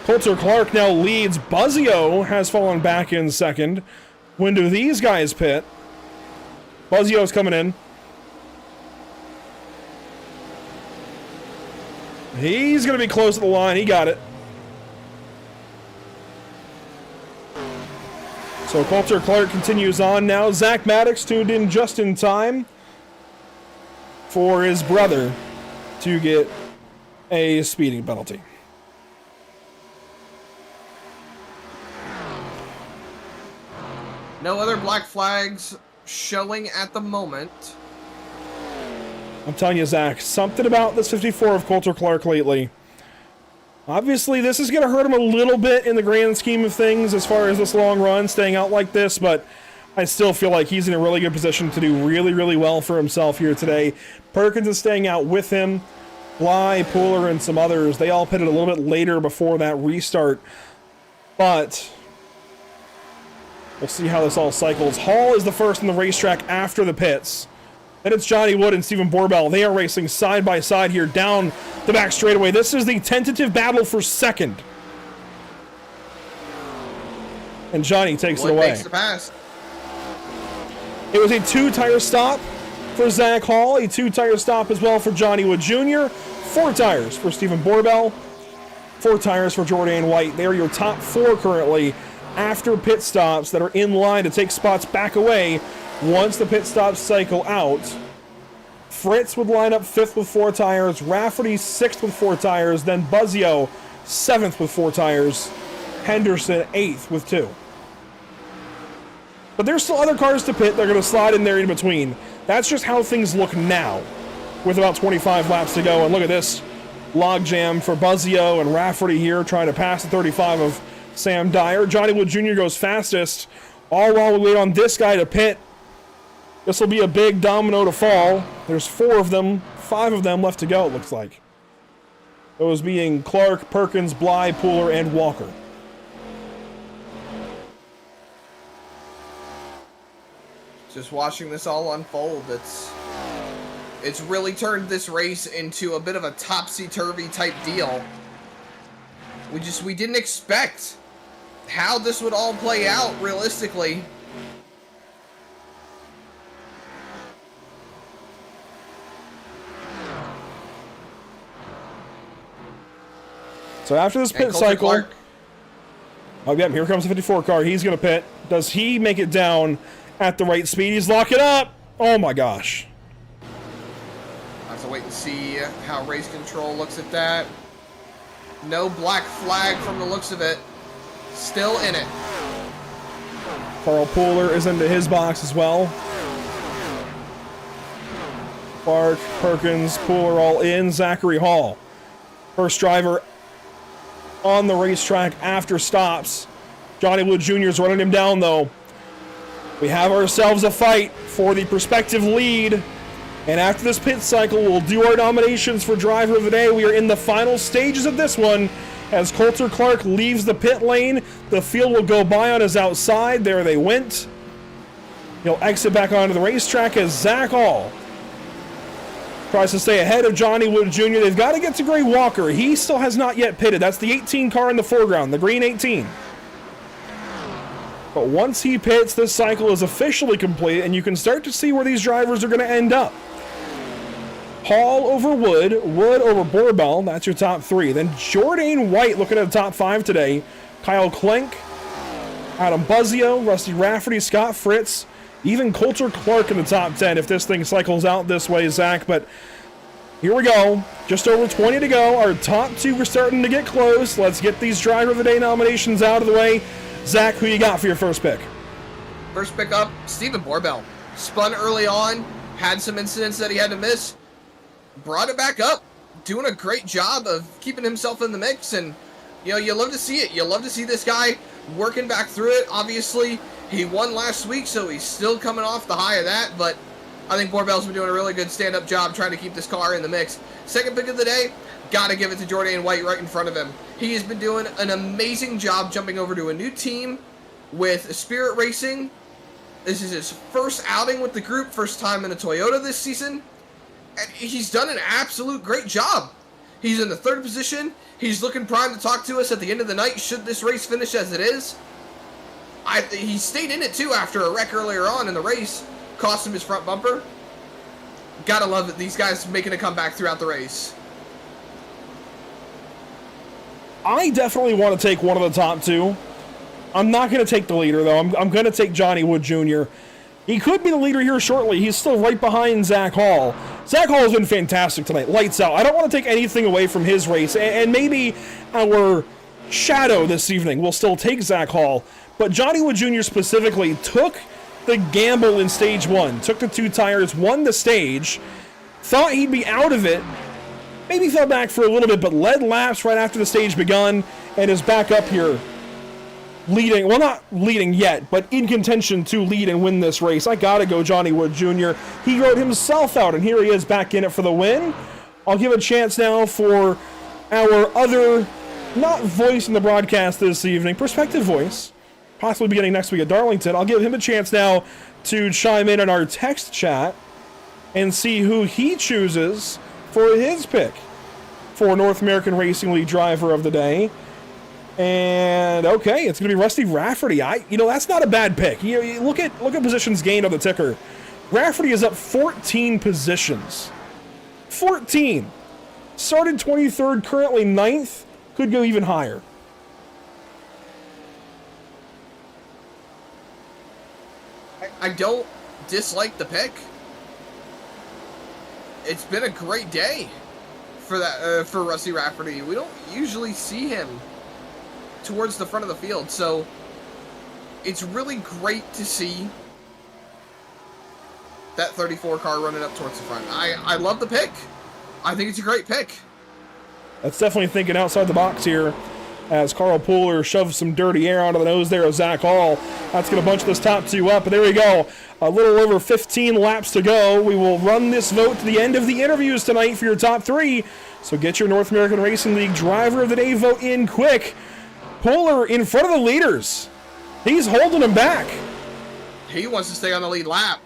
Coulter Clark now leads. Buzzio has fallen back in second. When do these guys pit? Buzzio's coming in. He's going to be close to the line. He got it. So Coulter Clark continues on now. Zach Maddox tuned in just in time for his brother to get a speeding penalty. No other black flags showing at the moment. I'm telling you, Zach, something about this 54 of Coulter Clark lately. Obviously, this is going to hurt him a little bit in the grand scheme of things as far as this long run, staying out like this, but I still feel like he's in a really good position to do really, really well for himself here today. Perkins is staying out with him. Bly, Pooler, and some others, they all pitted a little bit later before that restart, but we'll see how this all cycles. Hall is the first in the racetrack after the pits. Then it's Johnny Wood and Stephen Borbell. They are racing side by side here down the back straightaway. This is the tentative battle for second. And Johnny takes it away. Makes the pass. It was a 2-tire stop for Zach Hall, a 2-tire stop as well for Johnny Wood Jr., 4 tires for Stephen Borbell, 4 tires for Jordan White. They are your top 4 currently after pit stops that are in line to take spots back away once the pit stops cycle out. Fritz would line up 5th with 4 tires, Rafferty 6th with 4 tires, then Buzzio 7th with 4 tires, Henderson 8th with 2. But there's still other cars to pit. They're going to slide in there in between. That's just how things look now with about 25 laps to go. And look at this. logjam for Buzzio and Rafferty here, trying to pass the 35 of Sam Dyer. Johnny Wood Jr. goes fastest, all while we wait on this guy to pit. This will be a big domino to fall. There's 4 of them, 5 of them left to go, it looks like. Those being Clark, Perkins, Bly, Pooler, and Walker. Just watching this all unfold, it's really turned this race into a bit of a topsy-turvy type deal. We didn't expect how this would all play out realistically. So after this pit cycle, Clark. oh yeah, here comes the 54 car. He's gonna pit. Does he make it down at the right speed? He's locking up. Oh my gosh. I have to wait and see how race control looks at that. No black flag from the looks of it. Still in it. Carl Pooler is into his box as well. Clark, Perkins, Pooler all in. Zachary Hall, first driver on the racetrack after stops. Johnny Wood Jr. is running him down though. We have ourselves a fight for the prospective lead. And after this pit cycle, we'll do our nominations for driver of the day. We are in the final stages of this one. As Coulter Clark leaves the pit lane, the field will go by on his outside. There they went. He'll exit back onto the racetrack as Zach Hall tries to stay ahead of Johnny Wood Jr. They've got to get to Gray Walker. He still has not yet pitted. That's the 18 car in the foreground, the green 18. But once he pits, this cycle is officially complete, and you can start to see where these drivers are going to end up. Hall over Wood, Wood over Borbell, that's your top 3. Then Jordan White looking at the top 5 today. Kyle Klink, Adam Buzzio, Rusty Rafferty, Scott Fritz, even Coulter Clark in the top 10 if this thing cycles out this way, Zach. But here we go. Just over 20 to go. Our top 2 are starting to get close. Let's get these driver of the day nominations out of the way. Zach, who you got for your first pick? First pick up, Stephen Borbell. Spun early on, had some incidents that he had to miss, brought it back up, doing a great job of keeping himself in the mix, and you know, you love to see it. You love to see this guy working back through it. Obviously, he won last week, so he's still coming off the high of that, but I think Borbell's been doing a really good stand-up job trying to keep this car in the mix. Second pick of the day, gotta give it to Jordan White right in front of him. He has been doing an amazing job jumping over to a new team with Spirit Racing. This is his first outing with the group, first time in a Toyota this season. And he's done an absolute great job. He's in the 3rd position. He's looking primed to talk to us at the end of the night, should this race finish as it is. He stayed in it too after a wreck earlier on in the race. Cost him his front bumper. Gotta love it. These guys making a comeback throughout the race. I definitely want to take one of the top 2. I'm not going to take the leader, though. I'm going to take Johnny Wood Jr. He could be the leader here shortly. He's still right behind Zach Hall. Zach Hall has been fantastic tonight. Lights out. I don't want to take anything away from his race. And maybe our shadow this evening will still take Zach Hall. But Johnny Wood Jr. specifically took the gamble in stage 1. Took the 2 tires, won the stage. Thought he'd be out of it. Maybe fell back for a little bit, but led laps right after the stage begun and is back up here leading. Well, not leading yet, but in contention to lead and win this race. I gotta go Johnny Wood Jr. He rode himself out, and here he is back in it for the win. I'll give a chance now for our other, not voice in the broadcast this evening, prospective voice, possibly beginning next week at Darlington. I'll give him a chance now to chime in our text chat and see who he chooses for his pick for North American Racing League driver of the day. And okay, it's going to be Rusty Rafferty. That's not a bad pick. You look at positions gained on the ticker. Rafferty is up 14 positions. 14. Started 23rd, currently 9th. Could go even higher. I don't dislike the pick. It's been a great day for that for Rusty Rafferty. We don't usually see him towards the front of the field, so it's really great to see that 34 car running up towards the front. I love the pick. I think it's a great pick. That's definitely thinking outside the box here as Carl Pooler shoves some dirty air onto the nose there of Zach Hall. That's going to bunch this top two up, and there we go. A little over 15 laps to go. We will run this vote to the end of the interviews tonight for your top three. So get your North American Racing League Driver of the Day vote in quick. Pooler in front of the leaders. He's holding them back. He wants to stay on the lead lap.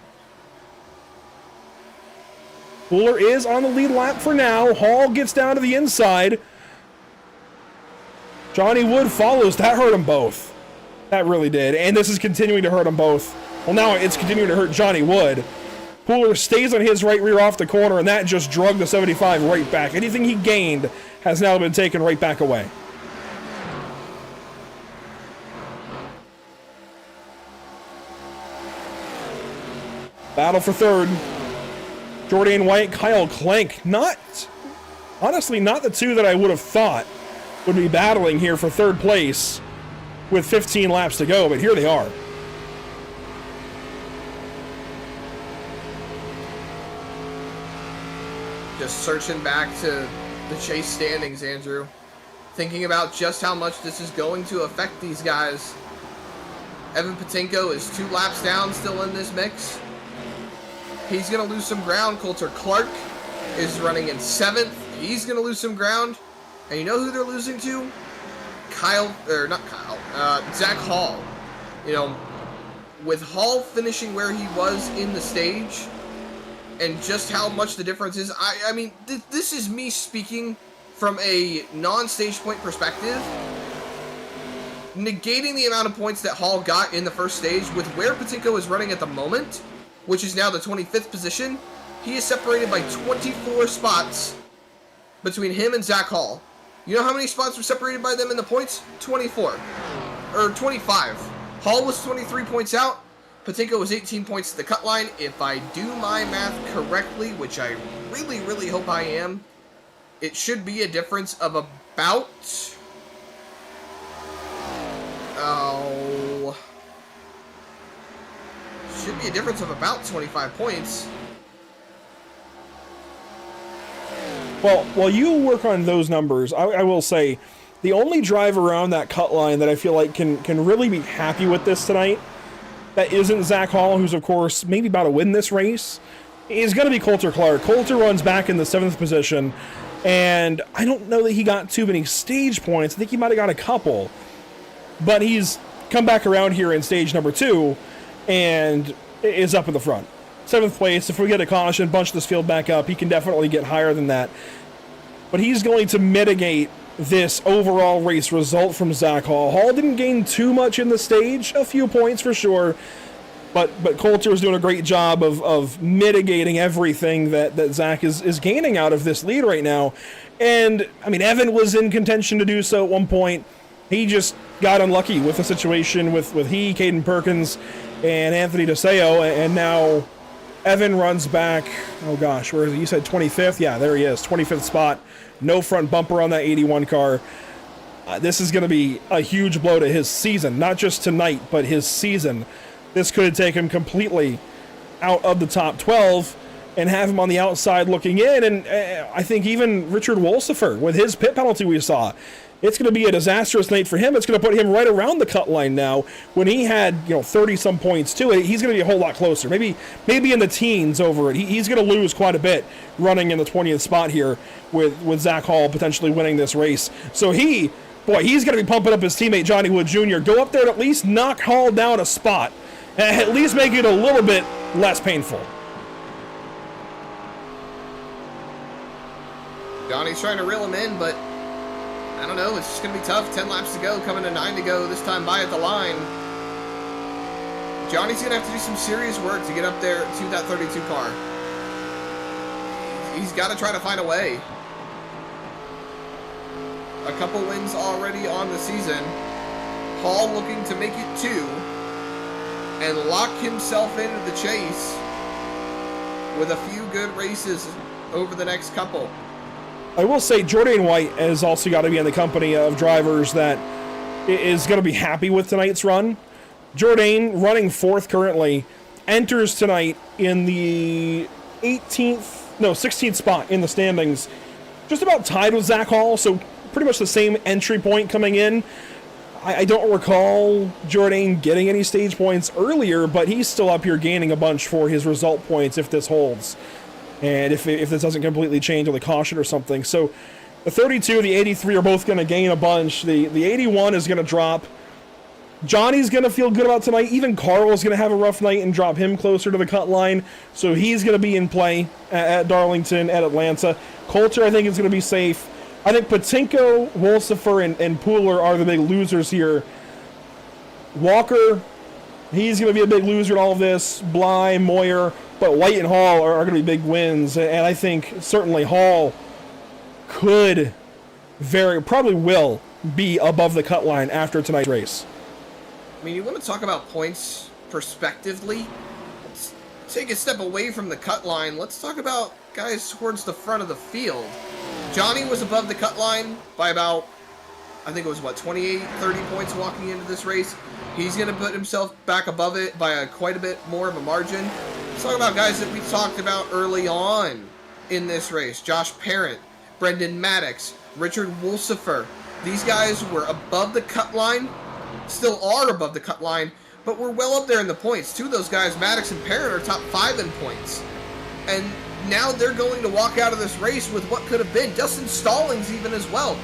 Pooler is on the lead lap for now. Hall gets down to the inside. Johnny Wood follows. That hurt them both. That really did. And this is continuing to hurt them both. Well, now it's continuing to hurt Johnny Wood. Pooler stays on his right rear off the corner, and that just drug the 75 right back. Anything he gained has now been taken right back away. Battle for third. Jordan White, Kyle Clank. Honestly, not the two that I would have thought would be battling here for third place with 15 laps to go, but here they are. Just searching back to the chase standings, Andrew. Thinking about just how much this is going to affect these guys. Evan Patinko is 2 laps down, still in this mix. He's going to lose some ground. Coulter Clark is running in 7th. He's going to lose some ground. And you know who they're losing to? Zach Hall. You know, with Hall finishing where he was in the stage, and just how much the difference is, I mean, this is me speaking from a non-stage point perspective. Negating the amount of points that Hall got in the first stage with where Patinko is running at the moment, which is now the 25th position, he is separated by 24 spots between him and Zach Hall. You know how many spots were separated by them in the points? 24. Or 25. Hall was 23 points out. Patinko was 18 points to the cut line. If I do my math correctly, which I really, really hope I am, it should be a difference of about... should be a difference of about 25 points. Well, while you work on those numbers, I will say the only driver around that cut line that I feel like can really be happy with this tonight, that isn't Zach Hall, who's of course maybe about to win this race, is going to be Coulter Clark. Coulter runs back in the 7th position, and I don't know that he got too many stage points. I think he might have got a couple, but he's come back around here in stage number 2 and is up in the front. 7th place. If we get a caution, bunch this field back up, he can definitely get higher than that. But he's going to mitigate this overall race result from Zach Hall. Hall didn't gain too much in the stage, a few points for sure, but Coulter is doing a great job of mitigating everything that Zach is gaining out of this lead right now. And, I mean, Evan was in contention to do so at one point. He just got unlucky with the situation with Caden Perkins and Anthony DeSeo, and now Evan runs back, oh gosh, where is he? You said 25th? Yeah, there he is, 25th spot. No front bumper on that 81 car. This is going to be a huge blow to his season, not just tonight, but his season. This could take him completely out of the top 12 and have him on the outside looking in. And I think even Richard Wolsifer, with his pit penalty we saw, it's going to be a disastrous night for him. It's going to put him right around the cut line now. When he had 30-some points to it, he's going to be a whole lot closer. Maybe in the teens over it. He's going to lose quite a bit running in the 20th spot here with Zach Hall potentially winning this race. So he's going to be pumping up his teammate Johnny Wood Jr. Go up there and at least knock Hall down a spot. And at least make it a little bit less painful. Johnny's trying to reel him in, but I don't know, it's just going to be tough. 10 laps to go, coming to 9 to go, this time by at the line. Johnny's going to have to do some serious work to get up there to that 32 car. He's got to try to find a way. A couple wins already on the season. Hall looking to make it 2 and lock himself into the chase with a few good races over the next couple. I will say Jordan White has also got to be in the company of drivers that is going to be happy with tonight's run. Jordan, running 4th currently, enters tonight in the 16th spot in the standings. just about tied with Zach Hall, so pretty much the same entry point coming in. I don't recall Jourdain getting any stage points earlier, but he's still up here gaining a bunch for his result points if this holds. And if this doesn't completely change on the caution or something. So the 32, the 83 are both going to gain a bunch. The 81 is going to drop. Johnny's going to feel good about tonight. Even Carl is going to have a rough night and drop him closer to the cut line. So he's going to be in play at Darlington, at Atlanta. Coulter, I think, is going to be safe. I think Patinko, Wolsifer, and Pooler are the big losers here. Walker, he's going to be a big loser in all of this. Bly, Moyer, but White and Hall are going to be big wins. And I think certainly Hall could probably will be above the cut line after tonight's race. I mean, you want to talk about points prospectively? Let's take a step away from the cut line. Let's talk about guys towards the front of the field. Johnny was above the cut line by about, I think it was, 28, 30 points walking into this race. He's going to put himself back above it by quite a bit more of a margin. Let's talk about guys that we talked about early on in this race. Josh Parent, Brendan Maddox, Richard Wolsifer. These guys were above the cut line, still are above the cut line, but we're well up there in the points. Two of those guys, Maddox and Parent, are top 5 in points. And now they're going to walk out of this race with what could have been Dustin Stallings even as well.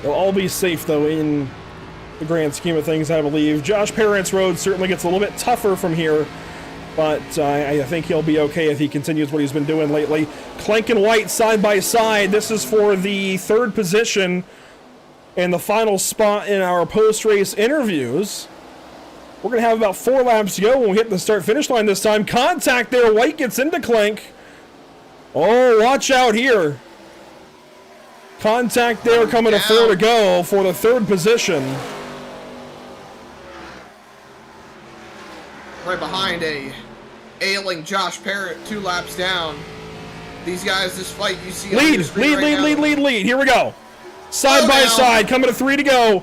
They'll all be safe, though, in the grand scheme of things, I believe. Josh Parent's road certainly gets a little bit tougher from here, but I think he'll be okay if he continues what he's been doing lately. Clank and White side by side. This is for the third position and the final spot in our post-race interviews. We're going to have about 4 laps to go when we hit the start-finish line this time. Contact there. White gets into Clank. Oh, watch out here. Contact there, coming to 4 to go for the third position. Right behind a ailing Josh Parent, 2 laps down. These guys, this fight you see on the screen lead. Here we go. Side by side, coming to 3 to go.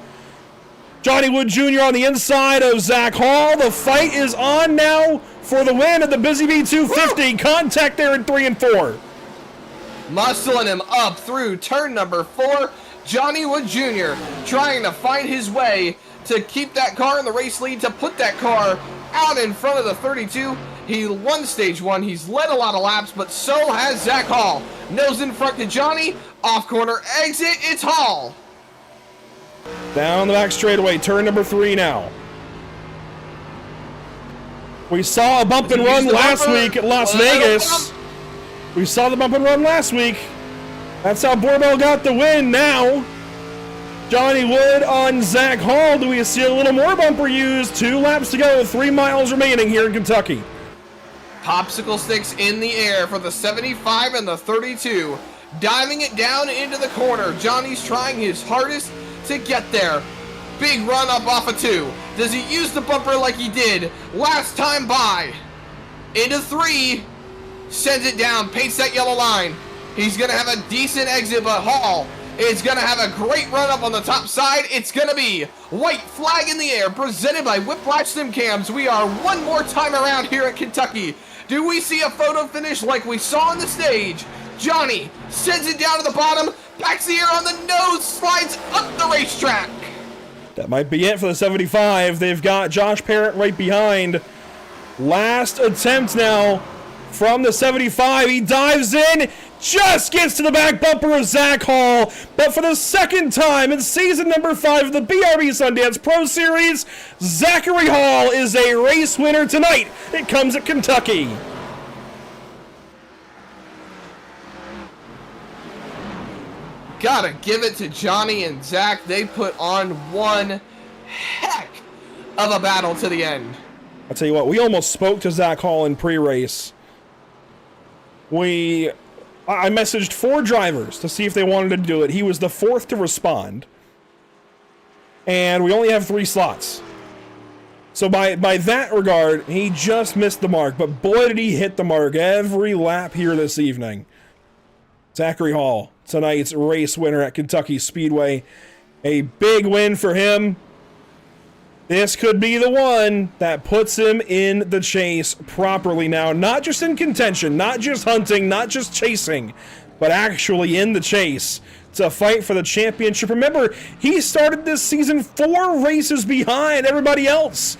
Johnny Wood Jr. on the inside of Zach Hall. The fight is on now for the win at the Busy Bee 250. Woo! Contact there in 3 and 4. Muscling him up through turn number 4. Johnny Wood Jr. trying to find his way to keep that car in the race lead, to put that car out in front of the 32. He won stage 1. He's led a lot of laps, but so has Zach Hall. Nose in front to Johnny. Off corner exit. It's Hall. Down the back straightaway, turn number 3 now. We saw a bump and run last week at Las Vegas. We saw the bump and run last week. That's how Borbell got the win. Now, Johnny Wood on Zach Hall. Do we see a little more bumper used? 2 laps to go, 3 miles remaining here in Kentucky. Popsicle sticks in the air for the 75 and the 32. Diving it down into the corner. Johnny's trying his hardest to get there. Big run up off of 2. Does he use the bumper like he did last time by? Into 3. Sends it down, paints that yellow line. He's going to have a decent exit, but Hall is going to have a great run up on the top side. It's going to be white flag in the air, presented by Whiplash Sim Cams. We are one more time around here at Kentucky. Do we see a photo finish like we saw on the stage? Johnny sends it down to the bottom, backs the air on the nose, slides up the racetrack. That might be it for the 75. They've got Josh Parent right behind. Last attempt now from the 75. He dives in, just gets to the back bumper of Zach Hall. But for the second time in season number 5 of the BRB Sundance Pro Series, Zachary Hall is a race winner tonight. It comes at Kentucky. Gotta give it to Johnny and Zach. They put on one heck of a battle to the end. I'll tell you what, we almost spoke to Zach Hall in pre-race. I messaged 4 drivers to see if they wanted to do it. He was the 4th to respond. And we only have 3 slots. So by that regard, he just missed the mark. But boy, did he hit the mark every lap here this evening. Zachary Hall, tonight's race winner at Kentucky Speedway. A big win for him. This could be the one that puts him in the chase properly now. Not just in contention, not just hunting, not just chasing, but actually in the chase to fight for the championship. Remember, he started this season 4 races behind everybody else.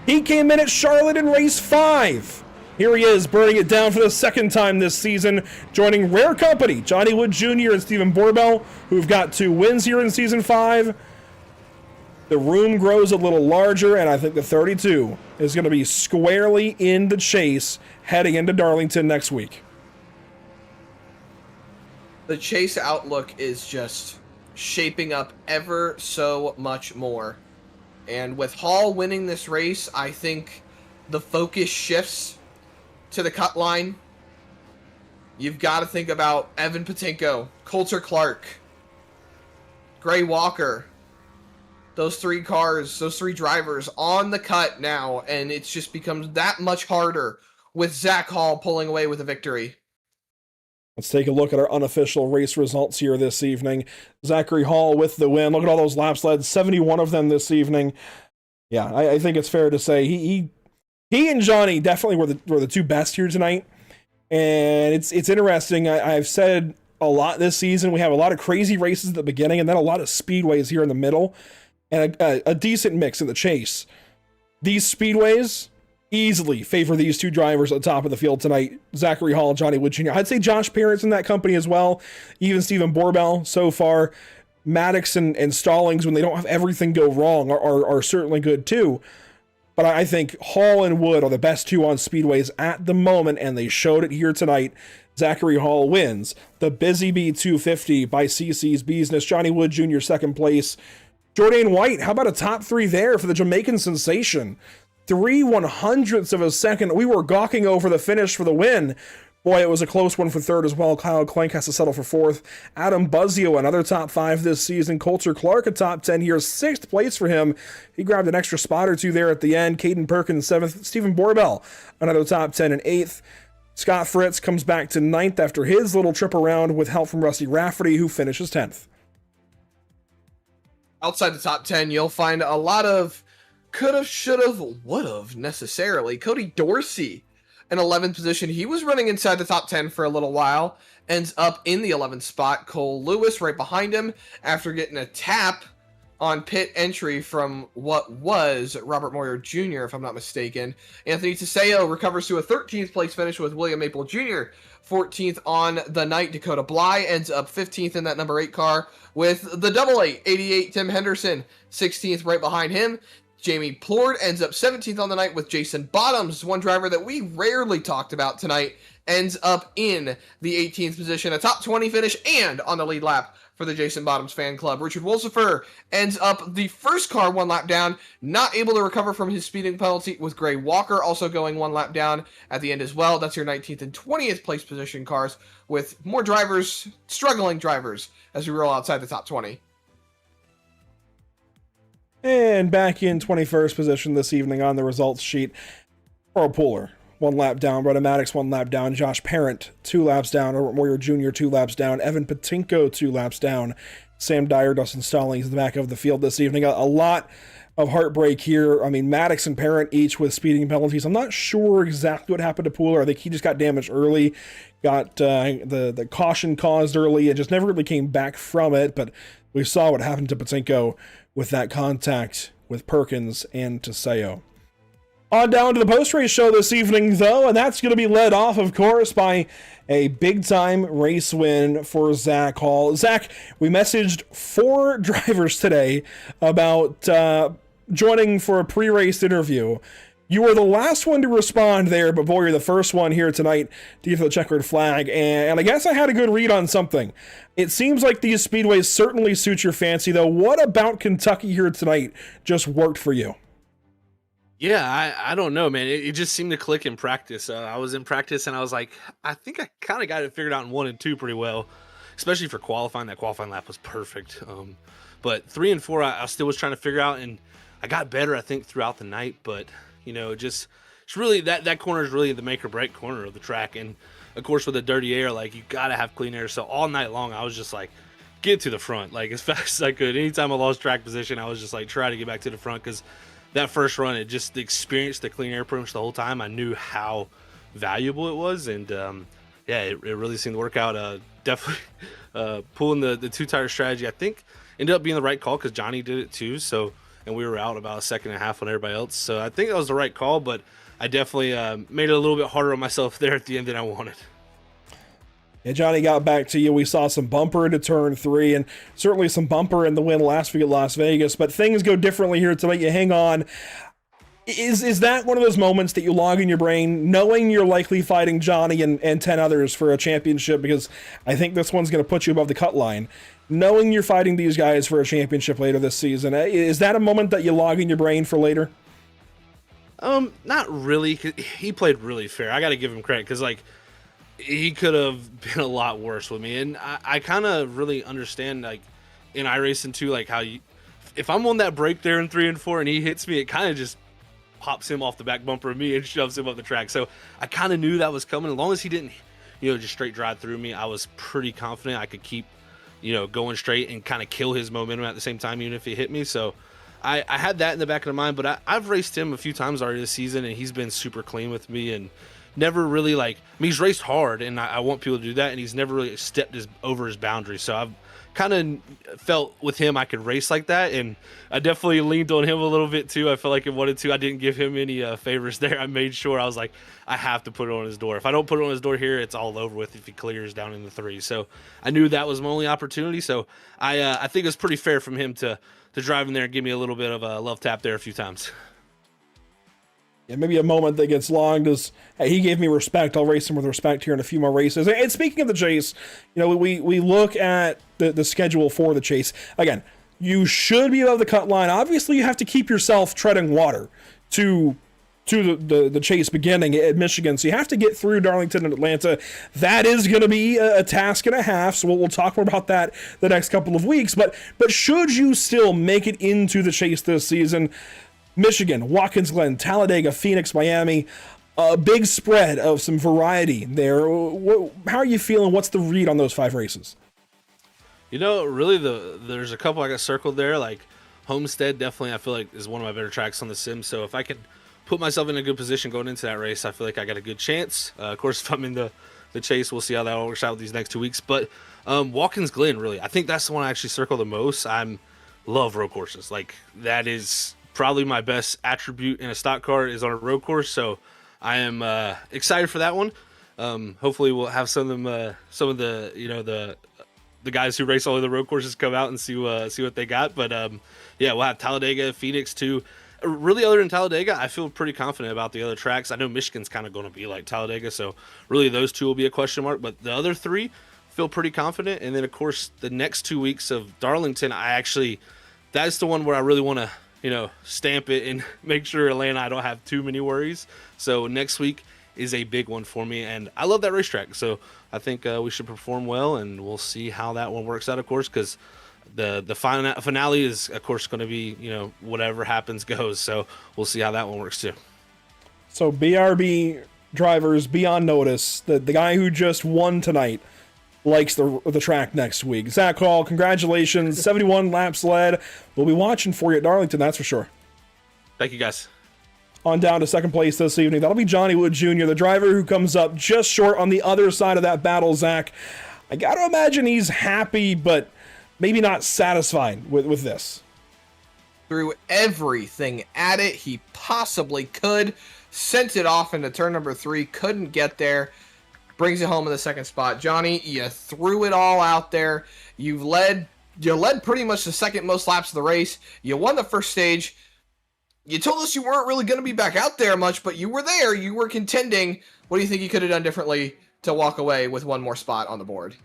He came in at Charlotte in race 5. Here he is, burning it down for the second time this season, joining rare company, Johnny Wood Jr. and Stephen Borbell, who've got 2 wins here in season 5. The room grows a little larger, and I think the 32 is going to be squarely in the chase heading into Darlington next week. The chase outlook is just shaping up ever so much more. And with Hall winning this race, I think the focus shifts to the cut line. You've got to think about Evan Patinko, Coulter Clark, Gray Walker. Those 3 cars, those 3 drivers on the cut now, and it's just becomes that much harder with Zach Hall pulling away with a victory. Let's take a look at our unofficial race results here this evening. Zachary Hall with the win. Look at all those laps led, 71 of them this evening. Yeah, I think it's fair to say he and Johnny definitely were the 2 best here tonight. And it's interesting. I've said a lot this season. We have a lot of crazy races at the beginning, and then a lot of speedways here in the middle. And a decent mix in the chase. These speedways easily favor these 2 drivers at the top of the field tonight. Zachary Hall, Johnny Wood Jr. I'd say Josh Parent's in that company as well. Even Stephen Borbell so far. Maddox and Stallings, when they don't have everything go wrong, are certainly good too. But I think Hall and Wood are the best 2 on speedways at the moment, and they showed it here tonight. Zachary Hall wins the Busy Bee 250 by CC's Business. Johnny Wood Jr. second place. Jordan White, how about a top 3 there for the Jamaican sensation? 3/100ths of a second. We were gawking over the finish for the win. Boy, it was a close one for third as well. Kyle Clank has to settle for 4th. Adam Buzzio, another top 5 this season. Coulter Clark, a top 10 here. 6th place for him. He grabbed an extra spot or 2 there at the end. Caden Perkins, 7th. Stephen Borbell, another top 10 and 8th. Scott Fritz comes back to 9th after his little trip around with help from Rusty Rafferty, who finishes 10th. Outside the top 10, you'll find a lot of could've, should've, would've necessarily. Cody Dorsey in 11th position. He was running inside the top 10 for a little while. Ends up in the 11th spot. Cole Lewis right behind him after getting a tap on pit entry from what was Robert Moyer Jr., if I'm not mistaken. Anthony Teseo recovers to a 13th place finish with William Maple Jr. 14th on the night. Dakota Bly ends up 15th in that number 8 car with the double 8, 88 Tim Henderson, 16th right behind him. Jamie Plord ends up 17th on the night with Jason Bottoms, one driver that we rarely talked about tonight, ends up in the 18th position, a top 20 finish, and on the lead lap for the Jason Bottoms fan club. Richard Wolsifer ends up the first car 1 lap down, not able to recover from his speeding penalty, with Gray Walker also going 1 lap down at the end as well. That's your 19th and 20th place position cars, with more drivers, struggling drivers, as we roll outside the top 20. And back in 21st position this evening on the results sheet, Carl Pooler, 1 lap down. Brett Maddox, 1 lap down. Josh Parent, 2 laps down. Robert Moyer Jr., 2 laps down. Evan Patinko, 2 laps down. Sam Dyer, Dustin Stallings in the back of the field this evening. A lot of heartbreak here. I mean, Maddox and Parent each with speeding penalties. I'm not sure exactly what happened to Pooler. I think he just got damaged early, got the caution caused early, and just never really came back from it. But we saw what happened to Patinko with that contact with Perkins and Teseo. On down to the post-race show this evening, though, and that's going to be led off, of course, by a big-time race win for Zach Hall. Zach, we messaged 4 drivers today about joining for a pre-race interview. You were the last one to respond there, but boy, you're the first one here tonight to give the checkered flag. And I guess I had a good read on something. It seems like these speedways certainly suit your fancy, though. What about Kentucky here tonight just worked for you? Yeah, I don't know, man. It just seemed to click in practice. I was in practice, and I was like, I think I kind of got it figured out in 1 and 2 pretty well, especially for qualifying. That qualifying lap was perfect. But 3 and 4, I still was trying to figure out, and I got better, I think, throughout the night. But you know, it's really that corner is really the make or break corner of the track. And of course, with the dirty air, like, you gotta have clean air. So all night long, I was just like, get to the front, like, as fast as I could. Anytime I lost track position, I was just like, try to get back to the front, because that first run, it just the experience, the clean air pretty much the whole time. I knew how valuable it was, and yeah, it really seemed to work out. Definitely pulling the 2-tire strategy, I think, ended up being the right call because Johnny did it too. So, and we were out about a second and a half on everybody else. So I think that was the right call, but I definitely made it a little bit harder on myself there at the end than I wanted. Yeah, Johnny got back to you. We saw some bumper into turn 3 and certainly some bumper in the win last week at Las Vegas, but things go differently here tonight. You hang on. Is that one of those moments that you log in your brain, knowing you're likely fighting Johnny and 10 others for a championship? Because I think this one's going to put you above the cut line. Knowing you're fighting these guys for a championship later this season, is that a moment that you log in your brain for later? Not really. He played really fair. I got to give him credit because, like, he could have been a lot worse with me. And I kind of really understand, like, in iRacing too, like, how if I'm on that break there in 3 and 4 and he hits me, it kind of just pops him off the back bumper of me and shoves him up the track. So I kind of knew that was coming. As long as he didn't, just straight drive through me, I was pretty confident I could keep, going straight and kind of kill his momentum at the same time, even if he hit me. So I had that in the back of my mind, but I've raced him a few times already this season, and he's been super clean with me and never really, like, he's raced hard, and I want people to do that, and he's never really stepped over his boundaries. So I've kind of felt with him I could race like that, and I definitely leaned on him a little bit too. I felt like I wanted to. I didn't give him any favors there. I made sure I was like, I have to put it on his door. If I don't put it on his door here, it's all over with if he clears down in the 3. So I knew that was my only opportunity. So I think it was pretty fair from him to drive in there and give me a little bit of a love tap there a few times. Yeah, maybe a moment that gets logged is, hey, he gave me respect. I'll race him with respect here in a few more races. And speaking of the chase, we look at the schedule for the chase. Again, you should be above the cut line. Obviously, you have to keep yourself treading water to the chase beginning at Michigan. So you have to get through Darlington and Atlanta. That is going to be a task and a half. So we'll talk more about that the next couple of weeks. But should you still make it into the chase this season, Michigan, Watkins Glen, Talladega, Phoenix, Miami, a big spread of some variety there. How are you feeling? What's the read on those 5 races? Really, there's a couple I got circled there. Like Homestead, definitely I feel like is one of my better tracks on the sim. So if I can put myself in a good position going into that race, I feel like I got a good chance. Of course, if I'm in the chase, we'll see how that all works out with these next 2 weeks. But Watkins Glen, really, I think that's the one I actually circle the most. Love road courses. Like, that is probably my best attribute in a stock car is on a road course. So I am excited for that one. Hopefully we'll have some of the the guys who race all of the road courses come out and see what they got. But yeah, we'll have Talladega, Phoenix too. Really, other than Talladega, I feel pretty confident about the other tracks. I know Michigan's kind of going to be like Talladega, so really those 2 will be a question mark. But the other 3 feel pretty confident. And then of course the next 2 weeks of Darlington, that's the one where I really want to stamp it and make sure Atlanta I don't have too many worries. So next week is a big one for me, and I love that racetrack. So I think we should perform well, and we'll see how that one works out, of course, because the finale is, of course, going to be whatever happens goes. So we'll see how that one works too. So BRB drivers, be on notice. The guy who just won tonight likes the track next week. Zach Hall, congratulations. 71 laps led. We'll be watching for you at Darlington, that's for sure. Thank you, guys. On down to second place this evening. That'll be Johnny Wood Jr., the driver who comes up just short on the other side of that battle, Zach. I got to imagine he's happy, but maybe not satisfied with this. Threw everything at it he possibly could. Sent it off into turn number 3. Couldn't get there. Brings it home in the second spot. Johnny, you threw it all out there. You led pretty much the second most laps of the race. You won the first stage. You told us you weren't really going to be back out there much, but you were there. You were contending. What do you think you could have done differently to walk away with one more spot on the board?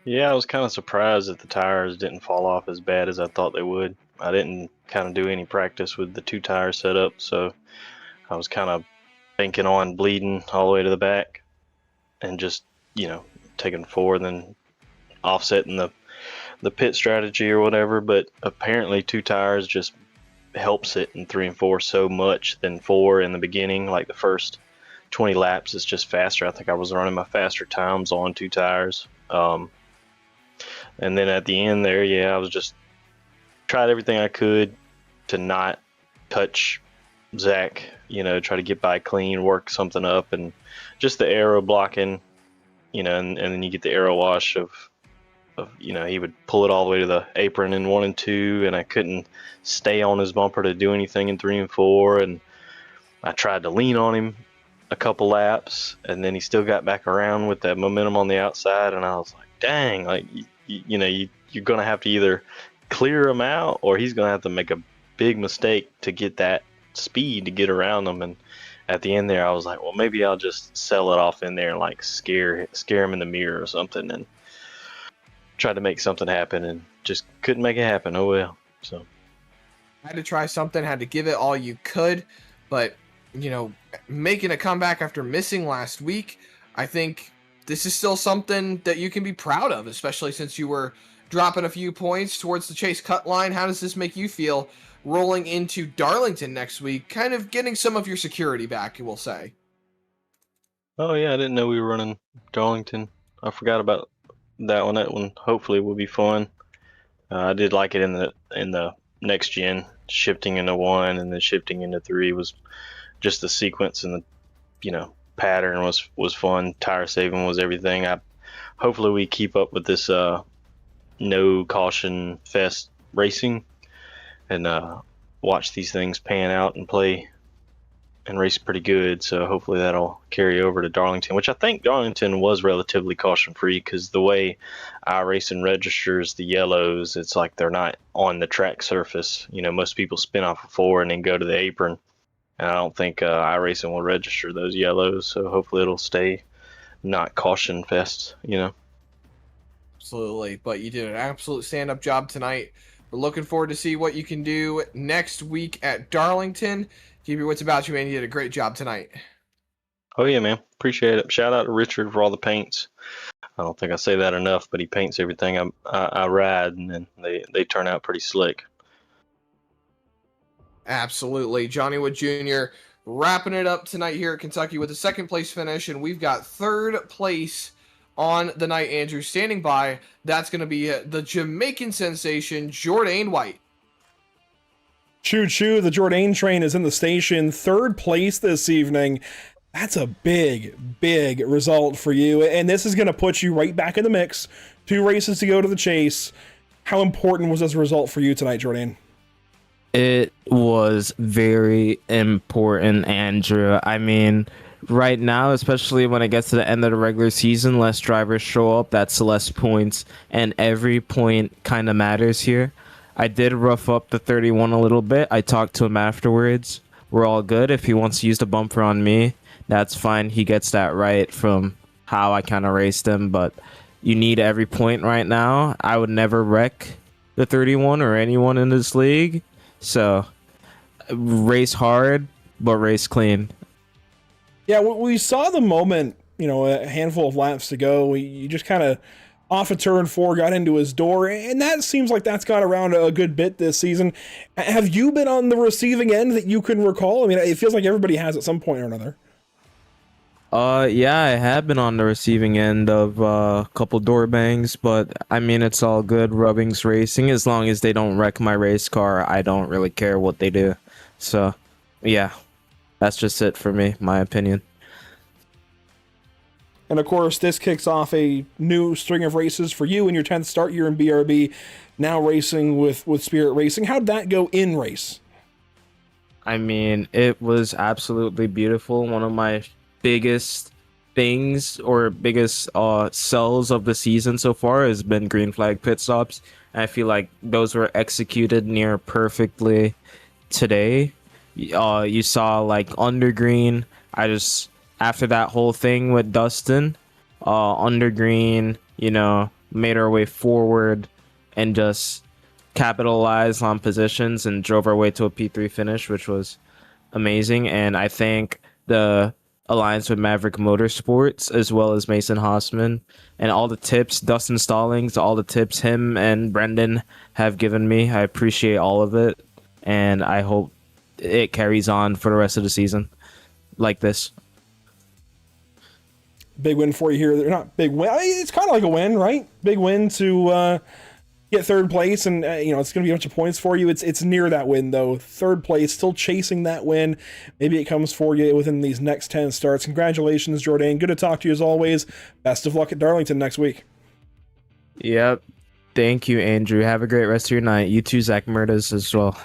Yeah, I was kind of surprised that the tires didn't fall off as bad as I thought they would. I didn't kind of do any practice with the 2-tire setup, so I was kind of banking on bleeding all the way to the back and just, taking forward and then offsetting the pit strategy or whatever. But apparently 2 tires just helps it in 3 and 4 so much than 4 in the beginning. Like the first 20 laps is just faster. I think I was running my faster times on 2 tires. And then at the end there, I was just tried everything I could to not touch Zach, try to get by clean, work something up, and just the aero blocking, and then you get the aero wash of he would pull it all the way to the apron in 1 and 2, and I couldn't stay on his bumper to do anything in 3 and 4, and I tried to lean on him a couple laps, and then he still got back around with that momentum on the outside, and I was like, dang, like you're gonna have to either clear him out, or he's gonna have to make a big mistake to get that speed to get around him. And at the end there, I was like, well, maybe I'll just sell it off in there and like scare him in the mirror or something, and tried to make something happen, and just couldn't make it happen. Oh well. So had to try something, had to give it all you could, but making a comeback after missing last week, I think this is still something that you can be proud of, especially since you were dropping a few points towards the chase cut line. How does this make you feel rolling into Darlington next week, kind of getting some of your security back, we'll say? Oh yeah, I didn't know we were running Darlington. I forgot about that one. That one hopefully will be fun. I did like it in the next gen. Shifting into 1 and then shifting into 3 was just the sequence, and the pattern was fun. Tire saving was everything. Hopefully we keep up with this no caution fest racing, and watch these things pan out and play and race pretty good. So hopefully that'll carry over to Darlington, which I think Darlington was relatively caution free, because the way iRacing registers the yellows, it's like they're not on the track surface. Most people spin off of 4 and then go to the apron, and I don't think iRacing will register those yellows. So hopefully it'll stay not caution fest. Absolutely, but you did an absolute stand-up job tonight. We're looking forward to see what you can do next week at Darlington. Keep your wits about you, man. You did a great job tonight. Oh yeah, man. Appreciate it. Shout out to Richard for all the paints. I don't think I say that enough, but he paints everything I ride, and then they turn out pretty slick. Absolutely. Johnny Wood Jr. wrapping it up tonight here at Kentucky with a second place finish, and we've got third place on the night, Andrew, standing by. That's going to be the Jamaican sensation, Jourdain White. Choo choo, the Jourdain train is in the station. Third place this evening. That's a big, big result for you. And this is going to put you right back in the mix. 2 races to go to the chase. How important was this result for you tonight, Jourdain? It was very important, Andrew. I mean, right now, especially when it gets to the end of the regular season, less drivers show up, that's less points, and every point kind of matters here. I did rough up the 31 a little bit. I talked to him afterwards. We're all good. If he wants to use the bumper on me, that's fine. He gets that right from how I kind of raced him, but you need every point right now. I would never wreck the 31 or anyone in this league. So race hard, but race clean. Yeah, we saw the moment, a handful of laps to go. You just kind of off of turn 4 got into his door, and that seems like that's gone around a good bit this season. Have you been on the receiving end that you can recall? I mean, it feels like everybody has at some point or another. Yeah, I have been on the receiving end of a couple door bangs, but I mean, it's all good. Rubbing's racing. As long as they don't wreck my race car, I don't really care what they do. So, yeah, that's just it for me, my opinion. And of course, this kicks off a new string of races for you in your 10th start year in BRB, now racing with Spirit Racing. How'd that go in race? I mean, it was absolutely beautiful. One of my biggest things or biggest sells of the season so far has been green flag pit stops. And I feel like those were executed near perfectly today. You saw like under green. After that whole thing with Dustin, under green, made our way forward and just capitalized on positions and drove our way to a P3 finish, which was amazing. And I think the alliance with Maverick Motorsports, as well as Mason Hossman, and all the tips, Dustin Stallings, all the tips him and Brendan have given me. I appreciate all of it, and I hope it carries on for the rest of the season like this. Big win for you here. They're not big win. I mean, it's kind of like a win, right? Big win to, get third place, and it's going to be a bunch of points for you. It's near that win though. Third place, still chasing that win. Maybe it comes for you within these next 10 starts. Congratulations, Jordan. Good to talk to you as always. Best of luck at Darlington next week. Yep. Thank you, Andrew. Have a great rest of your night. You too, Zach Murdas, as well.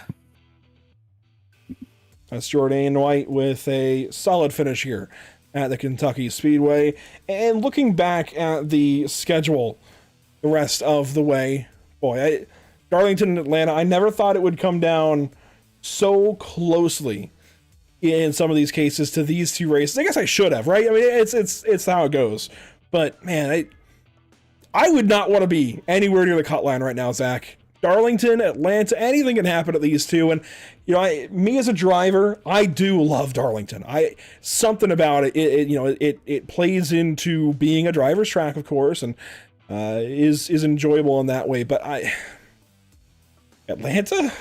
That's Jordan White with a solid finish here at the Kentucky Speedway. And looking back at the schedule the rest of the way, boy, Darlington and Atlanta, I never thought it would come down so closely in some of these cases to these two races. I guess I should have, right? I mean, it's how it goes. But man, I would not want to be anywhere near the cut line right now, Zach. Darlington, Atlanta, anything can happen at these two. And me as a driver, I do love Darlington. Something about it, it plays into being a driver's track, of course, and is enjoyable in that way. But Atlanta,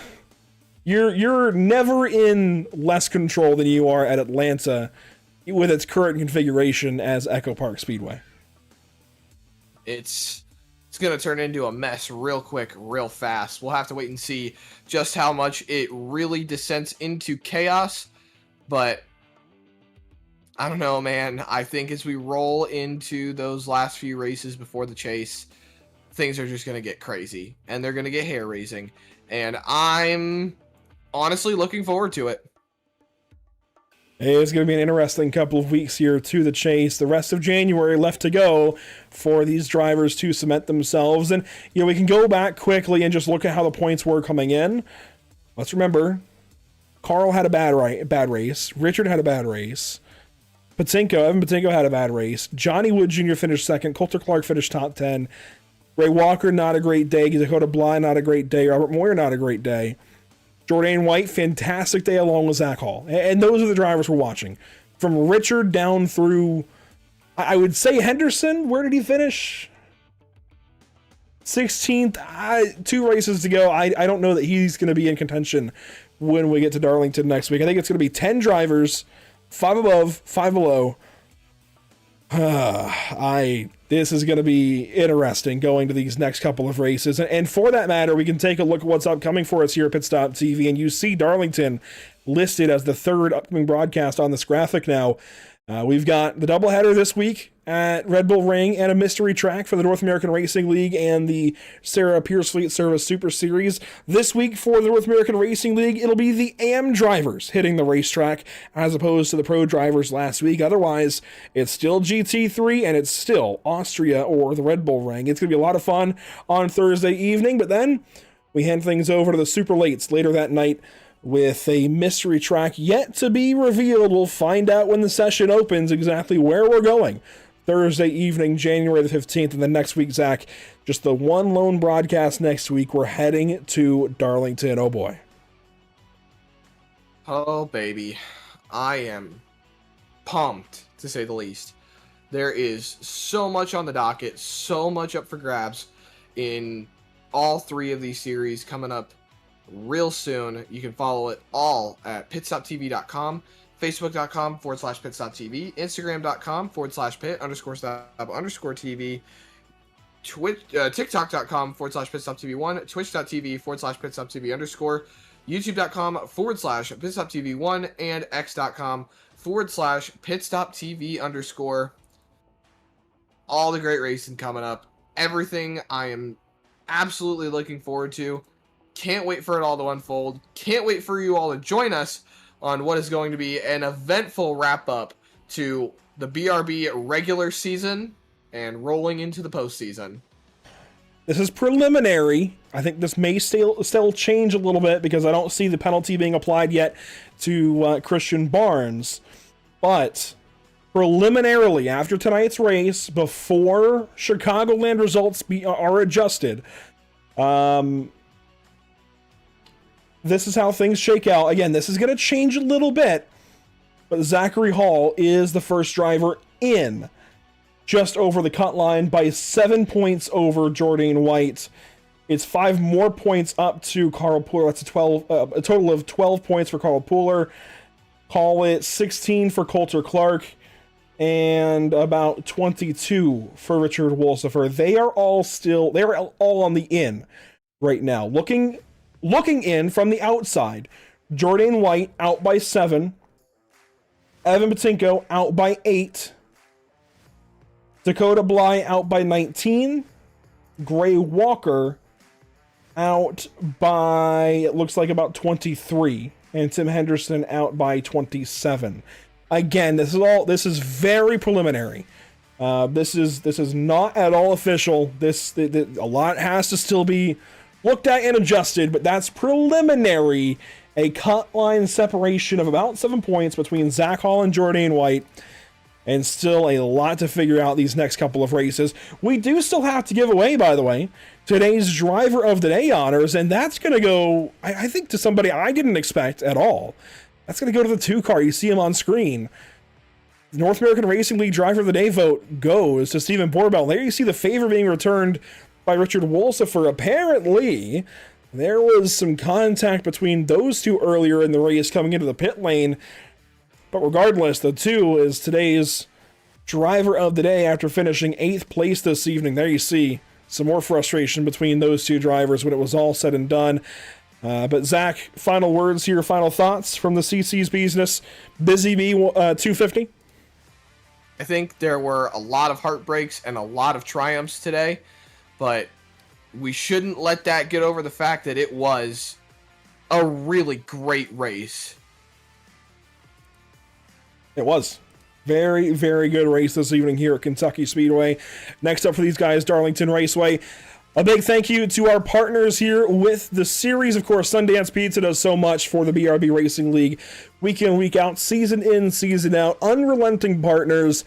you're never in less control than you are at Atlanta with its current configuration as Echo Park Speedway. It's going to turn into a mess real quick, real fast. We'll have to wait and see just how much it really descends into chaos. But I don't know, man. I think as we roll into those last few races before the chase, things are just going to get crazy. And they're going to get hair-raising. And I'm honestly looking forward to it. It's going to be an interesting couple of weeks here to the chase. The rest of January left to go for these drivers to cement themselves. And, we can go back quickly and just look at how the points were coming in. Let's remember, Carl had a bad race. Richard had a bad race. Evan Patinko had a bad race. Johnny Wood Jr. finished second. Coulter Clark finished top 10. Ray Walker, not a great day. Dakota Bly, not a great day. Robert Moyer, not a great day. Jordan White, fantastic day along with Zach Hall. And those are the drivers we're watching. From Richard down through, I would say Henderson. Where did he finish? 16th. 2 races to go. I don't know that he's going to be in contention when we get to Darlington next week. I think it's going to be 10 drivers, 5 above, 5 below. This is going to be interesting going to these next couple of races. And for that matter, we can take a look at what's upcoming for us here at Pit Stop TV. And you see Darlington listed as the 3rd upcoming broadcast on this graphic now. We've got the doubleheader this week at Red Bull Ring and a mystery track for the North American Racing League and the Sarah Pierce Fleet Service Super Series. This week for the North American Racing League, it'll be the AM drivers hitting the racetrack as opposed to the pro drivers last week. Otherwise, it's still GT3 and it's still Austria or the Red Bull Ring. It's going to be a lot of fun on Thursday evening, but then we hand things over to the Super Lates later that night with a mystery track yet to be revealed. We'll find out when the session opens exactly where we're going. Thursday evening, January the 15th, and then next week, Zach, just the one lone broadcast next week. We're heading to Darlington. Oh boy. Oh baby. I am pumped, to say the least. There is so much on the docket, so much up for grabs in all 3 of these series coming up real soon. You can follow it all at pitstoptv.com, facebook.com/pitstoptv, instagram.com/pit_stop_tv, tiktok.com/pitstoptv1, twitch.tv/pitstoptv_, youtube.com/pitstoptv1, and x.com/pitstoptv_. All the great racing coming up. Everything I am absolutely looking forward to. Can't wait for it all to unfold. Can't wait for you all to join us on what is going to be an eventful wrap-up to the BRB regular season and rolling into the postseason. This is preliminary. I think this may still change a little bit because I don't see the penalty being applied yet to Christian Barnes. But preliminarily, after tonight's race, before Chicagoland results are adjusted, this is how things shake out. Again, this is going to change a little bit, but Zachary Hall is the first driver in, just over the cut line by 7 points over Jordan White. It's 5 more points up to Carl Pooler. That's a total of 12 points for Carl Pooler. Call it 16 for Coulter Clark and about 22 for Richard Wolsifer. They are all on the in right now. Looking in from the outside, Jordan White out by 7. Evan Patinko out by 8. Dakota Bly out by 19. Gray Walker out by, it looks like, about 23. And Tim Henderson out by 27. Again, this is very preliminary. This is not at all official. A lot has to still be looked at and adjusted, but that's preliminary. A cut line separation of about 7 points between Zach Hall and Jordan White, and still a lot to figure out these next couple of races. We do still have to give away, by the way, today's Driver of the Day honors, and that's going to go, I think, to somebody I didn't expect at all. That's going to go to the 2 car. You see him on screen. The North American Racing League Driver of the Day vote goes to Stephen Borbell. There you see the favor being returned by Richard Wolsifer. Apparently, there was some contact between those two earlier in the race coming into the pit lane. But regardless, the 2 is today's Driver of the Day after finishing 8th place this evening. There you see some more frustration between those 2 drivers when it was all said and done. But Zach, final words here, final thoughts from the CC's business. Busy Bee 250? I think there were a lot of heartbreaks and a lot of triumphs today, but we shouldn't let that get over the fact that it was a really great race. It was. Very, very good race this evening here at Kentucky Speedway. Next up for these guys, Darlington Raceway. A big thank you to our partners here with the series. Of course, Sundance Pizza does so much for the BRB Racing League. Week in, week out, season in, season out. Unrelenting partners.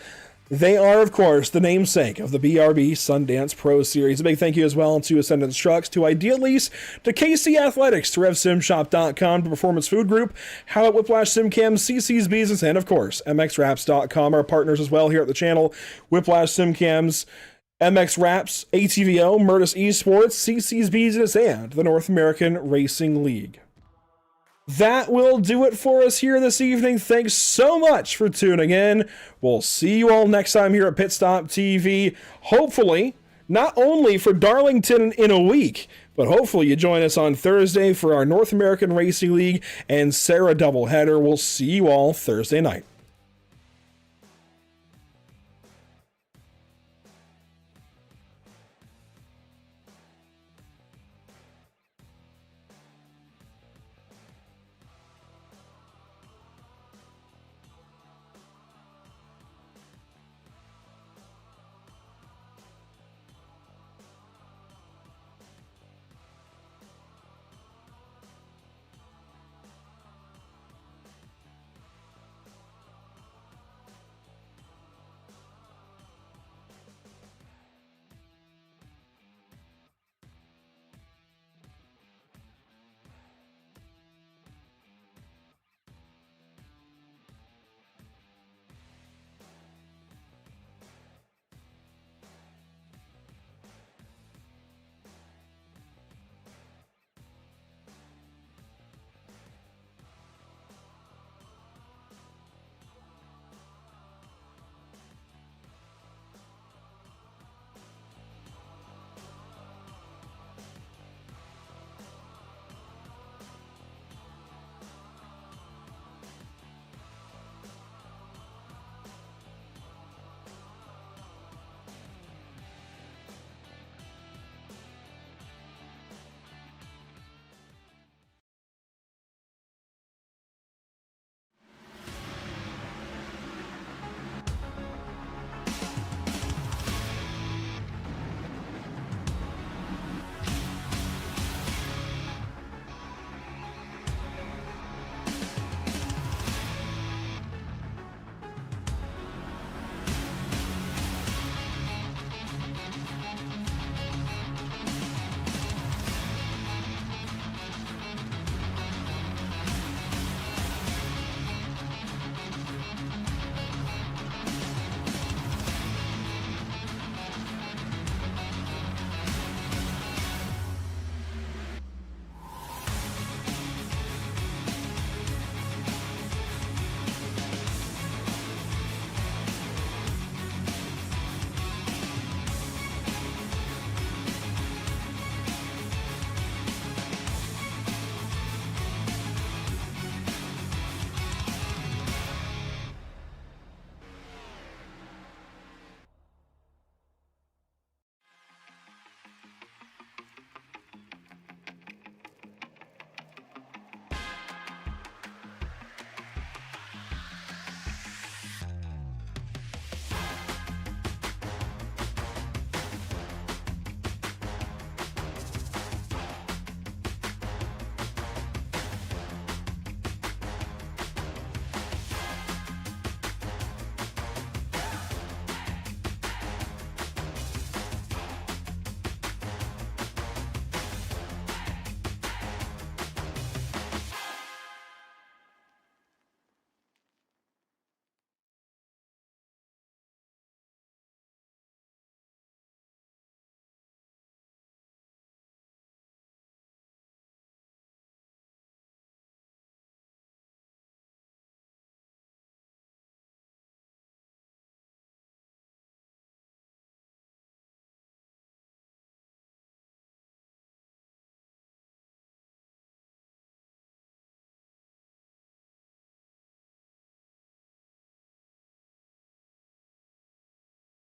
They are, of course, the namesake of the BRB Sundance Pro Series. A big thank you as well to Ascendance Trucks, to Ideal Lease, to KC Athletics, to RevSimShop.com, to Performance Food Group, How About Whiplash SimCam, CC's Business, and, of course, MXWraps.com, our partners as well here at the channel. Whiplash SimCams, MX Wraps, ATVO, Murtis Esports, CC's Business, and the North American Racing League. That will do it for us here this evening. Thanks so much for tuning in. We'll see you all next time here at Pit Stop TV. Hopefully, not only for Darlington in a week, but hopefully you join us on Thursday for our North American Racing League and Sarah doubleheader. We'll see you all Thursday night.